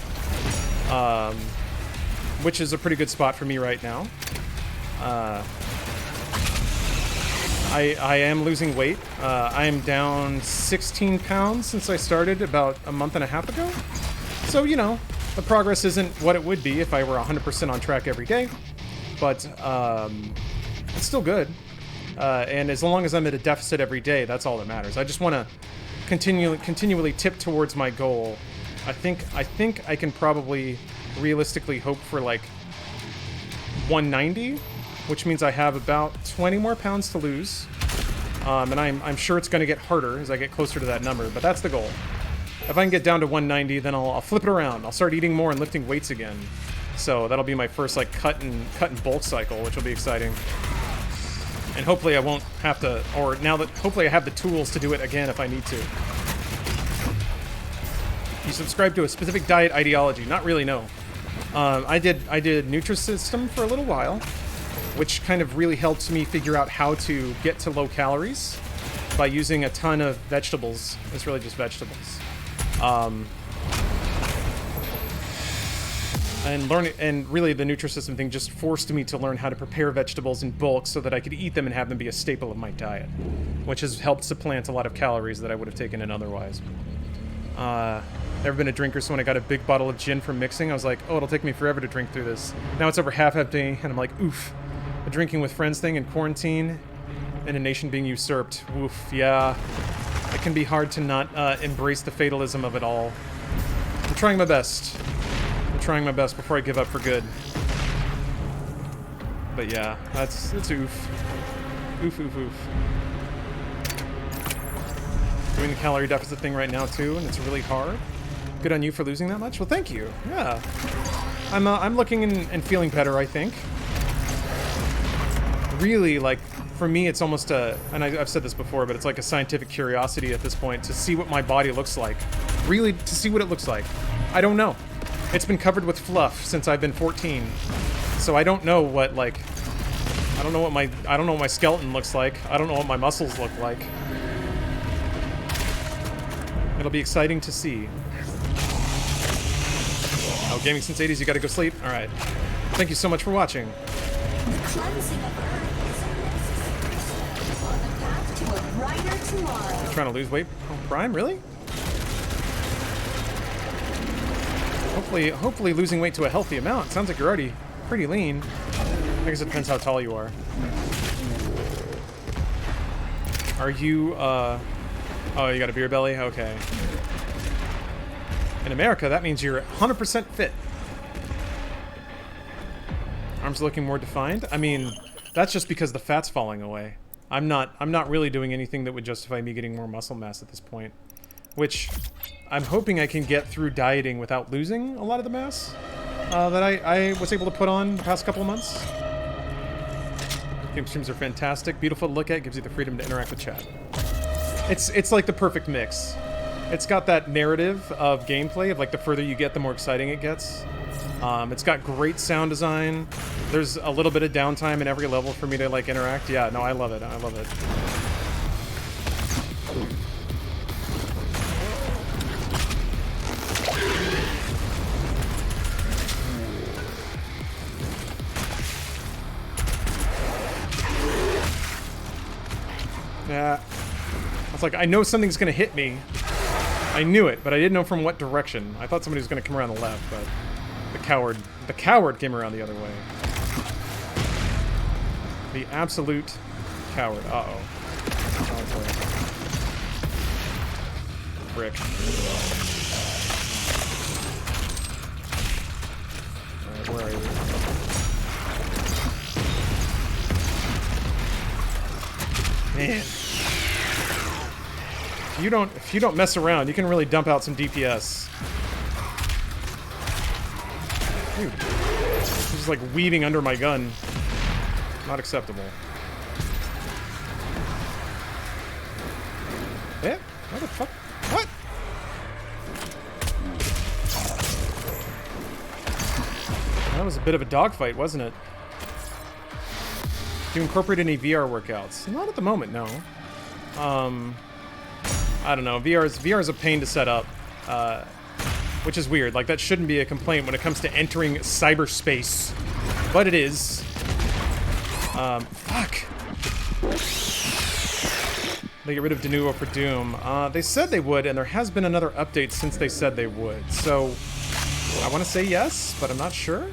Which is a pretty good spot for me right now. I am losing weight. I am down 16 pounds since I started about a month and a half ago. So, you know, the progress isn't what it would be if I were 100% on track every day. But it's still good. And as long as I'm at a deficit every day, that's all that matters. I just want to continually tip towards my goal. I think I can probably realistically hope for like 190, which means I have about 20 more pounds to lose. And I'm sure it's going to get harder as I get closer to that number, but that's the goal. If I can get down to 190, then I'll flip it around. I'll start eating more and lifting weights again. So that'll be my first like cut and bulk cycle, which will be exciting. And hopefully I won't have to, or now that hopefully I have the tools to do it again if I need to. You subscribe to a specific diet ideology? Not really, no. I did Nutrisystem for a little while, which kind of really helped me figure out how to get to low calories by using a ton of vegetables. It's really just vegetables. And really the Nutrisystem thing just forced me to learn how to prepare vegetables in bulk so that I could eat them and have them be a staple of my diet, which has helped supplant a lot of calories that I would have taken in otherwise. Never been a drinker, so when I got a big bottle of gin from mixing, I was like, oh, it'll take me forever to drink through this. Now it's over half empty, and I'm like, oof. A drinking with friends thing in quarantine and a nation being usurped. Oof, yeah. It can be hard to not embrace the fatalism of it all. I'm trying my best. I'm trying my best before I give up for good. But yeah, it's oof. Oof, oof, oof. Doing the calorie deficit thing right now too, and it's really hard. Good on you for losing that much. Well, thank you. Yeah, I'm looking and feeling better, I think. Really, like, for me, it's almost a, and I've said this before, but it's like a scientific curiosity at this point to see what my body looks like. Really, to see what it looks like. I don't know. It's been covered with fluff since I've been 14, so I don't know what, like, I don't know what my skeleton looks like. I don't know what my muscles look like. It'll be exciting to see. Oh, gaming since 80s, you gotta go sleep? Alright. Thank you so much for watching. The cleansing of Earth is a necessary step on the path to a brighter tomorrow. Trying to lose weight? Oh, Prime, really? Hopefully losing weight to a healthy amount. Sounds like you're already pretty lean. I guess it depends how tall you are. Are you, oh, you got a beer belly? Okay. In America, that means you're 100% fit. Arms looking more defined? I mean, that's just because the fat's falling away. I'm not really doing anything that would justify me getting more muscle mass at this point. Which, I'm hoping I can get through dieting without losing a lot of the mass that I was able to put on the past couple of months. Game streams are fantastic, beautiful to look at, gives you the freedom to interact with chat. It's like the perfect mix. It's got that narrative of gameplay, of like the further you get, the more exciting it gets. It's got great sound design. There's a little bit of downtime in every level for me to like interact. Yeah, no, I love it. I love it. Yeah. I was like, I know something's gonna hit me. I knew it, but I didn't know from what direction. I thought somebody was gonna come around the left, but the coward came around the other way. The absolute coward. Uh-oh. Oh, boy. Brick. Alright, where are you? Man. If you don't mess around, you can really dump out some DPS. Dude. He's just like weaving under my gun. Not acceptable. Yeah? What the fuck? What? That was a bit of a dogfight, wasn't it? Do you incorporate any VR workouts? Not at the moment, no. I don't know. VR is a pain to set up, which is weird. Like, that shouldn't be a complaint when it comes to entering cyberspace, but it is. Fuck. They get rid of Denuvo for Doom. They said they would, and there has been another update since they said they would. So, I want to say yes, but I'm not sure.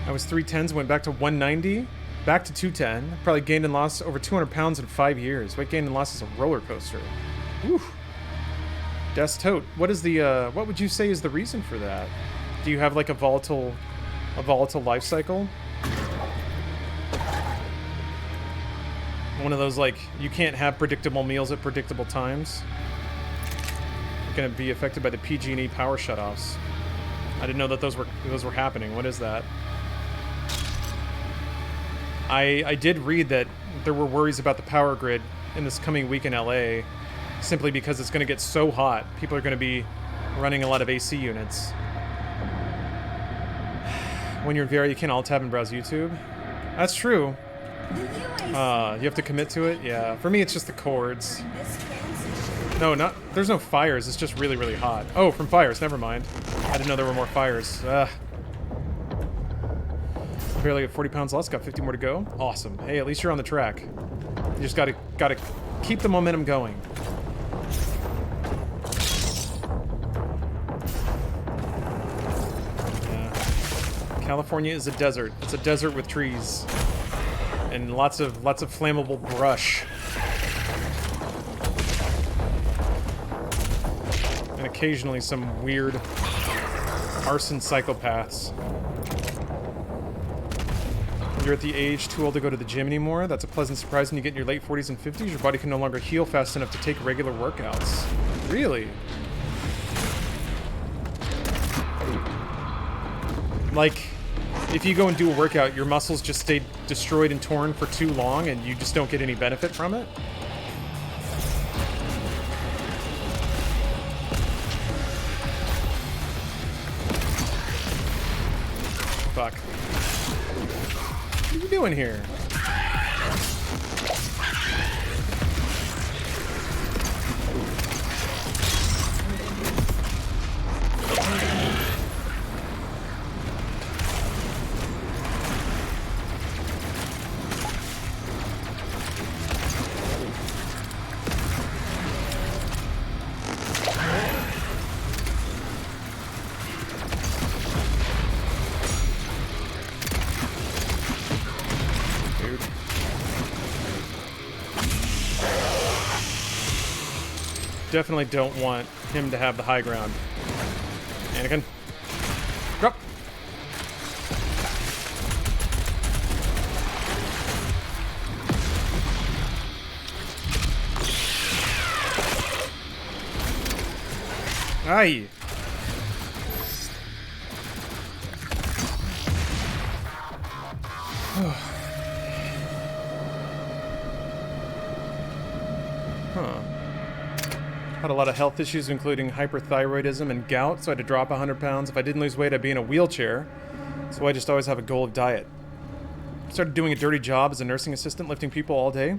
I was 310s, went back to 190, back to 210. Probably gained and lost over 200 pounds in 5 years. Weight gain and loss is a roller coaster. Whew. Des Tote. What is the, what would you say is the reason for that? Do you have like a volatile life cycle? One of those like, you can't have predictable meals at predictable times? You're gonna be affected by the PG&E power shutoffs. I didn't know that those were happening. What is that? I did read that there were worries about the power grid in this coming week in LA, simply because it's going to get so hot. People are going to be running a lot of AC units. When you're in VR, you can't alt-tab and browse YouTube. That's true. The UAC You have to commit to it? Yeah. For me, it's just the chords. this transition. No, not... There's no fires. It's just really, really hot. Oh, from fires. Never mind. I didn't know there were more fires. Barely at 40 pounds lost. Got 50 more to go. Awesome. Hey, at least you're on the track. You just gotta keep the momentum going. Yeah. California is a desert. It's a desert with trees. And lots of flammable brush. And occasionally some weird arson psychopaths. You're at the age too old to go to the gym anymore. That's a pleasant surprise when you get in your late 40s and 50s. Your body can no longer heal fast enough to take regular workouts. Really? Like, if you go and do a workout, your muscles just stay destroyed and torn for too long and you just don't get any benefit from it? Fuck. What are you doing here? Definitely don't want him to have the high ground. Anakin. Drop. Aye. Huh. Had a lot of health issues, including hyperthyroidism and gout, so I had to drop 100 pounds. If I didn't lose weight, I'd be in a wheelchair. So I just always have a goal of diet. Started doing a dirty job as a nursing assistant, lifting people all day.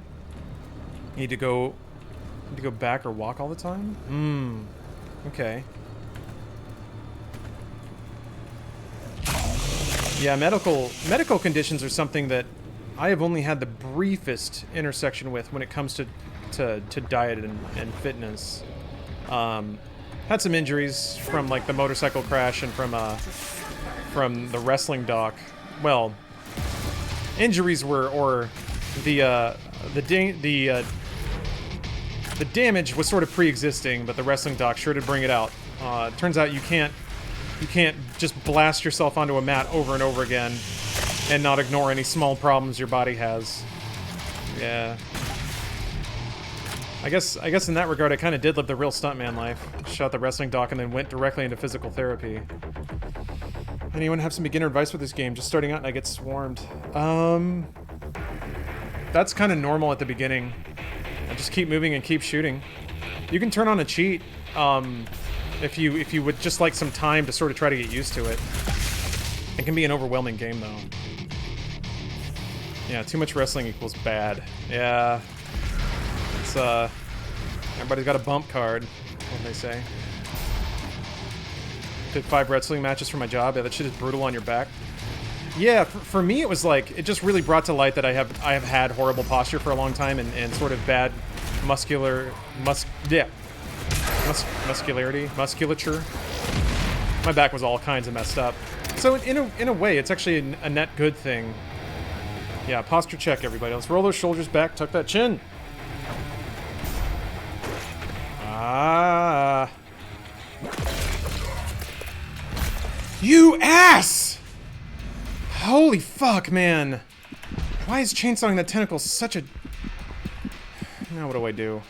Need to go back or walk all the time? Okay. Yeah, medical conditions are something that I have only had the briefest intersection with when it comes to diet and fitness. Had some injuries from like the motorcycle crash and from the wrestling doc. Well, injuries were the damage was sort of pre-existing, but the wrestling doc sure did bring it out. Turns out you can't just blast yourself onto a mat over and over again and not ignore any small problems your body has. Yeah. I guess in that regard, I kind of did live the real stuntman life. Shot the wrestling doc and then went directly into physical therapy. Anyone have some beginner advice for this game? Just starting out and I get swarmed. That's kind of normal at the beginning. I just keep moving and keep shooting. You can turn on a cheat if you would just like some time to sort of try to get used to it. It can be an overwhelming game though. Yeah, too much wrestling equals bad. Yeah. It's, everybody's got a bump card, what they say. Did 5 wrestling matches for my job. Yeah, that shit is brutal on your back. Yeah, for me it was like, it just really brought to light that I have had horrible posture for a long time and sort of bad musculature. My back was all kinds of messed up. So in a way, it's actually a net good thing. Yeah, posture check, everybody. Let's roll those shoulders back, tuck that chin. Ah. You ass! Holy fuck, man. Why is chainsawing that tentacle such a... Now what do I do?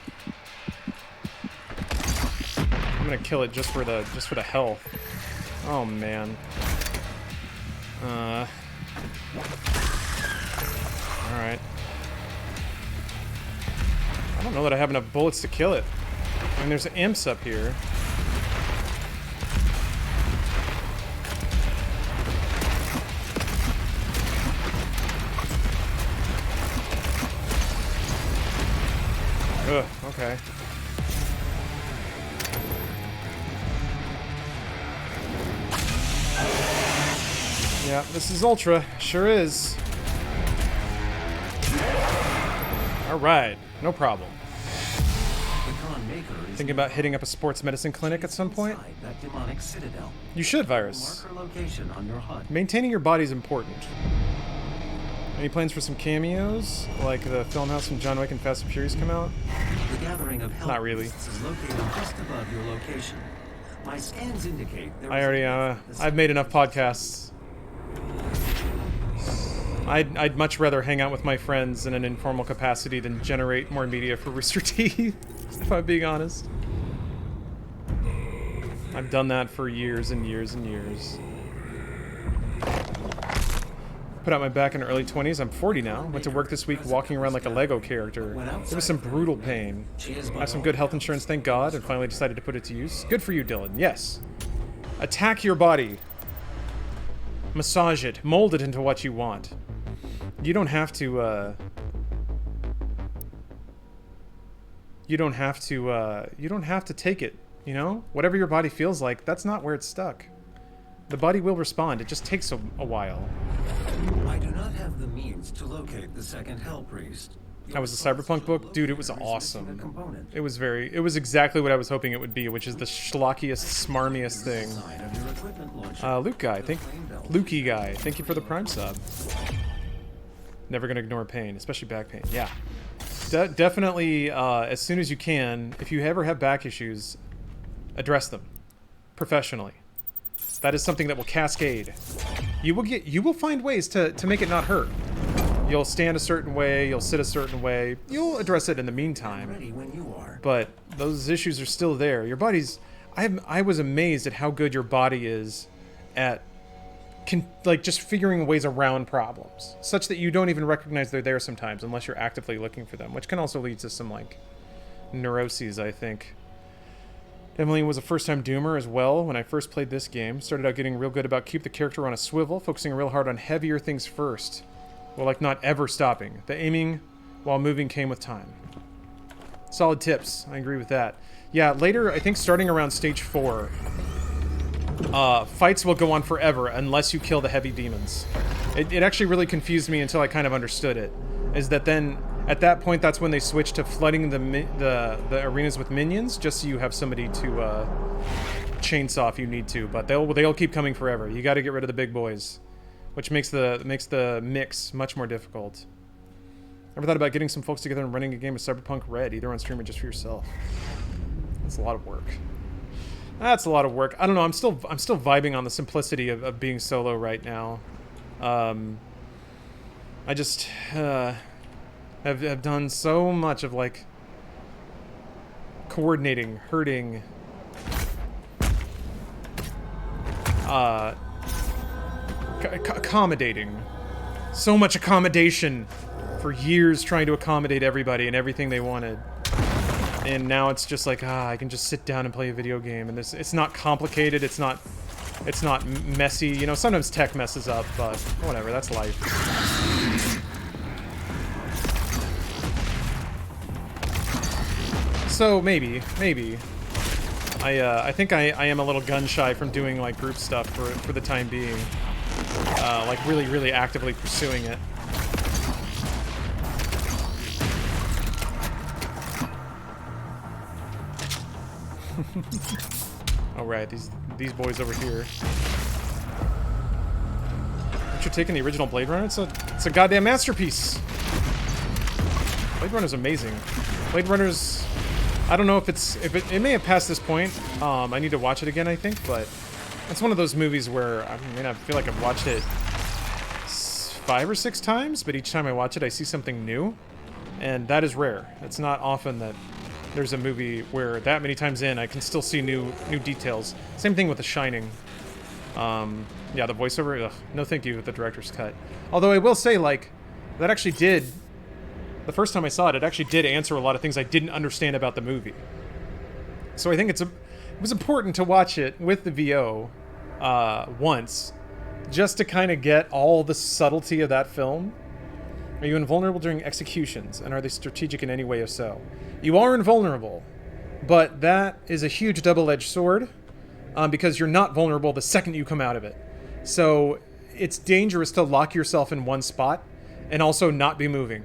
I'm gonna kill it just for the health. Oh man. Alright. I don't know that I have enough bullets to kill it. I mean, there's imps up here. Okay. Yeah, this is Ultra. Sure is. Alright, no problem. Thinking about hitting up a sports medicine clinic at some point? That demonic citadel. You should, Virus. Mark her location on your HUD. Maintaining your body is important. Any plans for some cameos? Like the film house from John Wick and Fast and Furious come out? The gathering of Not really. is located just above your location. My scans indicate there I already, I've made enough podcasts. I'd much rather hang out with my friends in an informal capacity than generate more media for Rooster Teeth, if I'm being honest. I've done that for years and years and years. Put out my back in the early 20s. I'm 40 now. Went to work this week walking around like a Lego character. It was some brutal pain. I have some good health insurance, thank God, and finally decided to put it to use. Good for you, Dylan. Yes. Attack your body. Massage it. Mold it into what you want. You don't have to, you don't have to take it, you know? Whatever your body feels like, that's not where it's stuck. The body will respond. It just takes a while. I do not have the means to locate the second Hell Priest. That was the Cyberpunk book? Dude, it was awesome. It was exactly what I was hoping it would be, which is the schlockiest, smarmiest thing. Luke guy, Lukey guy, thank you for the Prime sub. Never gonna ignore pain, especially back pain. Yeah. Definitely, as soon as you can, if you ever have back issues, address them. Professionally. That is something that will cascade. You will find ways to make it not hurt. You'll stand a certain way, you'll sit a certain way, you'll address it in the meantime. Ready when you are. But those issues are still there. Your body's... I was amazed at how good your body is at like just figuring ways around problems, such that you don't even recognize they're there sometimes unless you're actively looking for them, which can also lead to some like neuroses, I think. Emily was a first-time doomer as well when I first played this game. Started out getting real good about keep the character on a swivel, focusing real hard on heavier things first. Well, like not ever stopping. The aiming while moving came with time. Solid tips. I agree with that. Yeah, later, I think starting around stage 4, fights will go on forever unless you kill the heavy demons. It actually really confused me until I kind of understood it. Is that then, at that point, that's when they switch to flooding the arenas with minions, just so you have somebody to chainsaw if you need to. But they'll keep coming forever. You got to get rid of the big boys, which makes the mix much more difficult. Ever thought about getting some folks together and running a game of Cyberpunk Red, either on stream or just for yourself? That's a lot of work. That's a lot of work. I don't know. I'm still vibing on the simplicity of being solo right now. I just have done so much of like coordinating, hurting, accommodating. So much accommodation for years, trying to accommodate everybody and everything they wanted. And now it's just like, I can just sit down and play a video game, and it's not complicated, it's not messy. You know, sometimes tech messes up, but whatever, that's life. So maybe I think I am a little gun shy from doing like group stuff for the time being, like really actively pursuing it. All right, these boys over here. Aren't you taking the original Blade Runner? It's a goddamn masterpiece. Blade Runner's amazing. Blade Runner's, I don't know if it may have passed this point. I need to watch it again, I think, but it's one of those movies where I feel like I've watched it 5 or 6 times, but each time I watch it, I see something new, and that is rare. It's not often that there's a movie where that many times in I can still see new details. Same thing with The Shining. Yeah, the voiceover, ugh, no thank you with the director's cut. Although I will say, like, that actually did, the first time I saw it, it actually did answer a lot of things I didn't understand about the movie. So I think it was important to watch it with the VO once, just to kind of get all the subtlety of that film. Are you invulnerable during executions, and are they strategic in any way if so? You are invulnerable, but that is a huge double-edged sword, because you're not vulnerable the second you come out of it. So it's dangerous to lock yourself in one spot and also not be moving.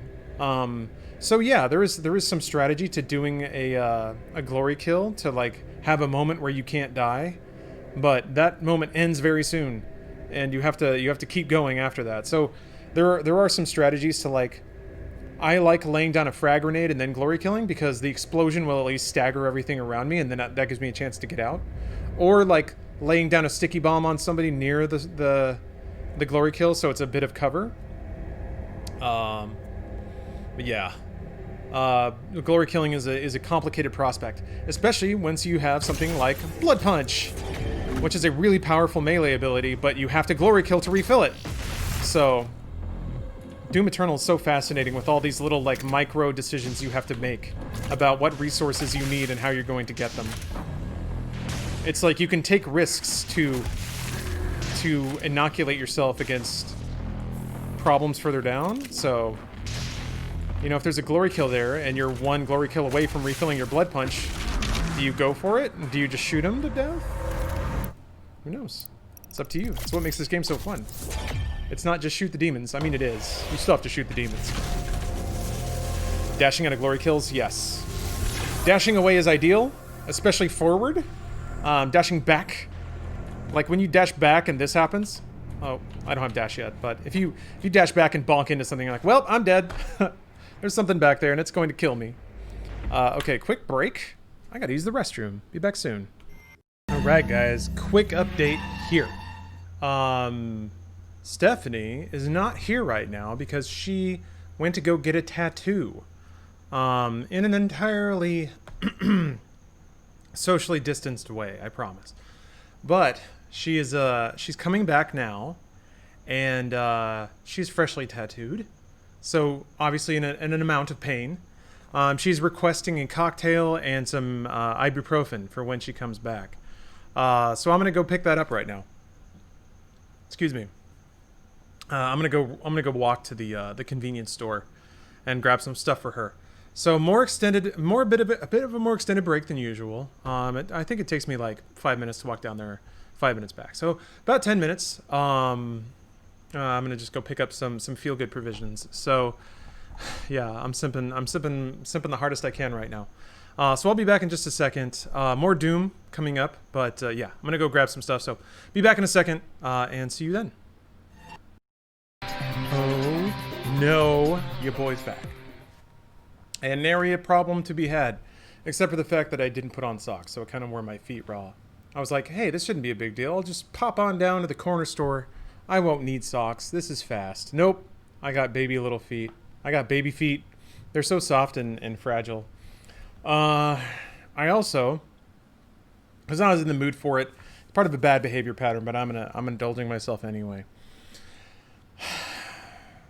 So yeah, there is some strategy to doing a glory kill to like have a moment where you can't die, but that moment ends very soon, and you have to keep going after that. So there are some strategies to like. I like laying down a frag grenade and then glory killing because the explosion will at least stagger everything around me, and then that gives me a chance to get out. Or like laying down a sticky bomb on somebody near the glory kill, so it's a bit of cover. But yeah, glory killing is a complicated prospect, especially once you have something like Blood Punch, which is a really powerful melee ability, but you have to glory kill to refill it. So Doom Eternal is so fascinating with all these little like micro decisions you have to make about what resources you need and how you're going to get them. It's like you can take risks to inoculate yourself against problems further down. So, you know, if there's a glory kill there and you're one glory kill away from refilling your blood punch, do you go for it? Do you just shoot him to death? Who knows? It's up to you. That's what makes this game so fun. It's not just shoot the demons. I mean, it is. You still have to shoot the demons. Dashing out of glory kills, yes. Dashing away is ideal, especially forward. Dashing back, like when you dash back and this happens. Oh, I don't have dash yet, but if you dash back and bonk into something, you're like, well, I'm dead. There's something back there and it's going to kill me. Okay, quick break. I gotta use the restroom. Be back soon. Alright guys, quick update here. Stephanie is not here right now because she went to go get a tattoo. In an entirely socially distanced way, I promise. But she is she's coming back now, and she's freshly tattooed, so obviously in an amount of pain. She's requesting a cocktail and some ibuprofen for when she comes back. So I'm gonna go pick that up right now. Excuse me. I'm gonna go walk to the convenience store and grab some stuff for her. So a bit of a more extended break than usual. I think it takes me like 5 minutes to walk down there, 5 minutes back. So about 10 minutes. I'm gonna just go pick up some feel good provisions. So yeah, I'm simping the hardest I can right now. So I'll be back in just a second. More Doom coming up, but yeah, I'm gonna go grab some stuff. So be back in a second, and see you then. Oh no, your boy's back. And nary a problem to be had, except for the fact that I didn't put on socks, so it kind of wore my feet raw. I was like, hey, this shouldn't be a big deal. I'll just pop on down to the corner store. I won't need socks. This is fast. Nope. I got baby little feet. I got baby feet. They're so soft and fragile. I also, because I was in the mood for it, it's part of a bad behavior pattern, but I'm indulging myself anyway.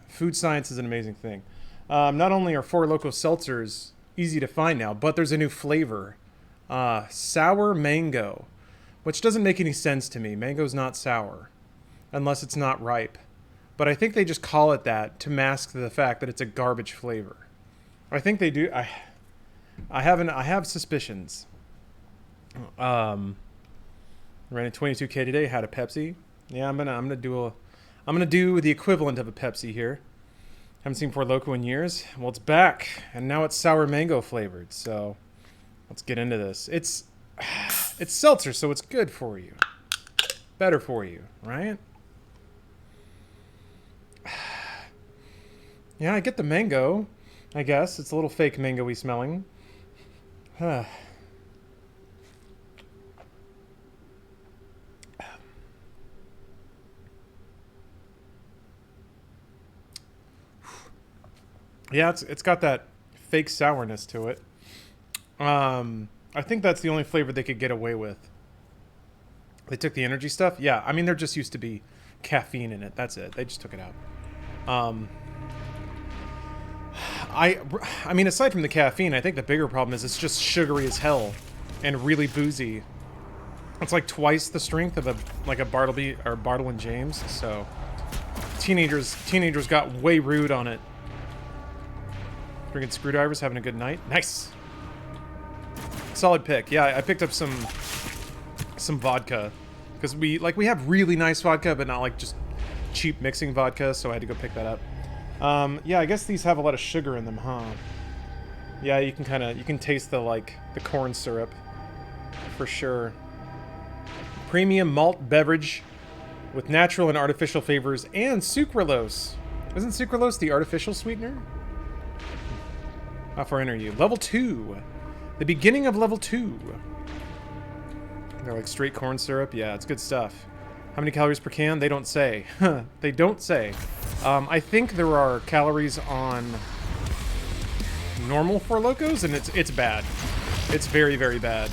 Food science is an amazing thing. Not only are Four Loko seltzers easy to find now, but there's a new flavor. Sour mango, which doesn't make any sense to me. Mango's not sour, unless it's not ripe. But I think they just call it that to mask the fact that it's a garbage flavor. I think they do. I have suspicions. Ran a 22K today. Had a Pepsi. Yeah, I'm gonna do the equivalent of a Pepsi here. Haven't seen Four Loko in years. Well, it's back, and now it's sour mango flavored. So let's get into this. It's seltzer, so it's good for you. Better for you, right? Yeah, I get the mango. I guess it's a little fake mango-y smelling. Yeah, it's got that fake sourness to it. I think that's the only flavor they could get away with. They took the energy stuff. Yeah, I mean, there just used to be caffeine in it. That's it. They just took it out. I mean, aside from the caffeine, I think the bigger problem is it's just sugary as hell and really boozy. It's like twice the strength of a Bartleby or Bartle and James. So teenagers got way rude on it. Drinking screwdrivers, having a good night. Nice. Solid pick. Yeah, I picked up some vodka because we have really nice vodka, but not like just cheap mixing vodka. So I had to go pick that up. Yeah, I guess these have a lot of sugar in them, huh? Yeah, you can taste the corn syrup for sure. Premium malt beverage with natural and artificial flavors and sucralose. Isn't sucralose the artificial sweetener? How far in are you? Level 2. The beginning of level 2. They're like straight corn syrup. Yeah, it's good stuff. How many calories per can? They don't say. They don't say. I think there are calories on normal Four Locos, and it's bad. It's very, very bad.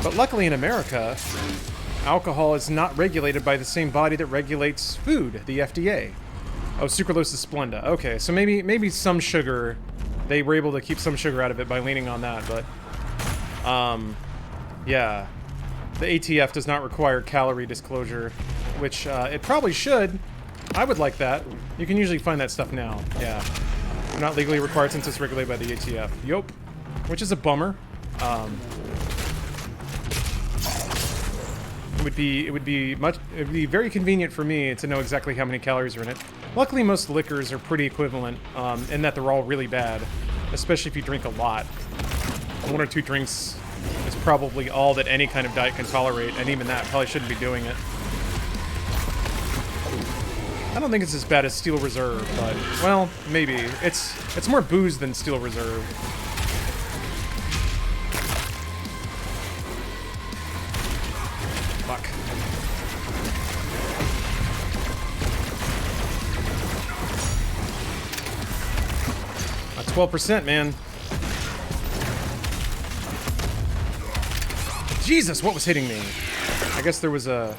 But luckily in America, alcohol is not regulated by the same body that regulates food, the FDA. Oh, sucralose is Splenda. Okay, so maybe some sugar, they were able to keep some sugar out of it by leaning on that, but yeah. The ATF does not require calorie disclosure, which it probably should. I would like that. You can usually find that stuff now. Yeah. Not legally required since it's regulated by the ATF. Yup. Which is a bummer. It would be very convenient for me to know exactly how many calories are in it. Luckily, most liquors are pretty equivalent, in that they're all really bad, especially if you drink a lot. 1 or 2 drinks is probably all that any kind of diet can tolerate, and even that probably shouldn't be doing it. I don't think it's as bad as Steel Reserve, but, well, maybe. It's more booze than Steel Reserve. Fuck. 12%, man. Jesus, what was hitting me? I guess there was a...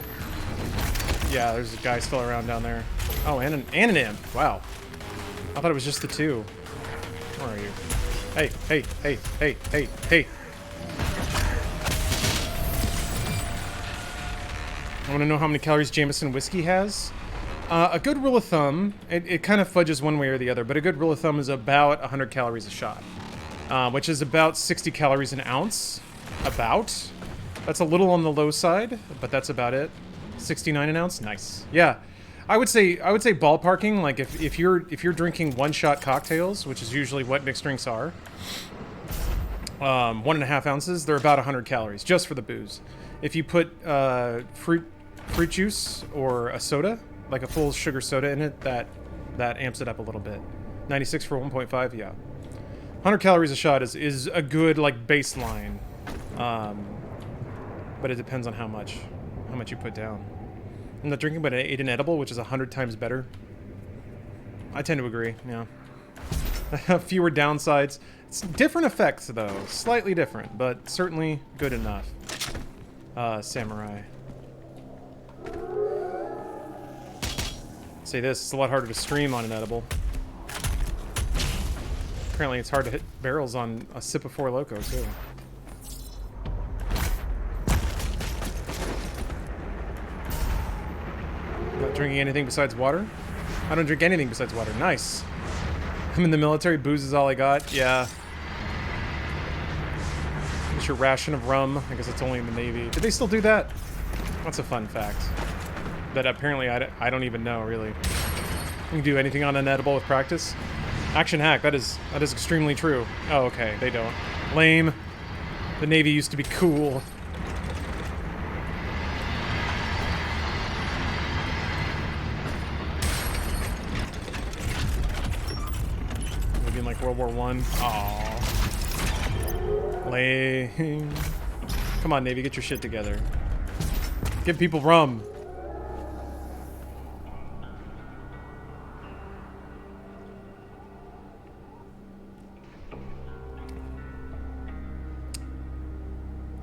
Yeah, there's a guy still around down there. Oh, and an imp. Wow. I thought it was just the 2. Where are you? Hey, hey, hey, hey, hey, hey. I want to know how many calories Jameson whiskey has. A good rule of thumb, it kind of fudges one way or the other, but a good rule of thumb is about 100 calories a shot, which is about 60 calories an ounce. About. That's a little on the low side, but that's about it. 69 an ounce, nice. Yeah, I would say ballparking. Like if you're drinking one-shot cocktails, which is usually what mixed drinks are, 1.5 ounces, they're about 100 calories just for the booze. If you put fruit juice or a soda, like a full sugar soda in it, that amps it up a little bit. 96 for 1.5, yeah. 100 calories a shot is a good like baseline, but it depends on how much you put down. I'm not drinking, but I ate an edible, which is 100 times better. I tend to agree. Yeah. Fewer downsides. It's different effects though, slightly different, but certainly good enough. Samurai. Say this, it's a lot harder to stream on an edible. Apparently it's hard to hit barrels on a sip of Four Loko, too. Not drinking anything besides water? I don't drink anything besides water. Nice. I'm in the military, booze is all I got. Yeah. What's your ration of rum? I guess it's only in the Navy. Did they still do that? That's a fun fact. That apparently I don't even know, really. You can do anything on an edible with practice. Action hack, that is extremely true. Oh, okay, they don't. Lame. The Navy used to be cool. Maybe in like World War I. Aww. Lame. Come on, Navy, get your shit together. Give people rum.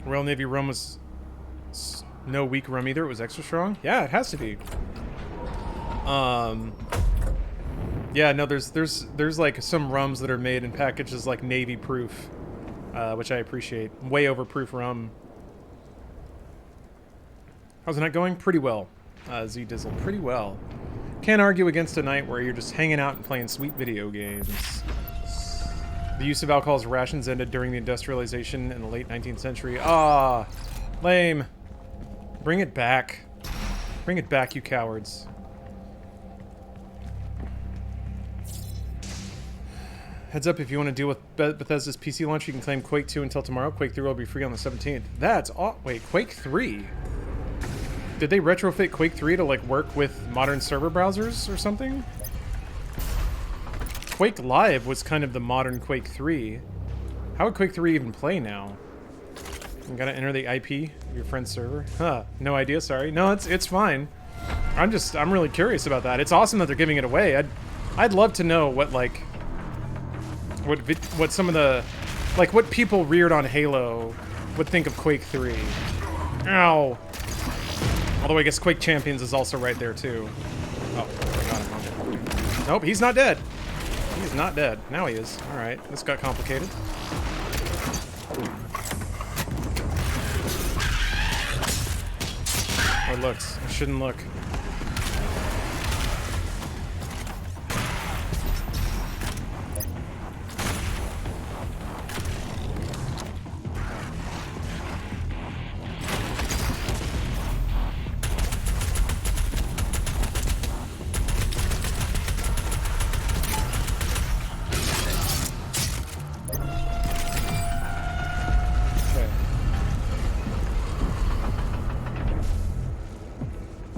Royal Navy rum was no weak rum either. It was extra strong. Yeah, it has to be. Yeah, no, there's like some rums that are made in packages like Navy proof, which I appreciate. Way overproof rum. How's the night going? Pretty well. Z Dizzle, pretty well. Can't argue against a night where you're just hanging out and playing sweet video games. The use of alcohol as rations ended during the industrialization in the late 19th century. Ah, lame. Bring it back. Bring it back, you cowards. Heads up, if you want to deal with Bethesda's PC launch, you can claim Quake 2 until tomorrow. Quake 3 will be free on the 17th. That's all. Wait, Quake 3? Did they retrofit Quake 3 to, like, work with modern server browsers or something? Quake Live was kind of the modern Quake 3. How would Quake 3 even play now? You gotta enter the IP of your friend's server? Huh, no idea, sorry. No, it's fine. I'm really curious about that. It's awesome that they're giving it away. I'd love to know what, like... What some of the... Like, what people reared on Halo would think of Quake 3. Ow! Although I guess Quake Champions is also right there, too. Oh, I got him. Nope, he's not dead. He's not dead. Now he is. Alright, this got complicated. Oh, it looks. I shouldn't look.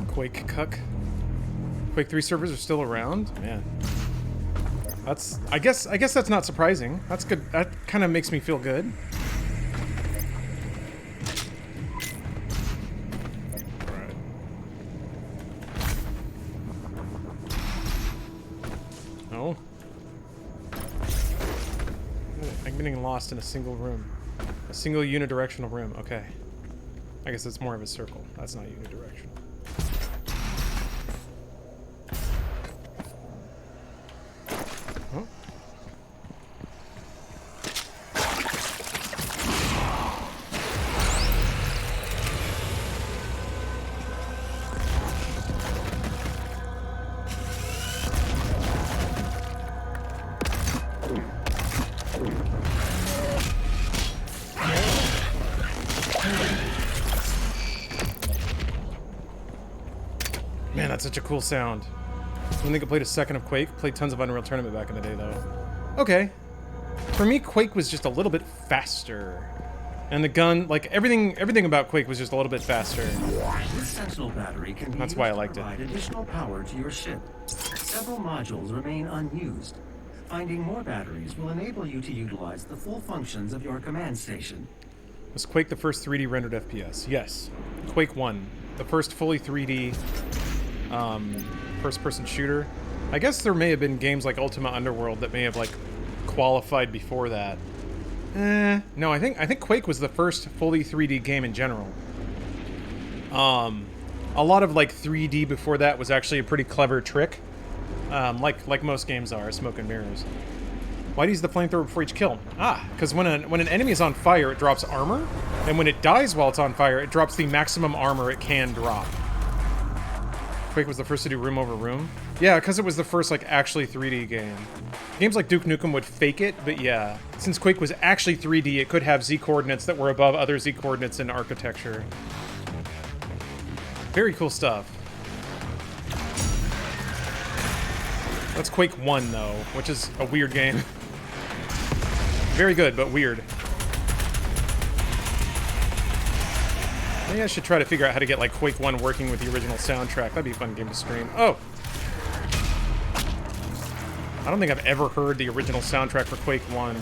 Quake cuck. Quake 3 servers are still around? Man. That's... I guess that's not surprising. That's good. That kind of makes me feel good. Alright. Oh. I'm getting lost in a single room. A single unidirectional room. Okay. I guess it's more of a circle. That's not unidirectional. Man, that's such a cool sound. I don't think I played a second of Quake. Played tons of Unreal Tournament back in the day, though. Okay. For me, Quake was just a little bit faster. And the gun, like, everything about Quake was just a little bit faster. This Sentinel battery can be That's why I liked it. provide additional power to your ship. Several modules remain unused. Finding more batteries will enable you to utilize the full functions of your command station. Was Quake the first 3D rendered FPS? Yes. Quake 1. The first fully 3D first-person shooter. I guess there may have been games like Ultima Underworld that may have, like, qualified before that. No, I think Quake was the first fully 3D game in general. A lot of, like, 3D before that was actually a pretty clever trick. Like most games are, smoke and mirrors. Why do you use the flamethrower before each kill? Ah, because when an enemy is on fire, it drops armor, and when it dies while it's on fire, it drops the maximum armor it can drop. Quake was the first to do room over room? Yeah, because it was the first, like, actually 3D game. Games like Duke Nukem would fake it, but yeah. Since Quake was actually 3D, it could have Z-coordinates that were above other Z-coordinates in architecture. Very cool stuff. That's Quake 1, though, which is a weird game. Very good, but weird. Maybe I should try to figure out how to get, like, Quake 1 working with the original soundtrack. That'd be a fun game to stream. Oh! I don't think I've ever heard the original soundtrack for Quake 1.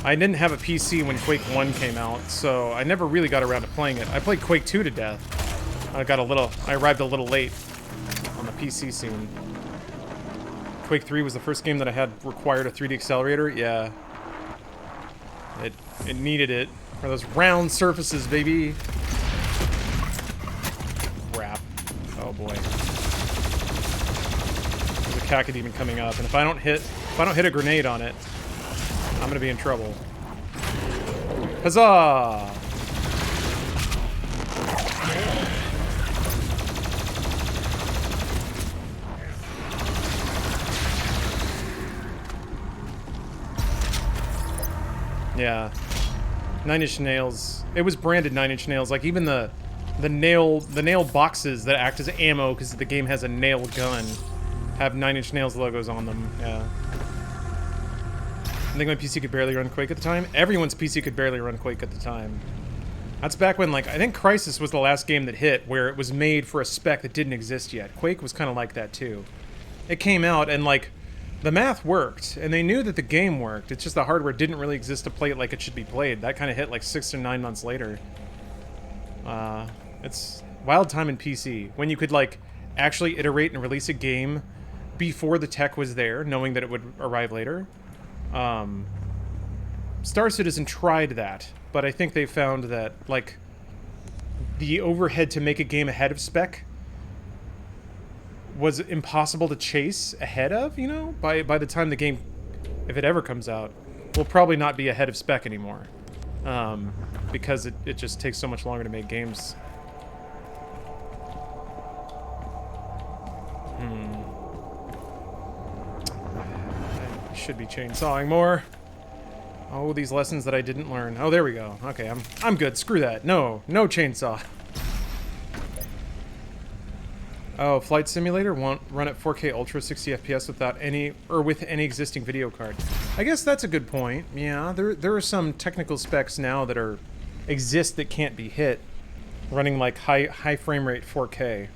I didn't have a PC when Quake 1 came out, so I never really got around to playing it. I played Quake 2 to death. I arrived a little late on the PC scene. Quake 3 was the first game that I had required a 3D accelerator. Yeah. It needed it. For those round surfaces, baby. Crap. Oh boy. There's a cacodemon coming up, and if I don't hit a grenade on it, I'm gonna be in trouble. Huzzah! Yeah. 9 Inch Nails. It was branded 9 Inch Nails. Like, even the nail boxes that act as ammo because the game has a nail gun have 9 Inch Nails logos on them. Yeah. I think my PC could barely run Quake at the time. Everyone's PC could barely run Quake at the time. That's back when, like, I think Crysis was the last game that hit where it was made for a spec that didn't exist yet. Quake was kind of like that, too. It came out, and, like, the math worked, and they knew that the game worked. It's just the hardware didn't really exist to play it like it should be played. That kind of hit, like, 6 or 9 months later. It's wild time in PC. When you could, like, actually iterate and release a game before the tech was there, knowing that it would arrive later. Star Citizen tried that, but I think they found that, like, the overhead to make a game ahead of spec was impossible to chase ahead of, you know? By the time the game, if it ever comes out, will probably not be ahead of spec anymore. Because it just takes so much longer to make games. I should be chainsawing more. Oh, these lessons that I didn't learn. Oh, there we go. Okay, I'm good. Screw that. No chainsaw. Oh, Flight Simulator won't run at 4K Ultra 60 FPS without any existing video card. I guess that's a good point. Yeah, there are some technical specs now that exist that can't be hit, running like high frame rate 4K.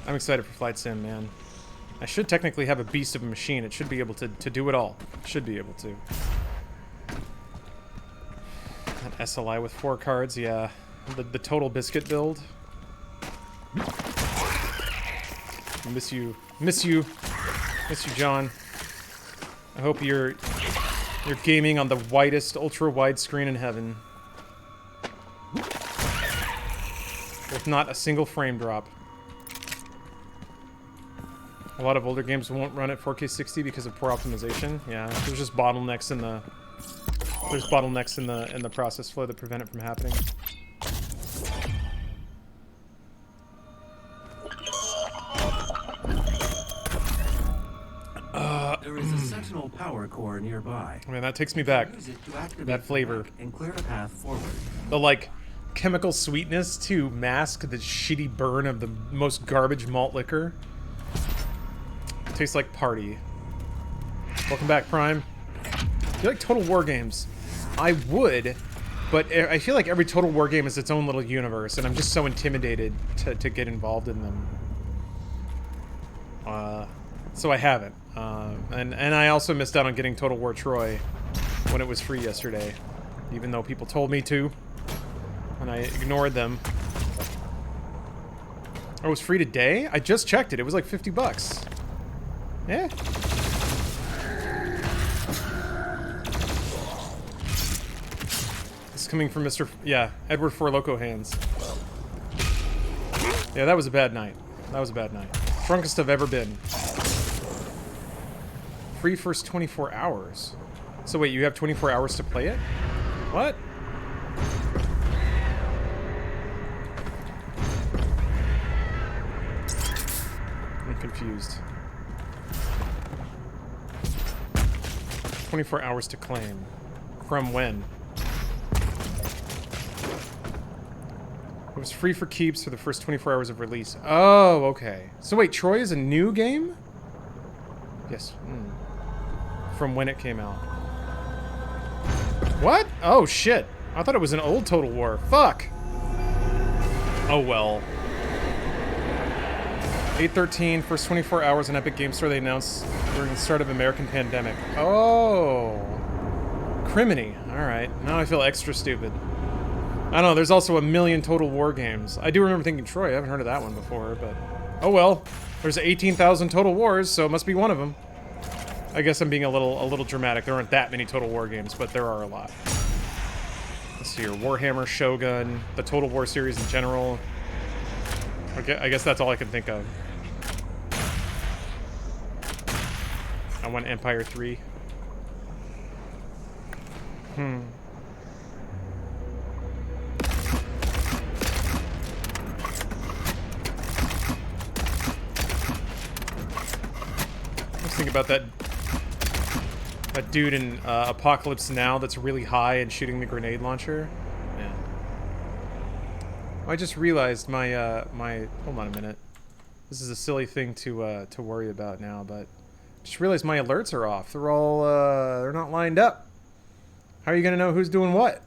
I'm excited for Flight Sim, man. I should technically have a beast of a machine. It should be able to do it all. Should be able to. An SLI with 4 cards, yeah. The Total Biscuit build. Miss you, John. I hope you're gaming on the widest ultra-wide screen in heaven. With not a single frame drop. A lot of older games won't run at 4K 60 because of poor optimization. Yeah, there's just bottlenecks in the in the process flow that prevent it from happening. There is a Sentinel power core nearby. Man, that takes me back. That flavor. And clear a path forward. The, like, chemical sweetness to mask the shitty burn of the most garbage malt liquor. Tastes like party. Welcome back, Prime. Do you like Total War games? I would, but I feel like every Total War game is its own little universe, and I'm just so intimidated to get involved in them. So I haven't. And I also missed out on getting Total War Troy when it was free yesterday, even though people told me to, and I ignored them. Oh, it was free today? I just checked it. It was like $50. Yeah. It's coming from Mr. Edward Four Loco Hands. Yeah, that was a bad night. That was a bad night. Drunkest I've ever been. Free first 24 hours. So wait, you have 24 hours to play it? What? I'm confused. 24 hours to claim. From when? It was free for keeps for the first 24 hours of release. Oh, okay. So wait, Troy is a new game? Yes. From when it came out. What? Oh, shit. I thought it was an old Total War. Fuck. Oh, well. 8/13, first 24 hours on Epic Game Store they announced during the start of American pandemic. Oh. Criminy. Alright. Now I feel extra stupid. I don't know, there's also a million Total War games. I do remember thinking, Troy, I haven't heard of that one before, but... Oh well. There's 18,000 Total Wars, so it must be one of them. I guess I'm being a little dramatic. There aren't that many Total War games, but there are a lot. Let's see here. Warhammer, Shogun, the Total War series in general. Okay, I guess that's all I can think of. I want Empire 3. I was thinking about that dude in Apocalypse Now that's really high and shooting the grenade launcher. Yeah. I just realized my hold on a minute. This is a silly thing to worry about now, but just realized my alerts are off. They're all they're not lined up. How are you gonna know who's doing what?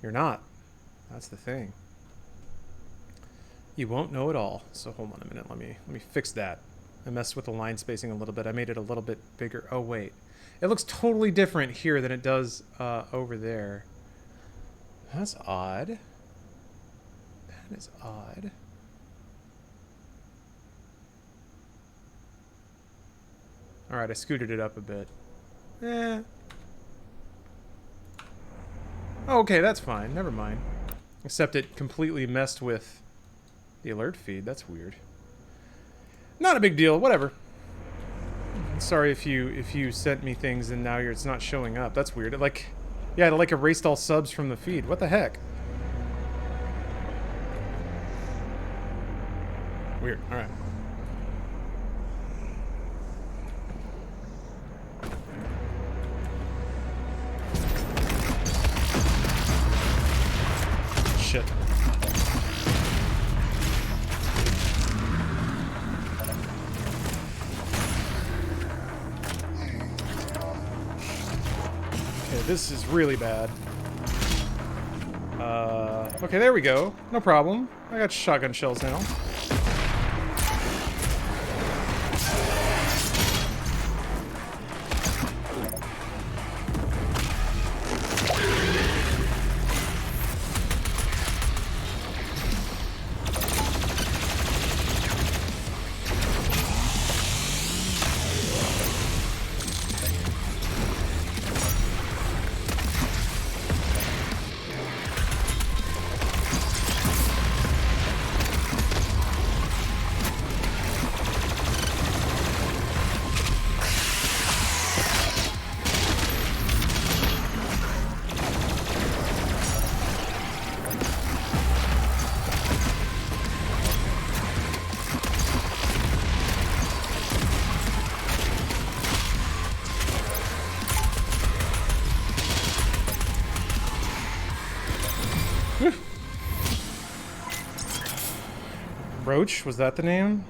You're not. That's the thing. You won't know it all. So hold on a minute. Let me fix that. I messed with the line spacing a little bit. I made it a little bit bigger. Oh wait, it looks totally different here than it does over there. That's odd. That is odd. All right, I scooted it up a bit. Eh. Oh, okay, that's fine. Never mind. Except it completely messed with the alert feed. That's weird. Not a big deal. Whatever. Sorry if you sent me things and now it's not showing up. That's weird. Yeah, it like erased all subs from the feed. What the heck? Weird. All right. Shit. Okay, this is really bad. Okay, there we go. No problem. I got shotgun shells now. Roach? Was that the name?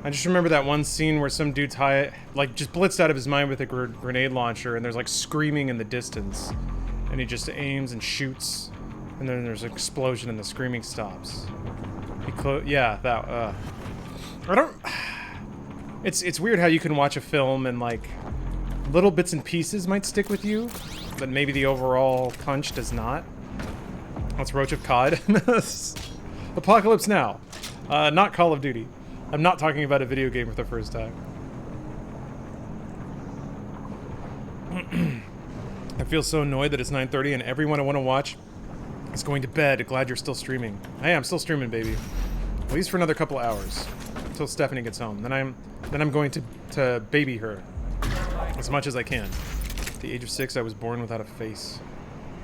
I just remember that one scene where some dude's like just blitzed out of his mind with a grenade launcher, and there's like screaming in the distance, and he just aims and shoots, and then there's an explosion and the screaming stops. Yeah, that. I don't. It's weird how you can watch a film and like little bits and pieces might stick with you, but maybe the overall punch does not. That's Roach of COD. Apocalypse Now, not Call of Duty. I'm not talking about a video game for the first time. I feel so annoyed that it's 9:30 and everyone I want to watch is going to bed. Glad you're still streaming. Hey, I'm still streaming, baby. At least for another couple hours until Stephanie gets home. Then I'm going to baby her as much as I can. At the age of 6, I was born without a face.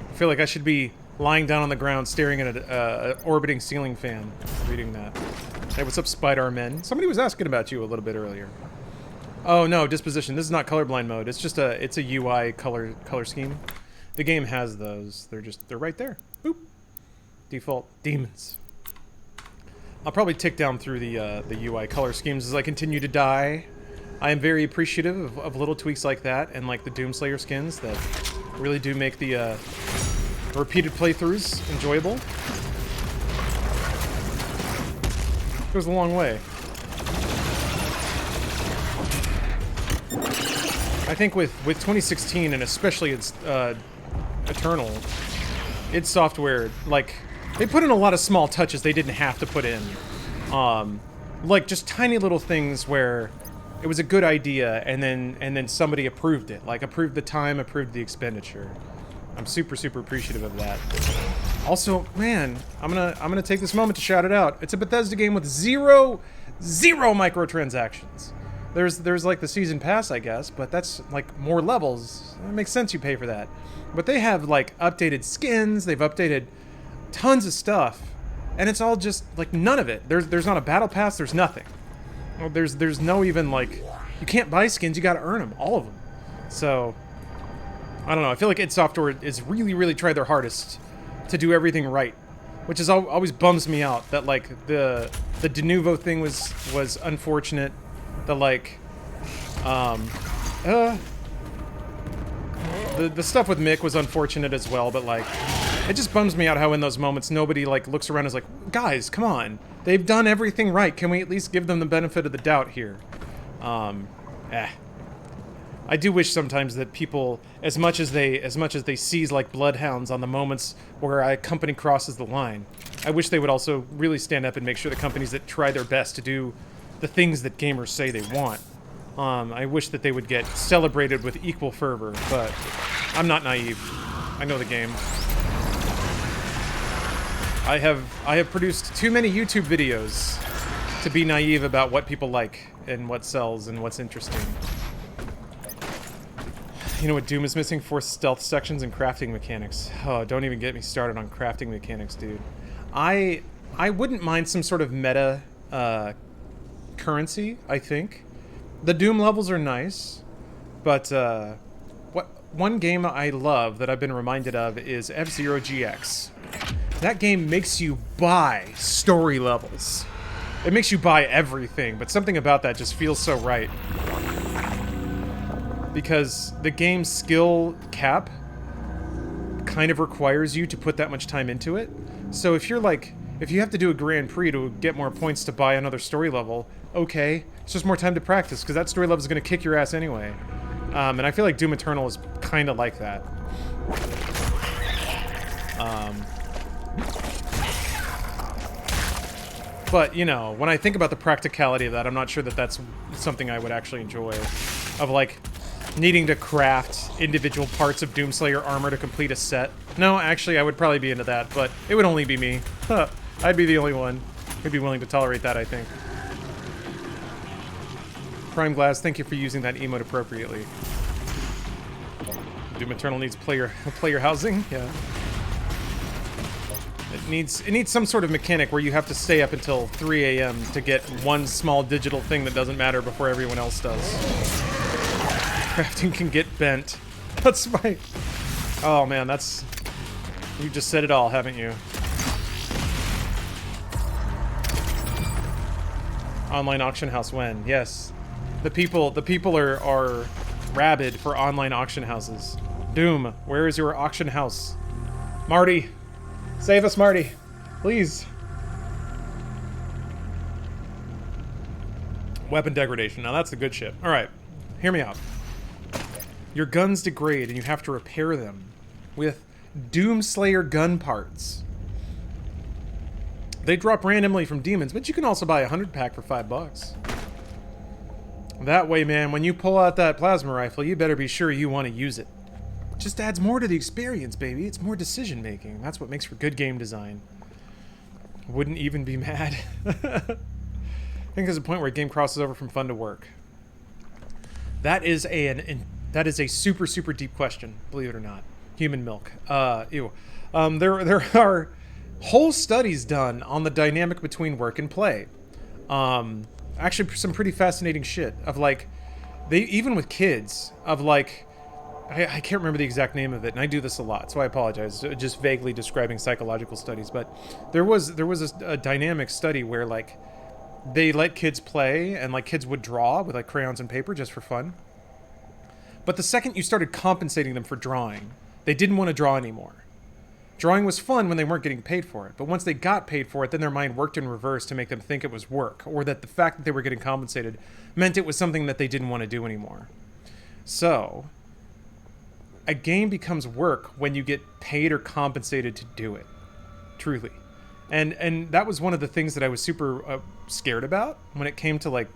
I feel like I should be lying down on the ground, staring at an orbiting ceiling fan, reading that. Hey, what's up, Spider-Man? Somebody was asking about you a little bit earlier. Oh no, disposition. This is not colorblind mode. It's just it's a UI color scheme. The game has those. They're right there. Boop. Default demons. I'll probably tick down through the UI color schemes as I continue to die. I am very appreciative of little tweaks like that and like the Doomslayer skins that really do make the repeated playthroughs enjoyable. Goes a long way. I think with 2016 and especially its Eternal, its software, like they put in a lot of small touches they didn't have to put in. Like just tiny little things where it was a good idea and then somebody approved it. Like approved the time, approved the expenditure. I'm super appreciative of that. Also, man, I'm gonna take this moment to shout it out. It's a Bethesda game with zero microtransactions. There's like the season pass, I guess, but that's like more levels. It makes sense you pay for that. But they have like updated skins, they've updated tons of stuff, and it's all just like none of it. There's not a battle pass, there's nothing. Well, there's no even, like... You can't buy skins, you gotta earn them. All of them. So... I don't know. I feel like id Software is really, really tried their hardest to do everything right. Which is always bums me out. That, like, the de novo thing was unfortunate. The, like... The stuff with Mick was unfortunate as well, but, like... It just bums me out how in those moments nobody, like, looks around and is like, guys, come on. They've done everything right. Can we at least give them the benefit of the doubt here? I do wish sometimes that people, as much as they seize like bloodhounds on the moments where a company crosses the line, I wish they would also really stand up and make sure the companies that try their best to do the things that gamers say they want, I wish that they would get celebrated with equal fervor, but I'm not naive. I know the game. I have produced too many YouTube videos to be naive about what people like and what sells and what's interesting. You know what Doom is missing? 4 stealth sections and crafting mechanics. Oh, don't even get me started on crafting mechanics, dude. I wouldn't mind some sort of meta currency, I think. The Doom levels are nice, but one game I love that I've been reminded of is F-Zero GX. That game makes you buy story levels. It makes you buy everything, but something about that just feels so right. Because the game's skill cap kind of requires you to put that much time into it. So if you're like, if you have to do a Grand Prix to get more points to buy another story level, okay, it's just more time to practice, because that story level is going to kick your ass anyway. And I feel like Doom Eternal is kind of like that. But, you know, when I think about the practicality of that, I'm not sure that that's something I would actually enjoy. Of, like, needing to craft individual parts of Doomslayer armor to complete a set. No, actually, I would probably be into that, but it would only be me. I'd be the only one who'd be willing to tolerate that, I think. Prime Glass, thank you for using that emote appropriately. Doom Eternal needs player housing? Yeah. It needs some sort of mechanic where you have to stay up until 3 a.m. to get one small digital thing that doesn't matter before everyone else does. Crafting can get bent. That's my... Oh man, that's... You just said it all, haven't you? Online auction house when? Yes. The people are rabid for online auction houses. Doom, where is your auction house? Marty! Save us, Marty! Please! Weapon degradation. Now that's the good shit. Alright, hear me out. Your guns degrade and you have to repair them with Doomslayer gun parts. They drop randomly from demons, but you can also buy a 100-pack for $5. That way, man, when you pull out that plasma rifle, you better be sure you want to use it. It just adds more to the experience, baby. It's more decision-making. That's what makes for good game design. Wouldn't even be mad. I think there's a point where a game crosses over from fun to work. That is a super, super deep question, believe it or not. Human milk. Ew. There are whole studies done on the dynamic between work and play. Actually, some pretty fascinating shit of like, even with kids, of like, I can't remember the exact name of it, and I do this a lot, so I apologize, just vaguely describing psychological studies, but there was a dynamic study where like, they let kids play, and like kids would draw with like crayons and paper just for fun. But the second you started compensating them for drawing, they didn't want to draw anymore. Drawing was fun when they weren't getting paid for it, but once they got paid for it, then their mind worked in reverse to make them think it was work, or that the fact that they were getting compensated meant it was something that they didn't want to do anymore. So, a game becomes work when you get paid or compensated to do it. Truly. And that was one of the things that I was super scared about when it came to like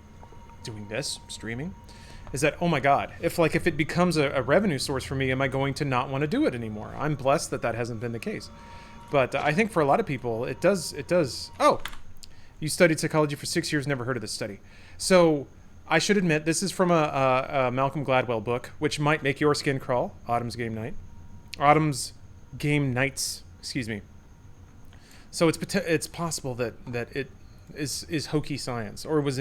doing this, streaming. Is that, oh my god, if it becomes a revenue source for me, am I going to not want to do it anymore? I'm blessed that that hasn't been the case. But I think for a lot of people, it does. Oh, you studied psychology for 6 years, never heard of this study. So I should admit, this is from a Malcolm Gladwell book, which might make your skin crawl. Autumn's Game Nights, excuse me. So it's possible that it is hokey science, or was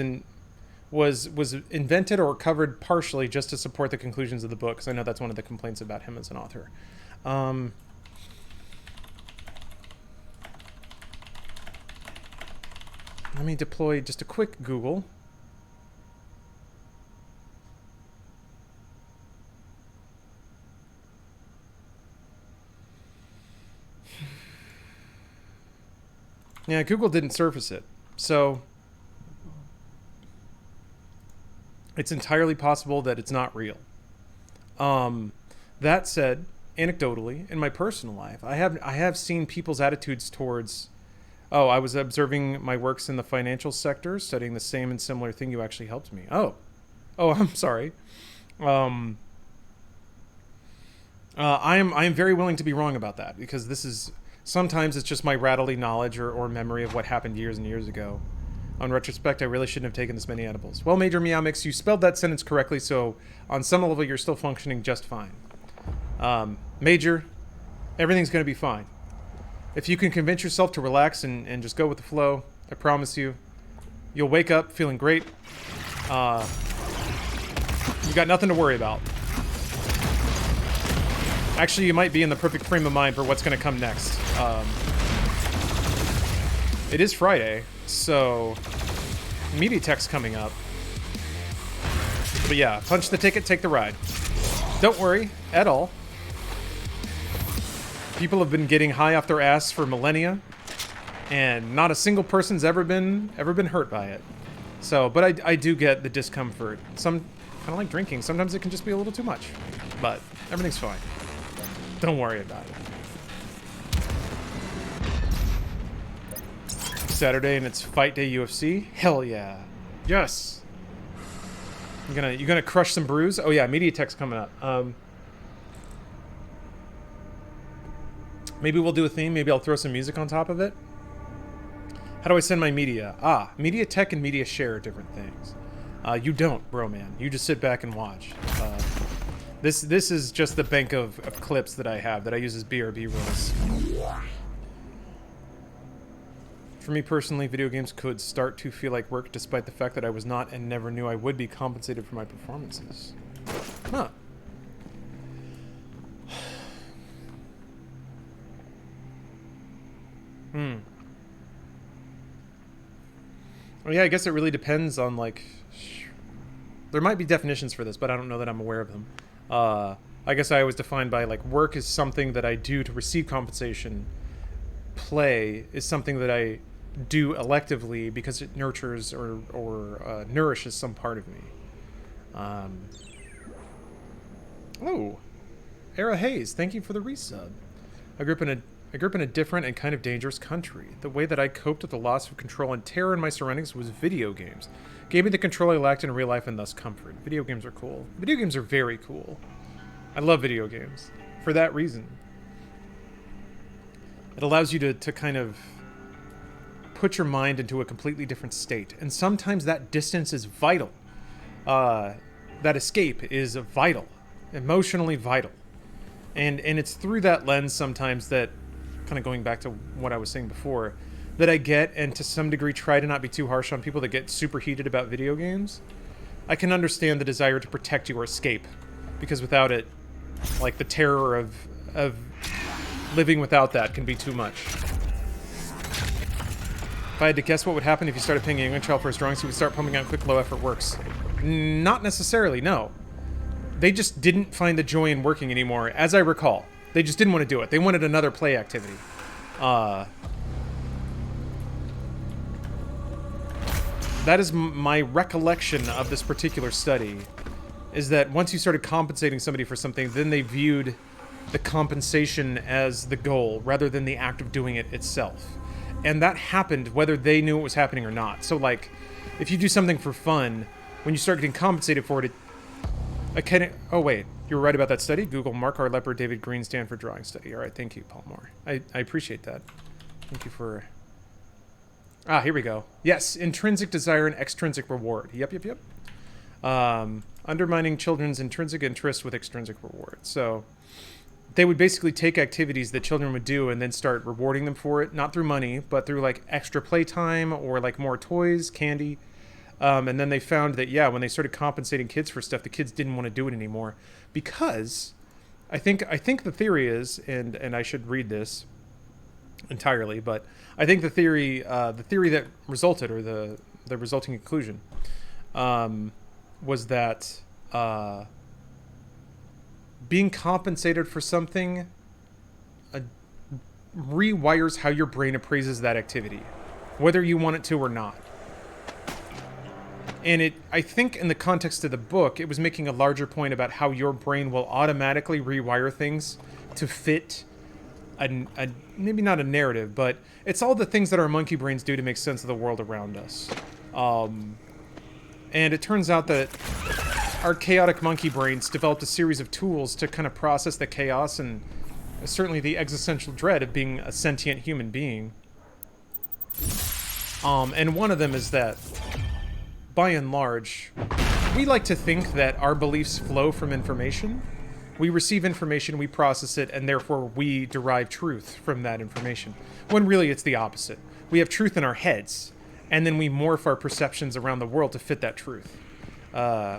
was invented or covered partially just to support the conclusions of the book, because I know that's one of the complaints about him as an author. Let me deploy just a quick Google. Yeah, Google didn't surface it, so it's entirely possible that it's not real. That said, anecdotally, in my personal life, I have seen people's attitudes towards, oh, I was observing my works in the financial sector, studying the same and similar thing. You actually helped me. Oh, I'm sorry. I am very willing to be wrong about that, because this is, sometimes it's just my rattly knowledge or memory of what happened years and years ago. On retrospect, I really shouldn't have taken this many edibles. Well, Major Meow Mix, you spelled that sentence correctly, so on some level you're still functioning just fine. Major, everything's going to be fine. If you can convince yourself to relax and just go with the flow, I promise you, you'll wake up feeling great. You got nothing to worry about. Actually, you might be in the perfect frame of mind for what's going to come next. It is Friday, so MediaTek's coming up. But yeah, punch the ticket, take the ride. Don't worry at all. People have been getting high off their ass for millennia, and not a single person's ever been hurt by it. So, but I do get the discomfort. Some kind of like drinking. Sometimes it can just be a little too much, but everything's fine. Don't worry about it. Saturday and it's fight day UFC. Hell yeah, yes. You gonna crush some brews? Oh yeah, MediaTek's coming up. Maybe we'll do a theme. Maybe I'll throw some music on top of it. How do I send my media? MediaTek and Media Share are different things. You don't, bro, man. You just sit back and watch. This is just the bank of clips that I have that I use as BRB rolls. For me personally, video games could start to feel like work despite the fact that I was not and never knew I would be compensated for my performances. Huh. Well, yeah, I guess it really depends on, like... There might be definitions for this, but I don't know that I'm aware of them. I guess I always define by, like, work is something that I do to receive compensation. Play is something that I do electively because it nurtures or nourishes some part of me. Oh, Era Hayes, thank you for the resub. I grew up in a different and kind of dangerous country. The way that I coped with the loss of control and terror in my surroundings was video games. Gave me the control I lacked in real life and thus comfort. Video games are cool. Video games are very cool. I love video games for that reason. It allows you to kind of put your mind into a completely different state. And sometimes that distance is vital. That escape is vital. Emotionally vital. And it's through that lens sometimes that, kind of going back to what I was saying before, that I get, and to some degree try to not be too harsh on people that get super heated about video games. I can understand the desire to protect your escape, because without it, like, the terror of living without that can be too much. If I had to guess what would happen if you started paying a young child for his drawings, he would start pumping out quick, low-effort works. Not necessarily, no. They just didn't find the joy in working anymore, as I recall. They just didn't want to do it. They wanted another play activity. That is my recollection of this particular study, is that once you started compensating somebody for something, then they viewed the compensation as the goal, rather than the act of doing it itself. And that happened whether they knew it was happening or not. So, like, if you do something for fun, when you start getting compensated for it, oh, wait. You were right about that study? Google Mark R. Leopard, David Green, Stanford Drawing Study. All right, thank you, Paul Moore. I appreciate that. Thank you for... here we go. Yes, intrinsic desire and extrinsic reward. Yep. Undermining children's intrinsic interest with extrinsic reward. So they would basically take activities that children would do and then start rewarding them for it, not through money, but through, like, extra playtime or, like, more toys, candy, And then they found that, yeah, when they started compensating kids for stuff, the kids didn't want to do it anymore. Because I think the theory is, and I should read this entirely, but I think the theory that resulted, or the resulting conclusion, was that being compensated for something rewires how your brain appraises that activity, whether you want it to or not. And I think in the context of the book, it was making a larger point about how your brain will automatically rewire things to fit maybe not a narrative, but it's all the things that our monkey brains do to make sense of the world around us. And it turns out that our chaotic monkey brains developed a series of tools to kind of process the chaos and certainly the existential dread of being a sentient human being. And one of them is that, by and large, we like to think that our beliefs flow from information. We receive information, we process it, and therefore we derive truth from that information. When really it's the opposite. We have truth in our heads, and then we morph our perceptions around the world to fit that truth.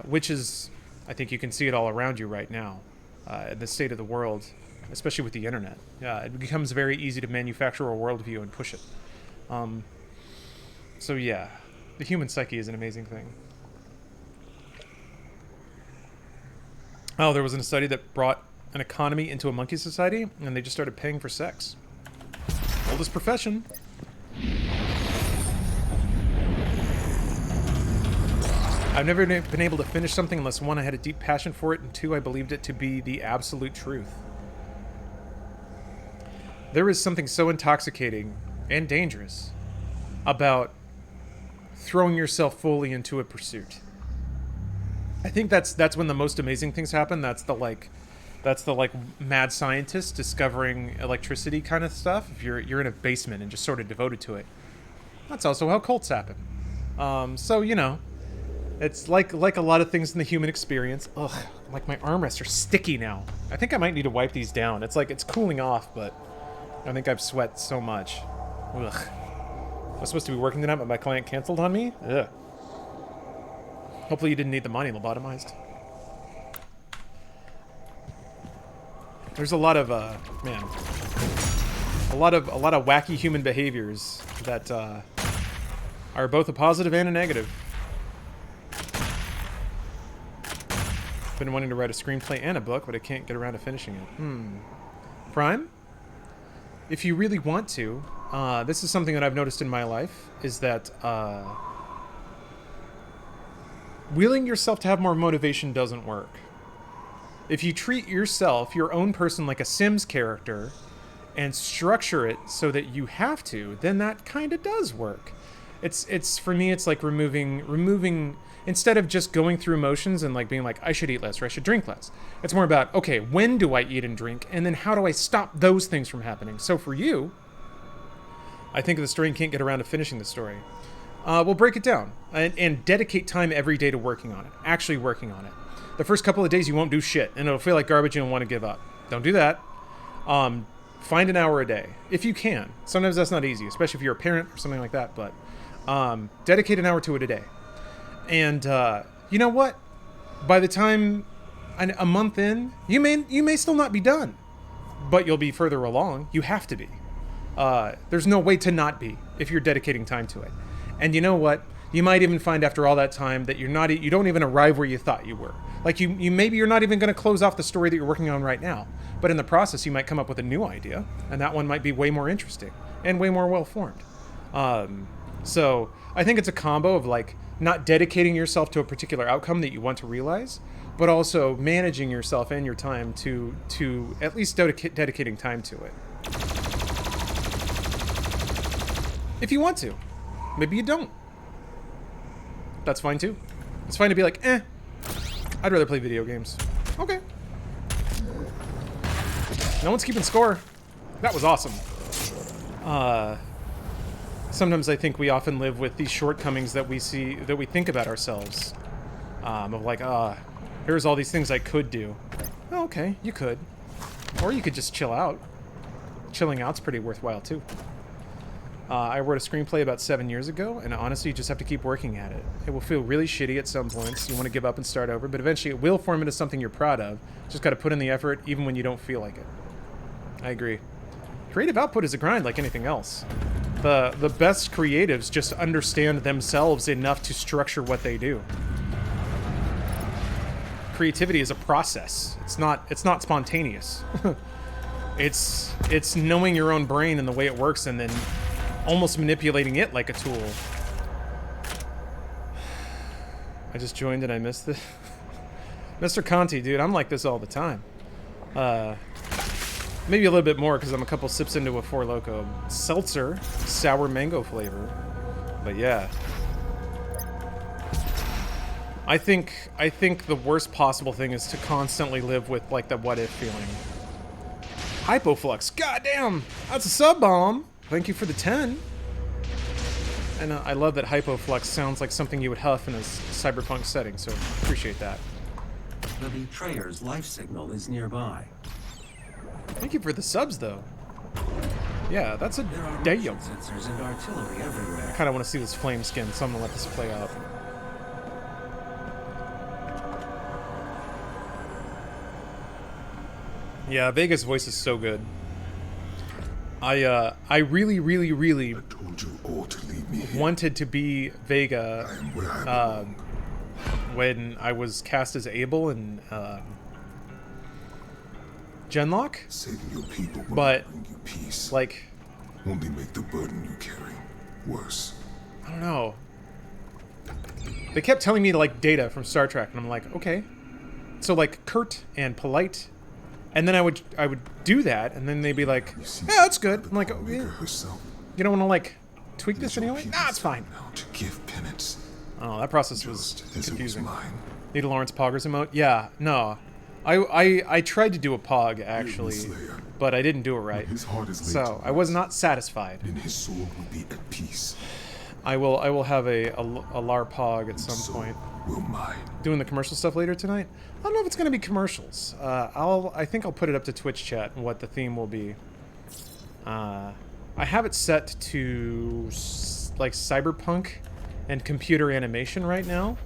Which is, I think you can see it all around you right now. The state of the world, especially with the internet. It becomes very easy to manufacture a worldview and push it. So yeah. The human psyche is an amazing thing. Oh, there was a study that brought an economy into a monkey society, and they just started paying for sex. Oldest profession. I've never been able to finish something unless, one, I had a deep passion for it, and two, I believed it to be the absolute truth. There is something so intoxicating and dangerous about throwing yourself fully into a pursuit. I think that's when the most amazing things happen. That's the mad scientist discovering electricity kind of stuff. If you're in a basement and just sort of devoted to it. That's also how cults happen. So you know, it's like a lot of things in the human experience. Ugh, like my armrests are sticky now. I think I might need to wipe these down. It's like it's cooling off, but I think I've sweat so much. Ugh. I was supposed to be working tonight, but my client canceled on me? Ugh. Hopefully you didn't need the money lobotomized. There's a lot of, a lot of wacky human behaviors that, are both a positive and a negative. Been wanting to write a screenplay and a book, but I can't get around to finishing it. Prime? If you really want to, this is something that I've noticed in my life, is that willing yourself to have more motivation doesn't work. If you treat yourself, your own person, like a Sims character, and structure it so that you have to, then that kind of does work. It's for me, it's like removing instead of just going through motions and like being like, I should eat less or I should drink less. It's more about, okay, when do I eat and drink? And then how do I stop those things from happening? So for you, I think the story can't get around to finishing the story. We'll break it down and dedicate time every day to working on it, actually working on it. The first couple of days you won't do shit and it'll feel like garbage and you'll want to give up. Don't do that. Find an hour a day if you can. Sometimes that's not easy, especially if you're a parent or something like that, but dedicate an hour to it a day. And you know what? By the time a month in, you may still not be done, but you'll be further along. You have to be. There's no way to not be if you're dedicating time to it. And you know what? You might even find after all that time that you don't even arrive where you thought you were. Like maybe you're not even going to close off the story that you're working on right now. But in the process, you might come up with a new idea, and that one might be way more interesting and way more well-formed. So I think it's a combo of like not dedicating yourself to a particular outcome that you want to realize, but also managing yourself and your time to at least dedicating time to it. If you want to. Maybe you don't. That's fine too. It's fine to be like, I'd rather play video games. Okay. No one's keeping score. That was awesome. Sometimes I think we often live with these shortcomings that we see, that we think about ourselves. Of like, here's all these things I could do. Oh, okay, you could. Or you could just chill out. Chilling out's pretty worthwhile too. I wrote a screenplay about 7 years ago, and honestly, you just have to keep working at it. It will feel really shitty at some points. You want to give up and start over, but eventually it will form into something you're proud of. Just got to put in the effort, even when you don't feel like it. I agree. Creative output is a grind like anything else. The best creatives just understand themselves enough to structure what they do. Creativity is a process. It's not spontaneous. It's knowing your own brain and the way it works, and then almost manipulating it like a tool. I just joined and I missed this. Mr. Conti, dude, I'm like this all the time. Maybe a little bit more because I'm a couple sips into a Four Loko seltzer, sour mango flavor. But yeah. I think the worst possible thing is to constantly live with like the what if feeling. Hypoflux, goddamn, that's a sub bomb. Thank you for the 10. And I love that Hypoflux sounds like something you would huff in a cyberpunk setting, so appreciate that. The betrayer's life signal is nearby. Thank you for the subs, though. Yeah, that's a There are damn. motion sensors and artillery everywhere. I kind of want to see this flame skin, so I'm gonna let this play out. Yeah, Vega's voice is so good. I really Told you all to leave me here. wanted to be Vega I am where I belong. when I was cast as Abel in Genlock. Saving your people will But, bring you peace. Like, Only make the burden you carry worse. I don't know. They kept telling me like Data from Star Trek, and I'm like, okay. So like curt and polite, and then I would do that, and then they'd be like, yeah, that's good. I'm like, oh, Omega yeah. herself. You don't want to like tweak this Let your anyway? people Nah, it's fine. Now to give penance, Oh, that process was just as it was confusing. mine. Need a Lawrence Poggers emote? Yeah, no. I tried to do a Pog actually, Slayer. but I didn't do it right. His heart is laid So to I was rest, not satisfied. and his soul will be at peace. I will have a Lar Pog at some So point. will mine. Doing the commercial stuff later tonight. I don't know if it's gonna be commercials. I think I'll put it up to Twitch chat and what the theme will be. I have it set to like cyberpunk and computer animation right now.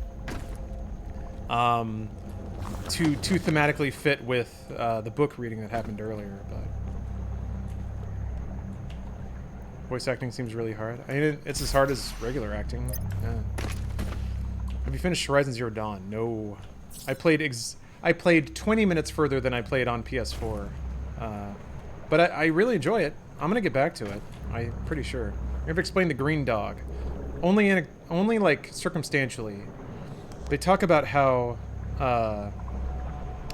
To thematically fit with the book reading that happened earlier, but voice acting seems really hard. I mean, it's as hard as regular acting. Yeah. Have you finished Horizon Zero Dawn? No. I played 20 minutes further than I played on PS4. But I really enjoy it. I'm gonna get back to it. I'm pretty sure. I've explained the green dog. Only like circumstantially. They talk about how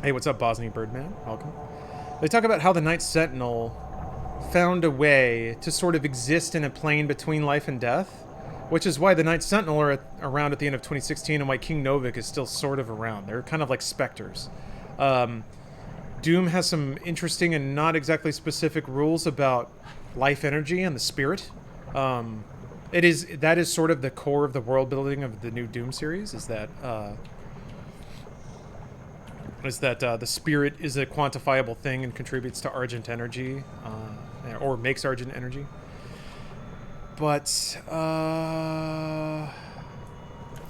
hey, what's up, Bosnia Birdman? Welcome. They talk about how the Night Sentinel found a way to sort of exist in a plane between life and death, which is why the Night Sentinel are around at the end of 2016 and why King Novik is still sort of around. They're kind of like specters. Doom has some interesting and not exactly specific rules about life energy and the spirit. That is sort of the core of the world building of the new Doom series, is that the spirit is a quantifiable thing and contributes to Argent energy, or makes Argent energy. But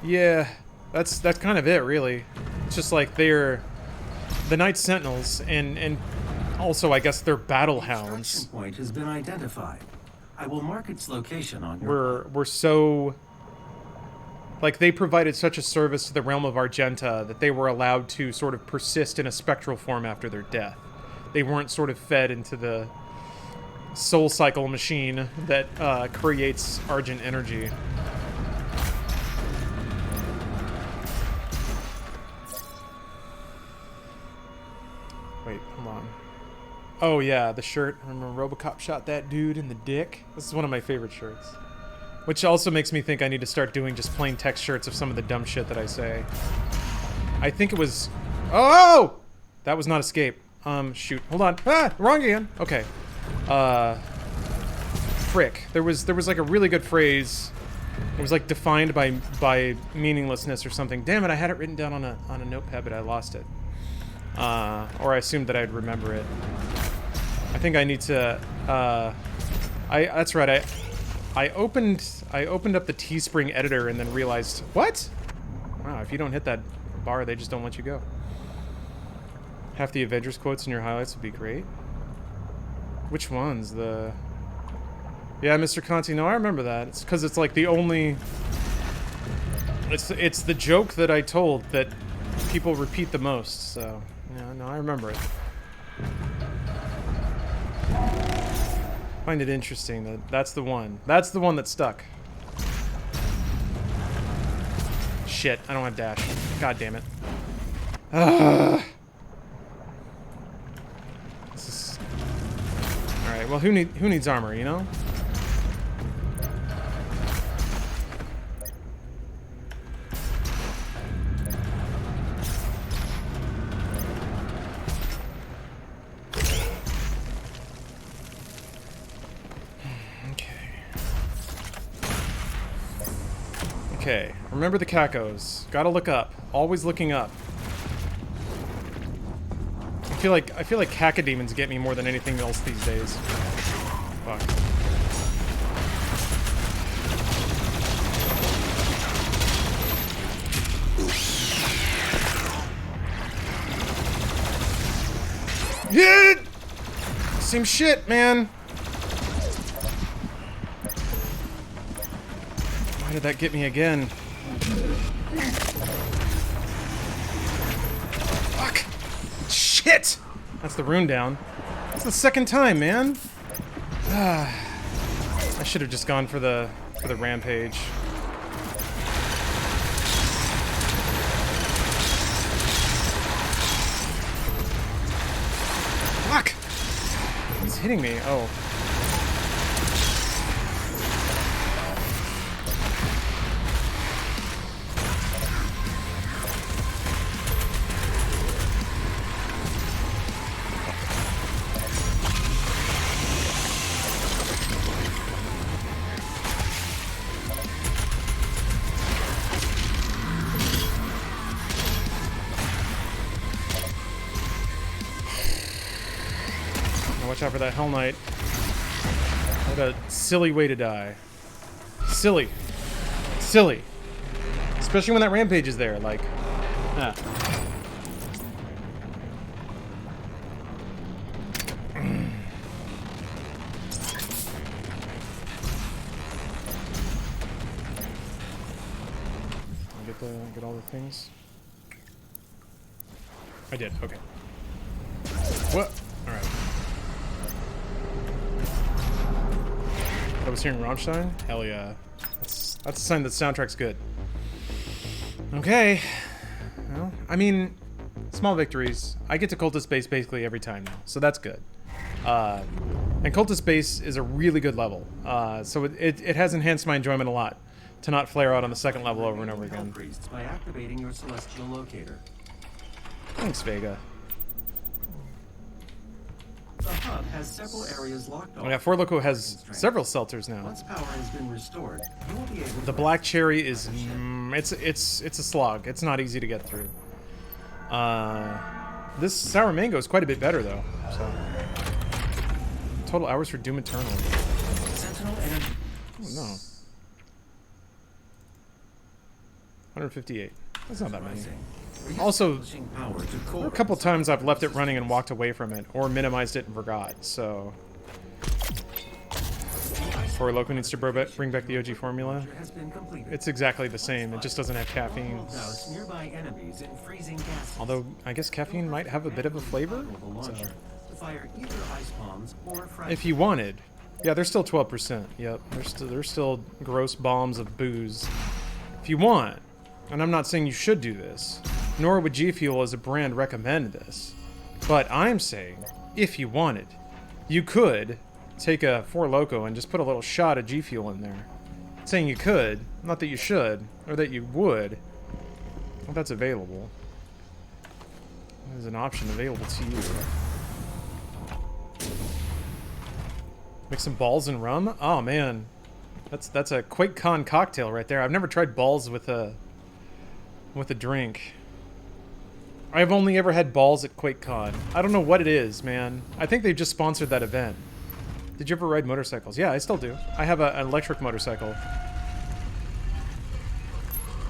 yeah, that's kind of it, really. It's just like they're the Night Sentinels, and also I guess they're battle hounds. Extraction point has been identified. I will mark its location on your. We're so. Like, they provided such a service to the realm of Argenta that they were allowed to sort of persist in a spectral form after their death. They weren't sort of fed into the soul cycle machine that creates Argent energy. Wait, hold on. Oh yeah, the shirt. Remember RoboCop shot that dude in the dick? This is one of my favorite shirts. Which also makes me think I need to start doing just plain text shirts of some of the dumb shit that I say. I think it was... Oh! That was not escape. Shoot. Hold on. Ah! Wrong again. Okay. Frick. There was like a really good phrase. It was like defined by meaninglessness or something. Damn it, I had it written down on a notepad, but I lost it. Or I assumed that I'd remember it. I think I need to... that's right, I opened up the Teespring editor and then realized, what? Wow, if you don't hit that bar, they just don't let you go. Half the Avengers quotes in your highlights would be great. Which ones? Yeah, Mr. Conti, no, I remember that. It's because it's like the only... It's the joke that I told that people repeat the most, so... Yeah, no, I remember it. Find it interesting that that's the one. That's the one that stuck. Shit, I don't have dash. God damn it. This is... Alright, well, who needs armor, you know? Okay, remember the cacos. Gotta look up. Always looking up. I feel like cacodemons get me more than anything else these days. Fuck. Yeah! Same shit, man. Why did that get me again? Fuck! Shit! That's the rune down. That's the second time, man. I should have just gone for the rampage. Fuck! He's hitting me. Oh. Watch out for that Hell Knight. What a silly way to die. Silly. Silly. Especially when that rampage is there, like... Ah. Get all the things? I did, okay. What? Alright. I was hearing Rammstein? Hell yeah. That's a sign that the soundtrack's good. Okay. Well, I mean, small victories. I get to Cultist Base basically every time now, so that's good. And Cultist Base is a really good level. So it has enhanced my enjoyment a lot to not flare out on the second level over and over again. By activating your celestial locator. Thanks, Vega. The hub has several areas locked off. Oh yeah, Four Loko has several seltzers now. Once power has been restored, you will be able to... The black cherry is it's a slog. It's not easy to get through. This sour mango is quite a bit better though. So total hours for Doom Eternal. Sentinel energy. Oh, no. 158. That's not that many. Also, there were a couple times I've left it running and walked away from it, or minimized it and forgot, so... Four Loko needs to bring back the OG formula. It's exactly the same, it just doesn't have caffeine. Although, I guess caffeine might have a bit of a flavor? So. If you wanted. Yeah, they're still 12%. Yep, they're still gross bombs of booze. If you want, and I'm not saying you should do this, nor would G Fuel as a brand recommend this, but I'm saying, if you wanted, you could take a Four Loko and just put a little shot of G Fuel in there. I'm saying you could, not that you should, or that you would. Well, that's available. There's an option available to you. Make some balls and rum? Oh man, that's a QuakeCon cocktail right there. I've never tried balls with a drink. I've only ever had balls at QuakeCon. I don't know what it is, man. I think they just sponsored that event. Did you ever ride motorcycles? Yeah, I still do. I have an electric motorcycle.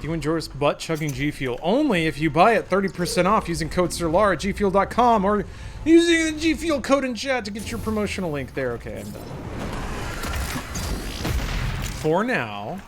Do you enjoy butt-chugging G Fuel? Only if you buy it 30% off using code SIRLAR at gfuel.com or using the G Fuel code in chat to get your promotional link there. Okay, I'm done. For now...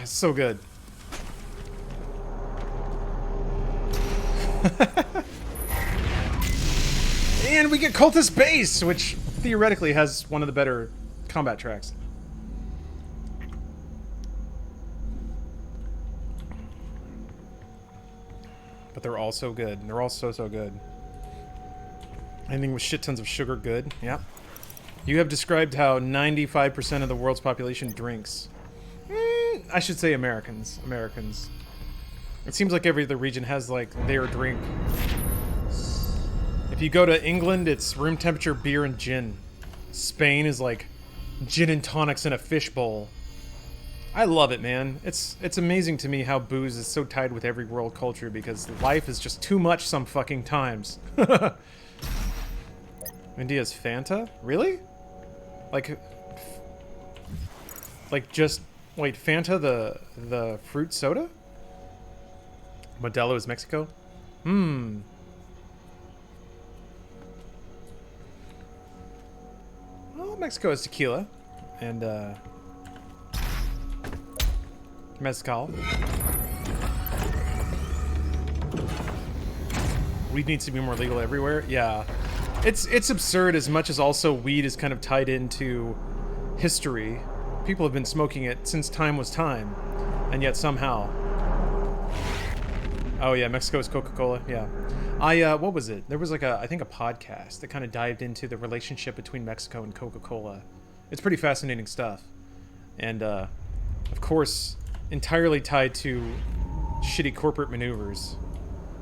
So good. And we get Cultist Base, which theoretically has one of the better combat tracks. But they're all so good. They're all so good. Anything with shit tons of sugar, good. Yep. You have described how 95% of the world's population drinks. I should say Americans. Americans. It seems like every other region has, like, their drink. If you go to England, it's room temperature beer and gin. Spain is, like, gin and tonics in a fishbowl. I love it, man. It's amazing to me how booze is so tied with every world culture because life is just too much some fucking times. India's Fanta? Really? Like just... Wait, Fanta, the fruit soda? Modelo is Mexico? Well, Mexico is tequila. And, mezcal. Weed needs to be more legal everywhere? Yeah. It's absurd as much as also weed is kind of tied into history. People have been smoking it since time was time, and yet somehow... Oh yeah, Mexico is Coca-Cola, yeah. What was it? There was like I think a podcast that kind of dived into the relationship between Mexico and Coca-Cola. It's pretty fascinating stuff. And, of course, entirely tied to shitty corporate maneuvers.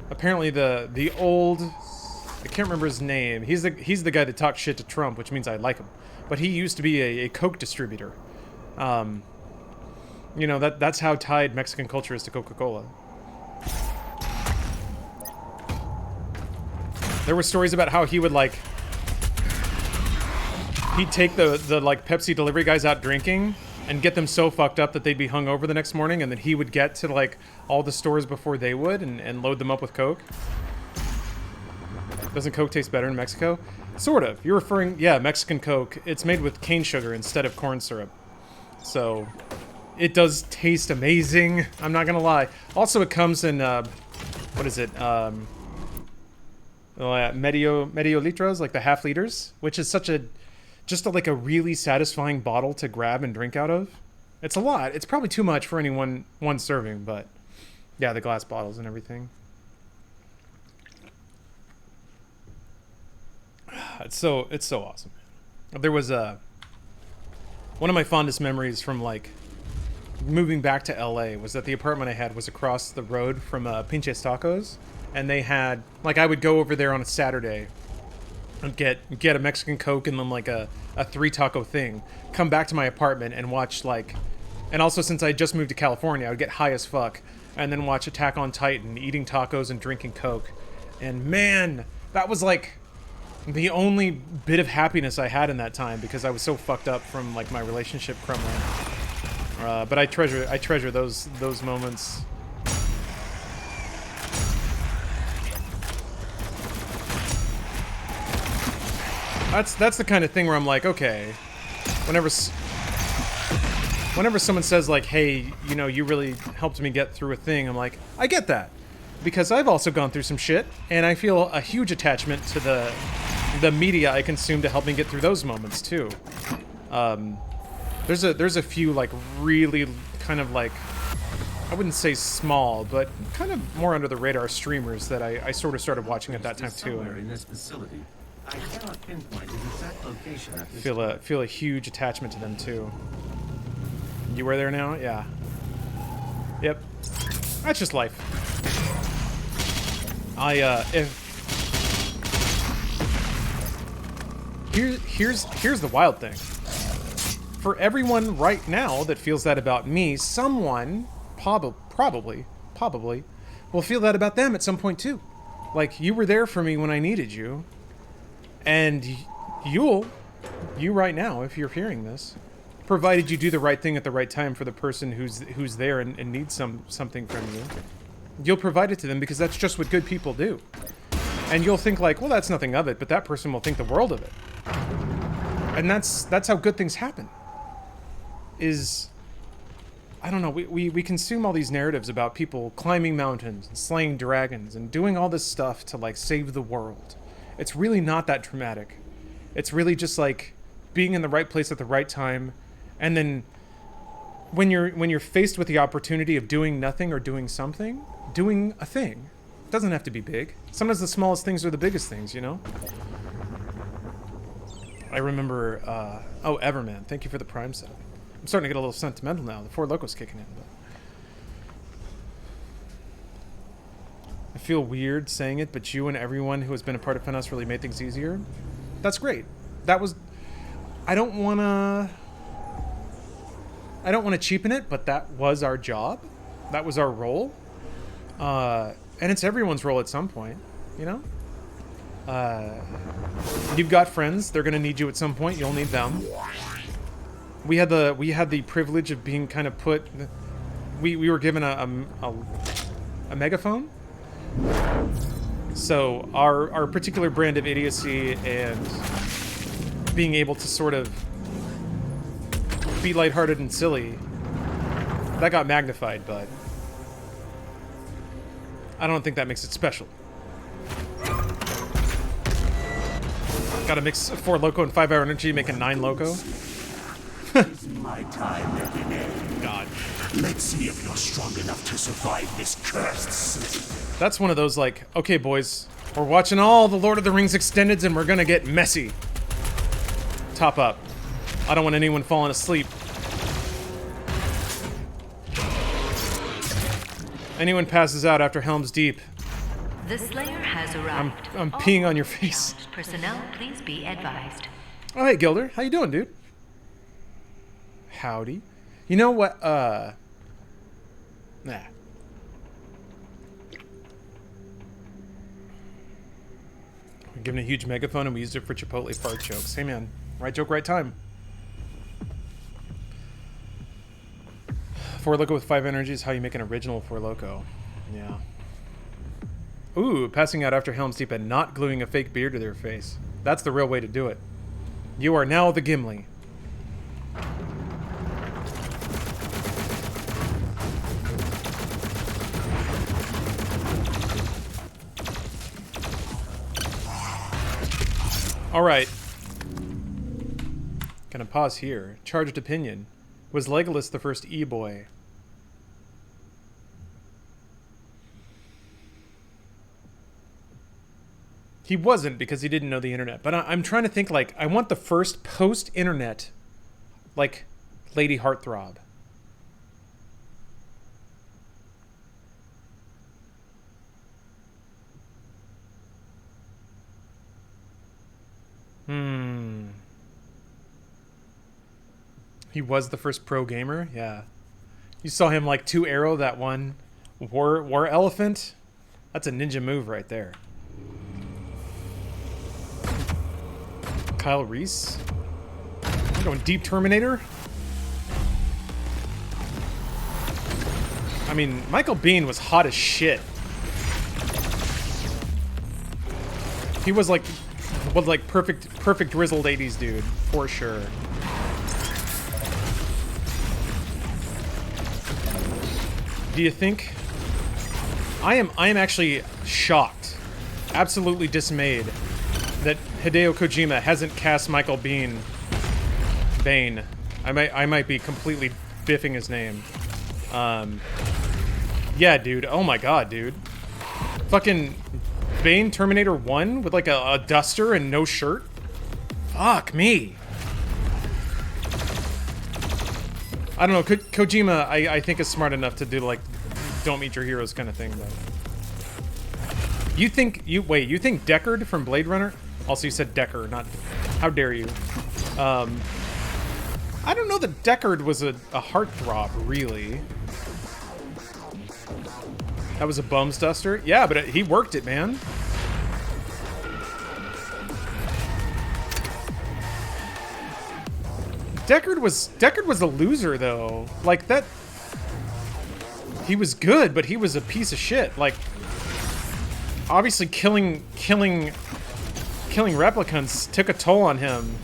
Apparently the old... I can't remember his name. He's the guy that talked shit to Trump, which means I like him. But he used to be a Coke distributor. You know, that's how tied Mexican culture is to Coca-Cola. There were stories about how he would, like... He'd take the like, Pepsi delivery guys out drinking and get them so fucked up that they'd be hungover the next morning, and then he would get to, like, all the stores before they would and load them up with Coke. Doesn't Coke taste better in Mexico? Sort of. You're referring... Yeah, Mexican Coke. It's made with cane sugar instead of corn syrup. So, it does taste amazing. I'm not gonna lie. Also, it comes in, what is it? Medio litros, like the half liters, which is such a... Just like a really satisfying bottle to grab and drink out of. It's a lot. It's probably too much for any one serving, but... Yeah, the glass bottles and everything. It's so awesome. There was one of my fondest memories from, like, moving back to LA was that the apartment I had was across the road from Pinches Tacos, and they had, like, I would go over there on a Saturday and get a Mexican Coke and then, like, a 3 taco thing, come back to my apartment and watch, like, and also since I just moved to California, I would get high as fuck and then watch Attack on Titan, eating tacos and drinking Coke. And man, that was, like, the only bit of happiness I had in that time because I was so fucked up from, like, my relationship crumbling. But I treasure those moments. That's the kind of thing where I'm like, okay, whenever whenever someone says like, hey, you know, you really helped me get through a thing, I'm like, I get that. Because I've also gone through some shit, and I feel a huge attachment to the media I consume to help me get through those moments too. There's a few like really kind of like, I wouldn't say small, but kind of more under the radar streamers that I sort of started watching at that time too. In this facility, I cannot pinpoint its exact location at this Feel a huge attachment to them too. You were there now? Yeah. Yep. That's just life. Here's the wild thing. For everyone right now that feels that about me, someone probably will feel that about them at some point too. Like, you were there for me when I needed you, and you right now, if you're hearing this, provided you do the right thing at the right time for the person who's there and needs something from you, you'll provide it to them because that's just what good people do. And you'll think like, well, that's nothing of it, but that person will think the world of it. And that's how good things happen. I don't know, we consume all these narratives about people climbing mountains and slaying dragons and doing all this stuff to like save the world. It's really not that dramatic. It's really just like being in the right place at the right time, and then when you're faced with the opportunity of doing nothing or doing something, doing a thing. It doesn't have to be big. Sometimes the smallest things are the biggest things, you know? I remember, oh, Everman, thank you for the Prime sub. I'm starting to get a little sentimental now. The Four Locos kicking in. But I feel weird saying it, but you and everyone who has been a part of FNUS really made things easier. That's great. That was... I don't want to cheapen it, but that was our job. That was our role. And it's everyone's role at some point, you know? You've got friends. They're going to need you at some point. You'll need them. We had the privilege of being kind of put... We were given a megaphone. So our particular brand of idiocy and being able to sort of be lighthearted and silly, that got magnified, but I don't think that makes it special. Gotta mix 4 Loco and 5 Hour Energy, make a 9 Loco. It's my time again. God. Let's see if you're strong enough to survive this cursed city. That's one of those like, okay boys, we're watching all the Lord of the Rings extendeds and we're gonna get messy. Top up. I don't want anyone falling asleep. Anyone passes out after Helm's Deep, The Slayer has arrived. I'm All peeing on your face. challenged personnel, please be advised. Oh, hey, Gilder. How you doing, dude? Howdy. You know what, Nah. We're given a huge megaphone and we used it for Chipotle fart jokes. Hey, man. Right joke, right time. 4 Loco with 5 Energy is how you make an original 4 Loco. Yeah. Ooh, passing out after Helm's Deep and not gluing a fake beard to their face. That's the real way to do it. You are now the Gimli. Alright. Gonna pause here. Charged opinion. Was Legolas the first e-boy? He wasn't, because he didn't know the internet. But I'm trying to think, like, I want the first post-internet, like, Lady Heartthrob. He was the first pro gamer? Yeah. You saw him, like, 2-arrow that one war elephant? That's a ninja move right there. Kyle Reese? I'm going Deep Terminator? I mean, Michael Biehn was hot as shit. He was like perfect grizzled 80s dude, for sure. Do you think... I am actually shocked, absolutely dismayed, that Hideo Kojima hasn't cast Michael Bane. I might be completely biffing his name. Yeah, dude. Oh my god, dude. Fucking Bane Terminator 1 with like a duster and no shirt? Fuck me. I don't know, Kojima I think is smart enough to do like don't meet your heroes kind of thing, though. You think Deckard from Blade Runner? Also, you said Decker, not... How dare you? I don't know that Deckard was a heartthrob, really. That was a bum's duster? Yeah, but he worked it, man. Deckard was a loser, though. Like, that... He was good, but he was a piece of shit. Like, obviously killing replicants took a toll on him.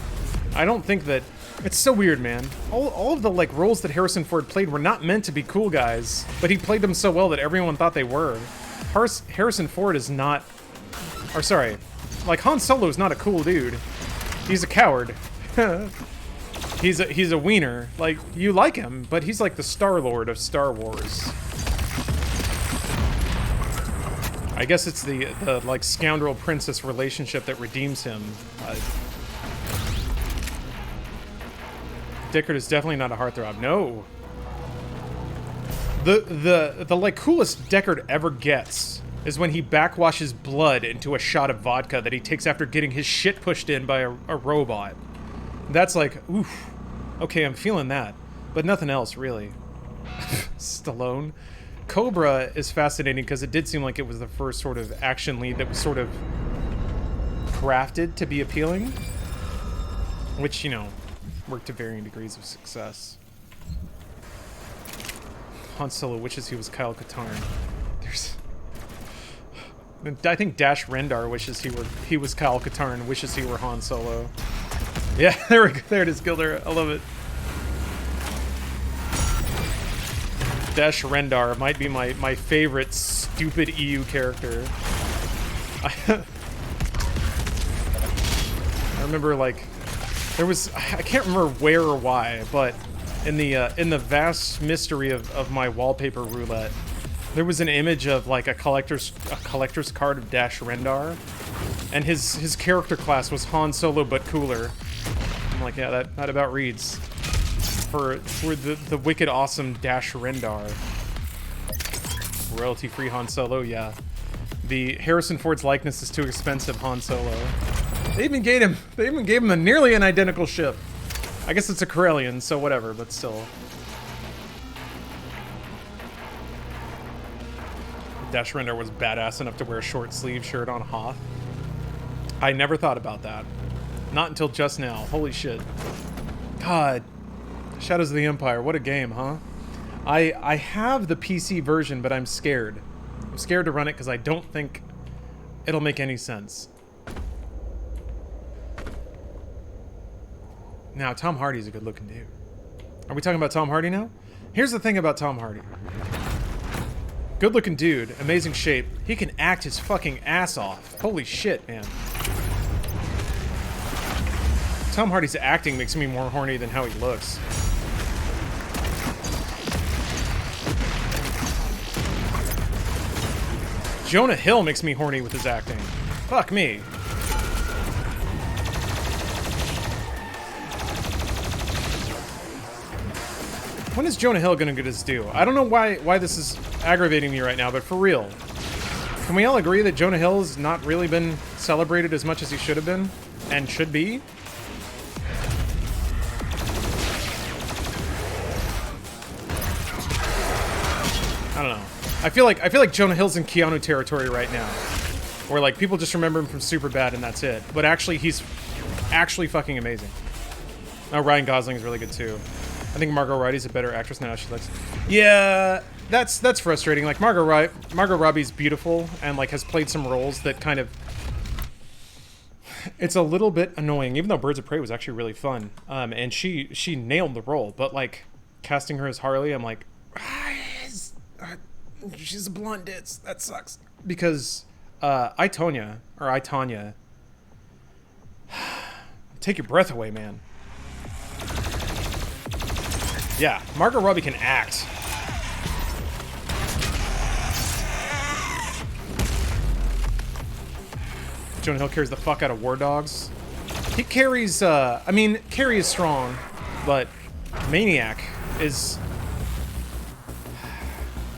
I don't think that... It's so weird, man. All of the, like, roles that Harrison Ford played were not meant to be cool guys, but he played them so well that everyone thought they were. Harrison Ford is not... Or, sorry. Like, Han Solo is not a cool dude. He's a coward. He's a wiener. Like, you like him, but he's like the Star-Lord of Star Wars. I guess it's the like, scoundrel-princess relationship that redeems him. Deckard is definitely not a heartthrob. No. The like, coolest Deckard ever gets is when he backwashes blood into a shot of vodka that he takes after getting his shit pushed in by a robot. That's like, oof. Okay, I'm feeling that. But nothing else, really. Stallone. Cobra is fascinating because it did seem like it was the first sort of action lead that was sort of crafted to be appealing. Which, you know, worked to varying degrees of success. Han Solo wishes he was Kyle Katarn. I think Dash Rendar wishes he was Kyle Katarn, wishes he were Han Solo. Yeah, there it is, Gilder. I love it. Dash Rendar might be my favorite stupid EU character. I remember, like, there was, I can't remember where or why, but in the vast mystery of my wallpaper roulette, there was an image of like a collector's card of Dash Rendar, and his character class was Han Solo but cooler. I'm like, yeah, that about reads for the wicked awesome Dash Rendar. Royalty free Han Solo, yeah. The Harrison Ford's likeness is too expensive Han Solo. They even gave him a nearly an identical ship. I guess it's a Corellian, so whatever, but still. Dash Rendar was badass enough to wear a short sleeve shirt on Hoth. I never thought about that. Not until just now. Holy shit. God. Shadows of the Empire, what a game, huh? I have the PC version, but I'm scared. I'm scared to run it because I don't think it'll make any sense. Now, Tom Hardy's a good-looking dude. Are we talking about Tom Hardy now? Here's the thing about Tom Hardy. Good-looking dude, amazing shape. He can act his fucking ass off. Holy shit, man. Tom Hardy's acting makes me more horny than how he looks. Jonah Hill makes me horny with his acting. Fuck me. When is Jonah Hill gonna get his due? I don't know why this is aggravating me right now, but for real. Can we all agree that Jonah Hill has not really been celebrated as much as he should have been? And should be? I don't know. I feel like Jonah Hill's in Keanu territory right now. Where like people just remember him from Superbad and that's it. But actually he's actually fucking amazing. Oh, Ryan Gosling is really good too. I think Margot Robbie's a better actress now. She looks. Yeah, that's frustrating. Like Margot Robbie's beautiful and like has played some roles that kind of. It's a little bit annoying, even though Birds of Prey was actually really fun. And she nailed the role, but like casting her as Harley, I'm like, she's a blonde ditz. That sucks. Because I, Tonya, take your breath away, man. Yeah, Margot Robbie can act. Jonah Hill carries the fuck out of War Dogs. He carries, I mean, Carrie is strong, but Maniac is...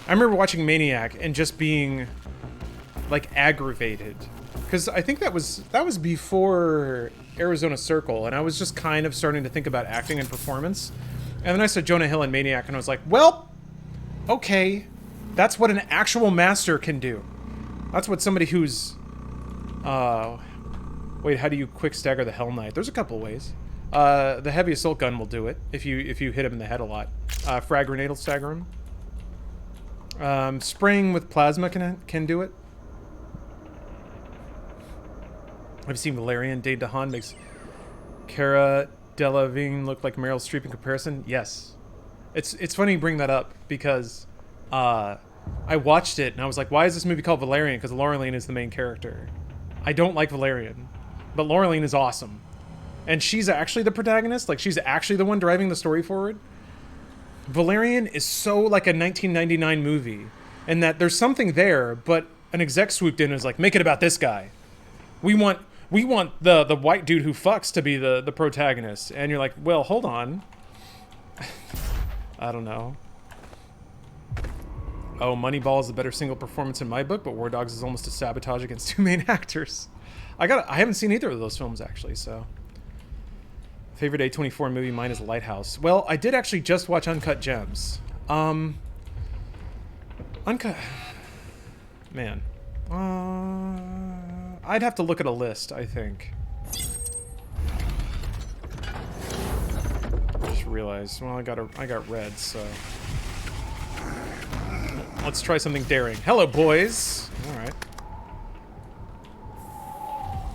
I remember watching Maniac and just being, like, aggravated. Because I think that was before Arizona Circle, and I was just kind of starting to think about acting and performance. And then I saw Jonah Hill in Maniac, and I was like, well, okay, that's what an actual master can do. That's what somebody who's... wait, how do you quick stagger the Hell Knight? There's a couple ways. The heavy assault gun will do it if you hit him in the head a lot. Frag grenade will stagger him. Spraying with plasma can do it. I've seen Valerian. Dane DeHaan makes Cara Delevingne look like Meryl Streep in comparison. Yes, it's funny you bring that up because I watched it and I was like, why is this movie called Valerian? Because Laureline is the main character. I don't like Valerian, but Laureline is awesome. And she's actually the protagonist. Like, she's actually the one driving the story forward. Valerian is so like a 1999 movie in that there's something there, but an exec swooped in and was like, make it about this guy. We want the white dude who fucks to be the protagonist. And you're like, well, hold on. I don't know. Oh, Moneyball is a better single performance in my book, but War Dogs is almost a sabotage against two main actors. I haven't seen either of those films, actually, so... Favorite A24 movie, mine is Lighthouse. Well, I did actually just watch Uncut Gems. Uncut... Man. I'd have to look at a list, I think. Just realized, well, I got red, so... Let's try something daring. Hello, boys! Alright.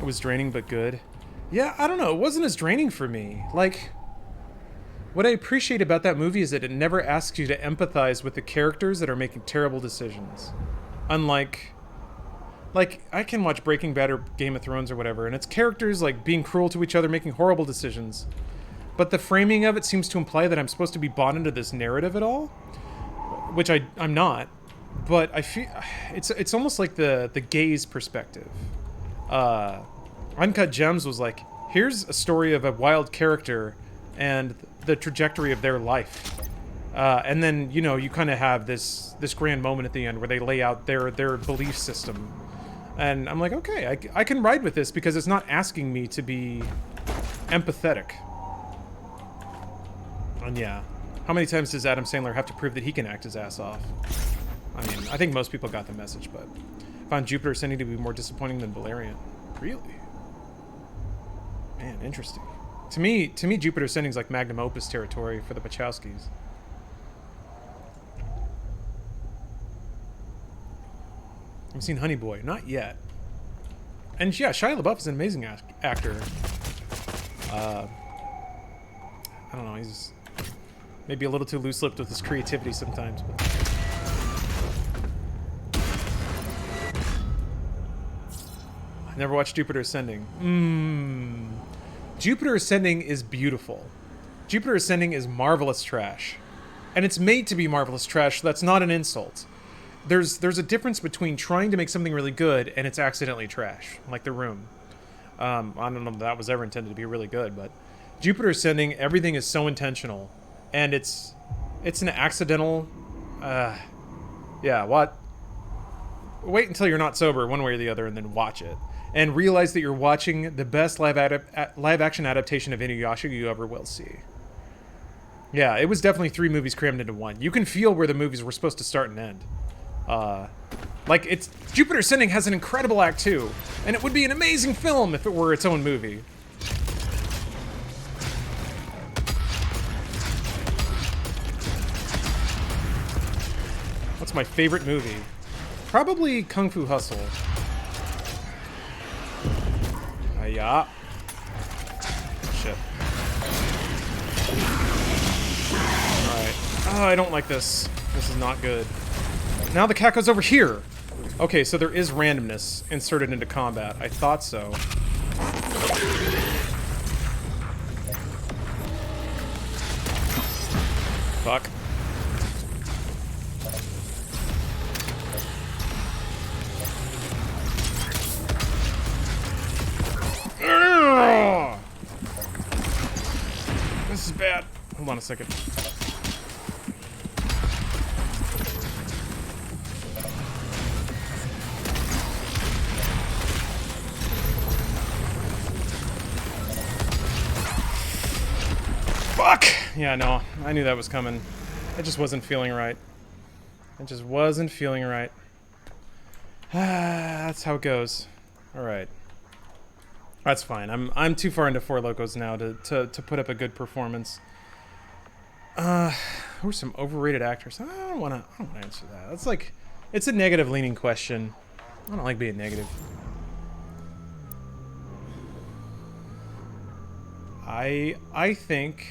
It was draining, but good. Yeah, I don't know. It wasn't as draining for me. Like, what I appreciate about that movie is that it never asks you to empathize with the characters that are making terrible decisions. Unlike... Like, I can watch Breaking Bad or Game of Thrones or whatever, and it's characters, like, being cruel to each other, making horrible decisions. But the framing of it seems to imply that I'm supposed to be bought into this narrative at all. Which I'm not. But I feel... It's almost like the gaze perspective. Uncut Gems was like, here's a story of a wild character and the trajectory of their life. And then, you know, you kind of have this grand moment at the end where they lay out their belief system. And I'm like, okay, I can ride with this because it's not asking me to be empathetic. And yeah, how many times does Adam Sandler have to prove that he can act his ass off? I mean, I think most people got the message, but I found Jupiter Ascending to be more disappointing than Valerian. Really? Man, interesting. To me, Jupiter Ascending is like magnum opus territory for the Wachowskis. I've seen Honey Boy, not yet. And yeah, Shia LaBeouf is an amazing actor. I don't know, he's maybe a little too loose-lipped with his creativity sometimes. But... I never watched Jupiter Ascending. Jupiter Ascending is beautiful. Jupiter Ascending is marvelous trash. And it's made to be marvelous trash, so that's not an insult. There's a difference between trying to make something really good and it's accidentally trash, like The Room. I don't know if that was ever intended to be really good, but Jupiter Ascending, everything is so intentional, and it's an accidental. Yeah, what? Wait until you're not sober, one way or the other, and then watch it, and realize that you're watching the best live action adaptation of Inuyasha you ever will see. Yeah, it was definitely 3 movies crammed into one. You can feel where the movies were supposed to start and end. Like, Jupiter Ascending has an incredible act 2, and it would be an amazing film if it were its own movie. What's my favorite movie? Probably Kung Fu Hustle. Yeah. Shit. Alright. Oh, I don't like this. This is not good. Now the cat goes over here. Okay, so there is randomness inserted into combat. I thought so. Fuck. Ugh! This is bad. Hold on a second. Fuck! Yeah, no. I knew that was coming. I just wasn't feeling right. It just wasn't feeling right. That's how it goes. Alright. That's fine. I'm too far into Four Locos now to put up a good performance. Who are some overrated actors? I don't wanna answer that. That's like, it's a negative leaning question. I don't like being negative. I think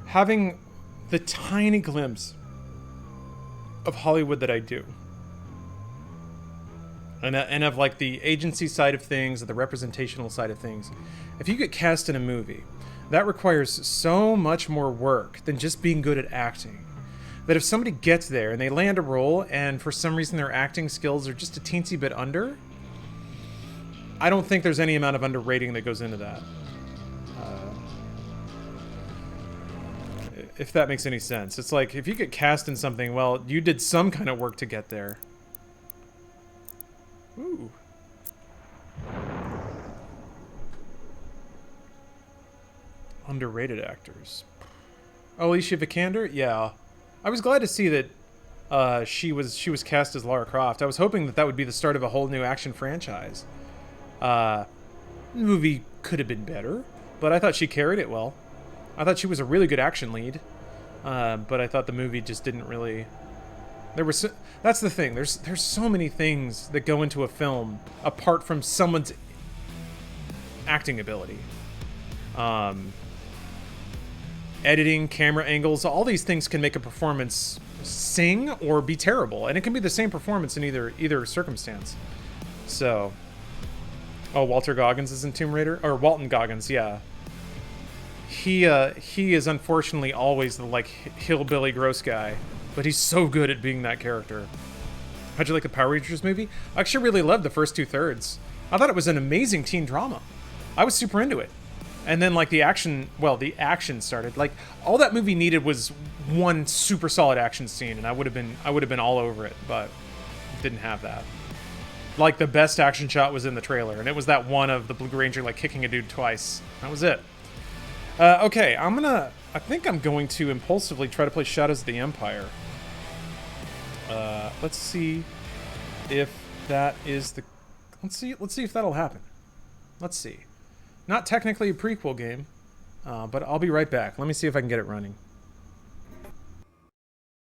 having the tiny glimpse of Hollywood that I do, and of like the agency side of things, or the representational side of things, if you get cast in a movie, that requires so much more work than just being good at acting. That if somebody gets there and they land a role and for some reason their acting skills are just a teensy bit under, I don't think there's any amount of underrating that goes into that. If that makes any sense. It's like, if you get cast in something, well, you did some kind of work to get there. Ooh. Underrated actors. Oh, Alicia Vikander? Yeah. I was glad to see that she was cast as Lara Croft. I was hoping that would be the start of a whole new action franchise. The movie could have been better, but I thought she carried it well. I thought she was a really good action lead, but I thought the movie just didn't really... That's the thing. There's so many things that go into a film apart from someone's acting ability. Editing, camera angles, all these things can make a performance sing or be terrible, and it can be the same performance in either circumstance. So, oh, Walter Goggins is in Tomb Raider, or Walton Goggins, yeah. He is unfortunately always the like hillbilly gross guy, but he's so good at being that character. How'd you like the Power Rangers movie? I actually really loved the first 2/3. I thought it was an amazing teen drama. I was super into it. And then like the action started. Like all that movie needed was one super solid action scene, and I would have been all over it, but it didn't have that. Like the best action shot was in the trailer, and it was that one of the Blue Ranger like kicking a dude twice. That was it. Okay, I think I'm going to impulsively try to play Shadows of the Empire. Let's see if that is the... Let's see if that'll happen. Let's see. Not technically a prequel game, but I'll be right back. Let me see if I can get it running.